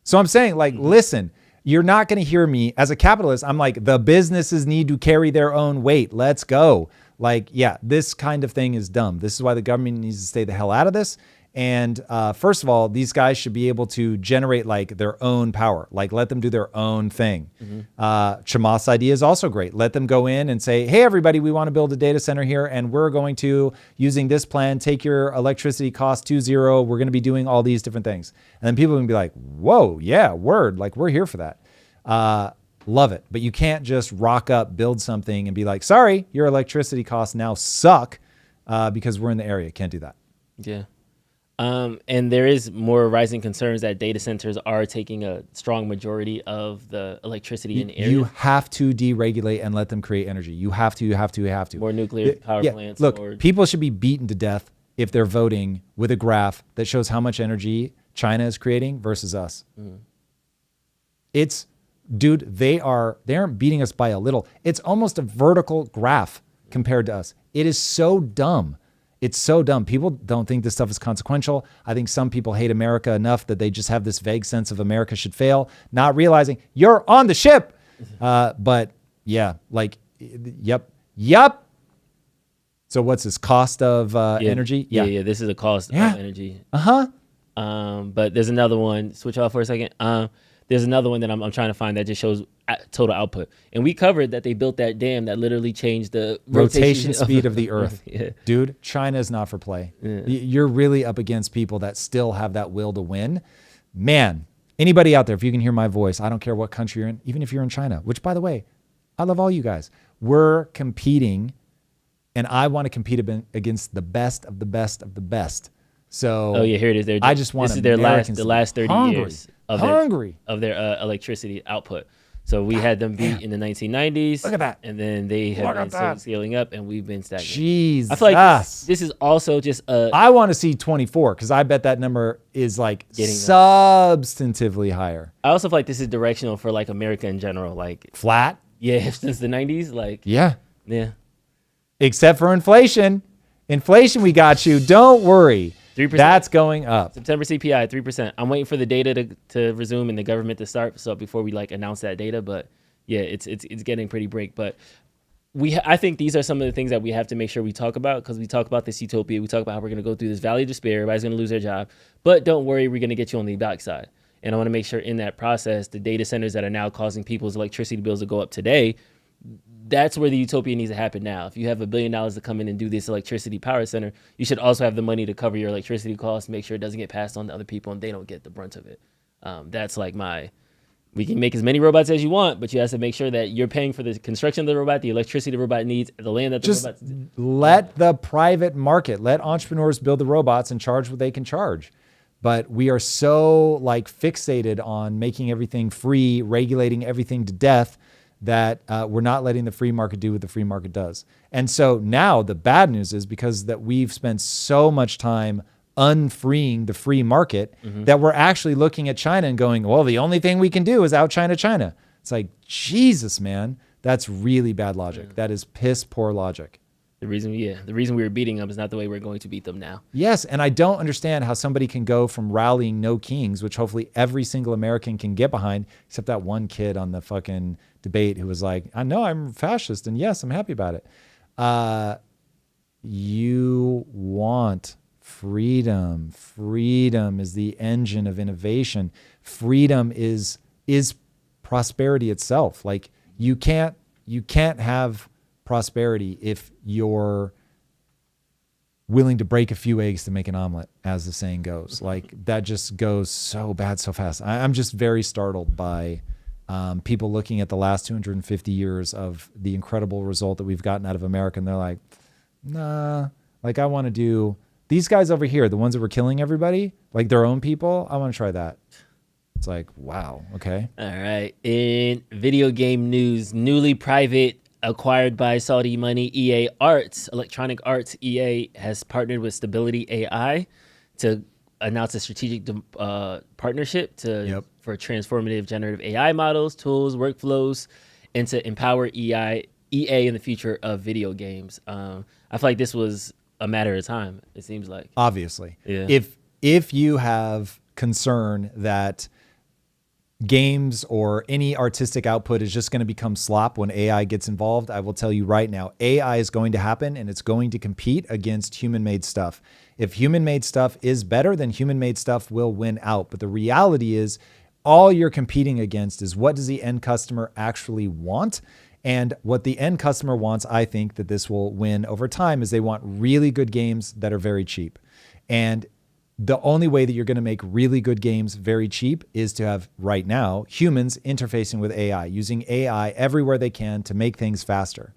So I'm saying, like, listen, you're not going to hear me as a capitalist. I'm like, the businesses need to carry their own weight. Let's go. Like, yeah, this kind of thing is dumb. This is why the government needs to stay the hell out of this. And first of all, these guys should be able to generate like their own power, like let them do their own thing. Chamath's idea is also great. Let them go in and say, hey, everybody, we want to build a data center here. And we're going to, using this plan, take your electricity cost to zero. We're going to be doing all these different things. And then people are going to be like, whoa, yeah, word. Like, we're here for that. Love it. But you can't just rock up, build something and be like, sorry, your electricity costs now suck because we're in the area. Can't do that. Yeah. And there is more rising concerns that data centers are taking a strong majority of the electricity in the area. You have to deregulate and let them create energy. You have to. More nuclear power plants. Look, people should be beaten to death if they're voting with a graph that shows how much energy China is creating versus us. It's, dude, they aren't beating us by a little. It's almost a vertical graph compared to us. It is so dumb. It's so dumb. People don't think this stuff is consequential. I think some people hate America enough that they just have this vague sense of America should fail, not realizing you're on the ship. But yeah, like, yep. So what's this cost of energy? Yeah. This is a cost of energy. But there's another one. Switch off for a second. There's another one that I'm trying to find that just shows total output. And we covered that they built that dam that literally changed the rotation speed of the earth. Yeah. Dude, China is not for play. Yeah. You're really up against people that still have that will to win. Man, anybody out there, if you can hear my voice, I don't care what country you're in, even if you're in China, which, by the way, I love all you guys. We're competing, and I want to compete against the best of the best of the best. So here it is. I just want this is their last 30 years of their electricity output. So we had them beat in the 1990s. Look at that. And then they have been scaling up, and we've been stagnating. Jesus. I feel like this is also just I want to see 24 because I bet that number is like substantively higher. I also feel like this is directional for like America in general. Like flat? Yeah, since the 90s. Like Yeah. Except for inflation. Inflation, we got you. Don't worry. 3%. That's going up. September CPI 3%. I'm waiting for the data to resume and the government to start. So before we like announce that data, but yeah, it's getting pretty break. But I think these are some of the things that we have to make sure we talk about, because we talk about this utopia. We talk about how we're going to go through this valley of despair. Everybody's going to lose their job. But don't worry, we're going to get you on the backside. And I want to make sure in that process, the data centers that are now causing people's electricity bills to go up today, that's where the utopia needs to happen now. If you have $1 billion to come in and do this electricity power center, you should also have the money to cover your electricity costs, make sure it doesn't get passed on to other people and they don't get the brunt of it. That's like we can make as many robots as you want, but you have to make sure that you're paying for the construction of the robot, the electricity the robot needs, the land that the robot needs. Let the private market, let entrepreneurs build the robots and charge what they can charge. But we are so like fixated on making everything free, regulating everything to death, that we're not letting the free market do what the free market does. And so now the bad news is because that we've spent so much time unfreeing the free market that we're actually looking at China and going, well, the only thing we can do is out China. It's like, Jesus, man, that's really bad logic. That is piss poor logic. The reason we were beating them is not the way we're going to beat them now. Yes, and I don't understand how somebody can go from rallying No Kings, which hopefully every single American can get behind, except that one kid on the fucking debate who was like, I know I'm fascist, and yes, I'm happy about it. You want freedom. Freedom is the engine of innovation. Freedom is prosperity itself. Like you can't have prosperity if you're willing to break a few eggs to make an omelet, as the saying goes. Like that just goes so bad so fast. I'm just very startled by people looking at the last 250 years of the incredible result that we've gotten out of America, and they're like, nah, like I want to do these guys over here, the ones that were killing everybody, like their own people. I want to try that. It's like, wow, okay. All right. In video game news, newly private acquired by Saudi money, EA Arts, Electronic Arts, EA has partnered with Stability AI to announce a strategic partnership for transformative generative AI models, tools, workflows, and to empower EA in the future of video games. I feel like this was a matter of time, it seems like. Obviously. Yeah. If you have concern that games or any artistic output is just going to become slop when AI gets involved, I will tell you right now, AI is going to happen and it's going to compete against human-made stuff. If human-made stuff is better, then human-made stuff will win out. But the reality is all you're competing against is what does the end customer actually want? And what the end customer wants, I think that this will win over time, is they want really good games that are very cheap. And the only way that you're going to make really good games very cheap is to have, right now, humans interfacing with AI, using AI everywhere they can to make things faster.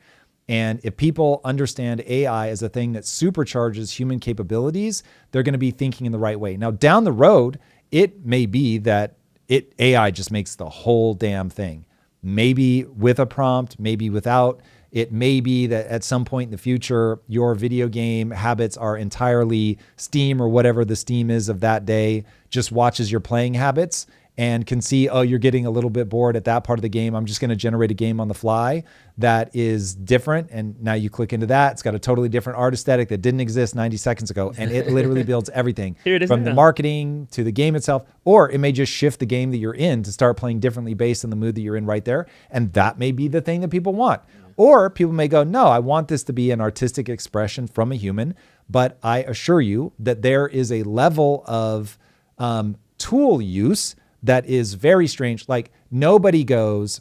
And if people understand AI as a thing that supercharges human capabilities, they're going to be thinking in the right way. Now, down the road, it may be that AI just makes the whole damn thing. Maybe with a prompt, maybe without. It may be that at some point in the future, your video game habits are entirely Steam or whatever the Steam is of that day, just watches your playing habits and can see, oh, you're getting a little bit bored at that part of the game. I'm just going to generate a game on the fly that is different. And now you click into that. It's got a totally different art aesthetic that didn't exist 90 seconds ago. And it literally builds everything from the marketing to the game itself. Or it may just shift the game that you're in to start playing differently based on the mood that you're in right there. And that may be the thing that people want. Or people may go, no, I want this to be an artistic expression from a human. But I assure you that there is a level of tool use that is very strange. Like nobody goes,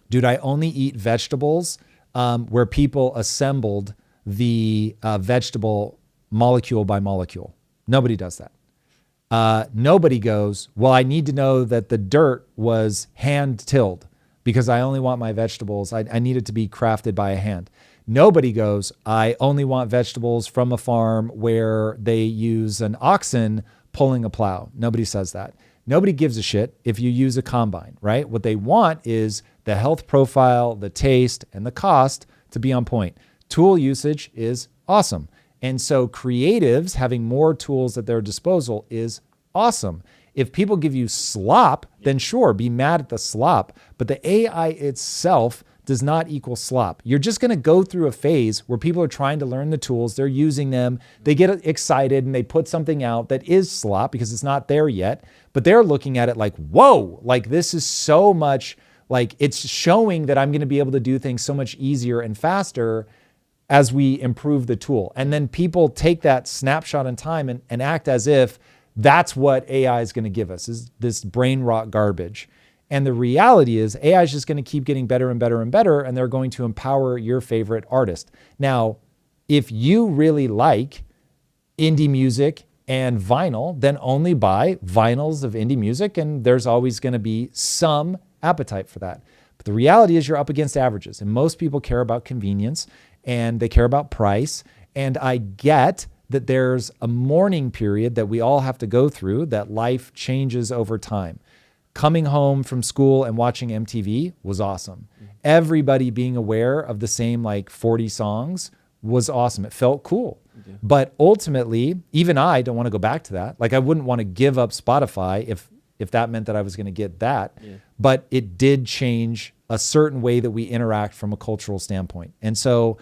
dude, I only eat vegetables where people assembled the vegetable molecule by molecule. Nobody does that. Nobody goes, well, I need to know that the dirt was hand-tilled because I only want my vegetables. I need it to be crafted by a hand. Nobody goes, I only want vegetables from a farm where they use an oxen pulling a plow. Nobody says that. Nobody gives a shit if you use a combine, right? What they want is the health profile, the taste, and the cost to be on point. Tool usage is awesome. And so creatives having more tools at their disposal is awesome. If people give you slop, then sure, be mad at the slop. But the AI itself does not equal slop. You're just going to go through a phase where people are trying to learn the tools, they're using them, they get excited and they put something out that is slop because it's not there yet, but they're looking at it like, whoa, like this is so much, like it's showing that I'm going to be able to do things so much easier and faster as we improve the tool. And then people take that snapshot in time and act as if that's what AI is going to give us, is this brain rot garbage. And the reality is AI is just going to keep getting better and better and better, and they're going to empower your favorite artist. Now, if you really like indie music and vinyl, then only buy vinyls of indie music, and there's always going to be some appetite for that. But the reality is you're up against averages, and most people care about convenience, and they care about price. And I get that there's a mourning period that we all have to go through, that life changes over time. Coming home from school and watching MTV was awesome. Everybody being aware of the same like 40 songs was awesome. It felt cool. Yeah. But ultimately, even I don't want to go back to that. Like I wouldn't want to give up Spotify if that meant that I was going to get that. Yeah. But it did change a certain way that we interact from a cultural standpoint. And so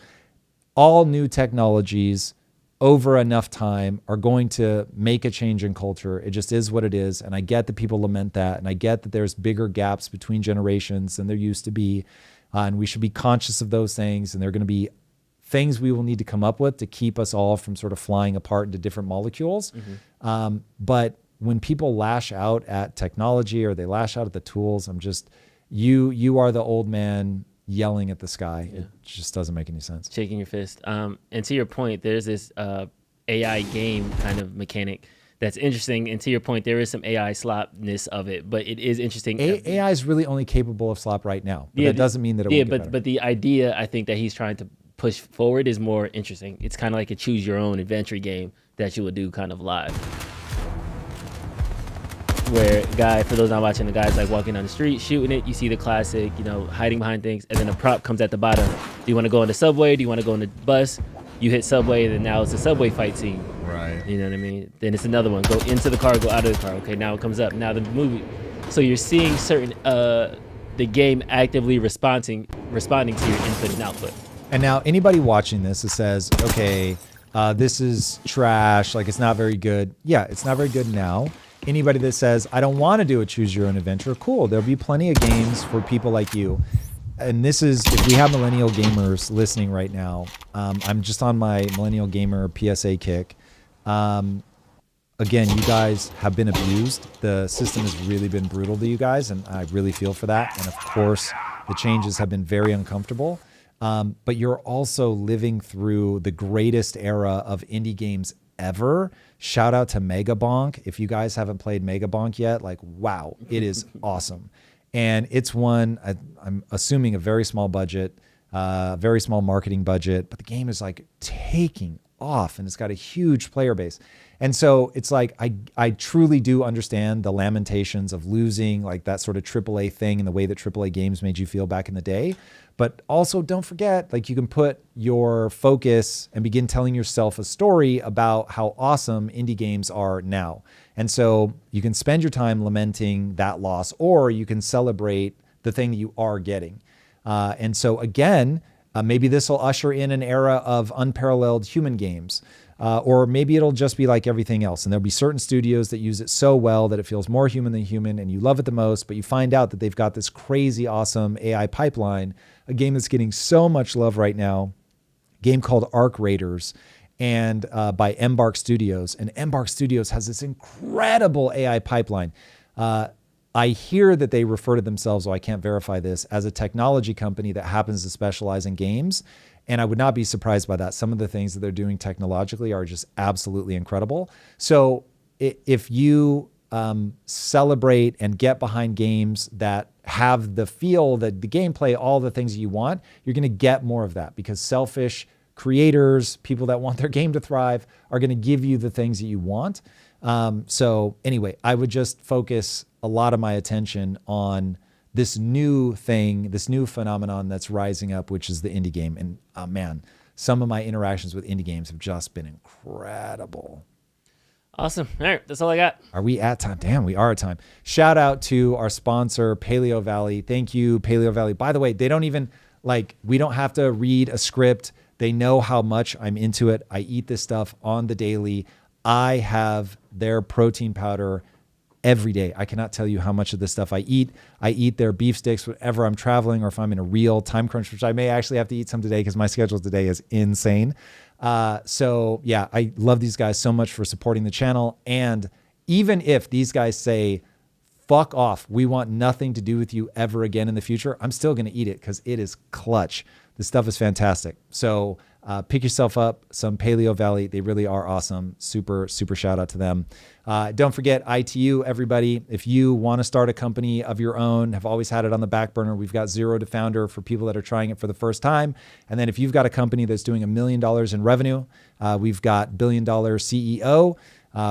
all new technologies over enough time are going to make a change in culture. It just is what it is. And I get that people lament that. And I get that there's bigger gaps between generations than there used to be. And we should be conscious of those things. And they're going to be things we will need to come up with to keep us all from sort of flying apart into different molecules. But when people lash out at technology or they lash out at the tools, I'm just, you are the old man yelling at the sky. It just doesn't make any sense. Shaking your fist. And to your point, there's this AI game kind of mechanic that's interesting. And to your point, there is some AI slopness of it, but it is interesting. AI is really only capable of slop right now. But that doesn't mean that it won't get better. But the idea I think that he's trying to push forward is more interesting. It's kind of like a choose your own adventure game that you would do kind of live. Where for those not watching, the guy's like walking down the street, shooting it. You see the classic, hiding behind things, and then a prop comes at the bottom. Do you want to go on the subway? Do you want to go on the bus? You hit subway, and then now it's a subway fight scene. Right. You know what I mean? Then it's another one. Go into the car, go out of the car. Okay, now it comes up. Now the movie. So you're seeing certain the game actively responding to your input and output. And now anybody watching this that says, okay, this is trash, like it's not very good. Yeah, it's not very good now. Anybody that says, I don't want to do a choose your own adventure, cool. There'll be plenty of games for people like you. And this is, if we have millennial gamers listening right now, I'm just on my millennial gamer PSA kick. Again, you guys have been abused. The system has really been brutal to you guys, and I really feel for that. And of course, the changes have been very uncomfortable. But you're also living through the greatest era of indie games ever. Shout out to Megabonk. If you guys haven't played Megabonk yet, like, wow, it is awesome. And it's one, I'm assuming a very small budget, very small marketing budget, but the game is like taking off and it's got a huge player base. And so it's like, I truly do understand the lamentations of losing like that sort of AAA thing and the way that AAA games made you feel back in the day. But also don't forget, like you can put your focus and begin telling yourself a story about how awesome indie games are now. And so you can spend your time lamenting that loss, or you can celebrate the thing that you are getting. And so again, maybe this will usher in an era of unparalleled human games. Or maybe it'll just be like everything else. And there'll be certain studios that use it so well that it feels more human than human and you love it the most, but you find out that they've got this crazy, awesome AI pipeline, a game that's getting so much love right now, a game called Arc Raiders, and by Embark Studios. And Embark Studios has this incredible AI pipeline. I hear that they refer to themselves, so I can't verify this, as a technology company that happens to specialize in games. And I would not be surprised by that. Some of the things that they're doing technologically are just absolutely incredible. So if you celebrate and get behind games that have the feel, that the gameplay, all the things you want, you're going to get more of that, because selfish creators, people that want their game to thrive, are going to give you the things that you want. So anyway, I would just focus a lot of my attention on this new thing, this new phenomenon that's rising up, which is the indie game. And man, some of my interactions with indie games have just been incredible. Awesome. All right, that's all I got. Are we at time? Damn, we are at time. Shout out to our sponsor, Paleo Valley. Thank you, Paleo Valley. By the way, they don't even, we don't have to read a script. They know how much I'm into it. I eat this stuff on the daily. I have their protein powder every day. I cannot tell you how much of this stuff I eat. I eat their beef sticks whenever I'm traveling or if I'm in a real time crunch, which I may actually have to eat some today because my schedule today is insane. So yeah, I love these guys so much for supporting the channel. And even if these guys say, fuck off, we want nothing to do with you ever again in the future, I'm still going to eat it because it is clutch. This stuff is fantastic. So pick yourself up some Paleo Valley. They really are awesome. Super, super shout out to them. Don't forget ITU, everybody. If you want to start a company of your own, have always had it on the back burner, we've got Zero to Founder for people that are trying it for the first time. And then if you've got a company that's doing $1 million in revenue, we've got $1 billion CEO,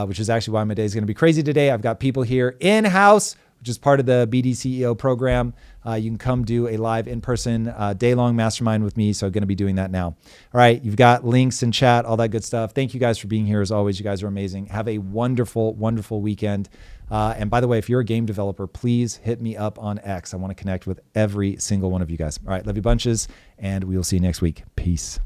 which is actually why my day is going to be crazy today. I've got people here in-house, which is part of the BD CEO program. You can come do a live in-person day-long mastermind with me. So I'm going to be doing that now. All right. You've got links in chat, all that good stuff. Thank you guys for being here. As always, you guys are amazing. Have a wonderful, wonderful weekend. And by the way, if you're a game developer, please hit me up on X. I want to connect with every single one of you guys. All right. Love you bunches. And we will see you next week. Peace.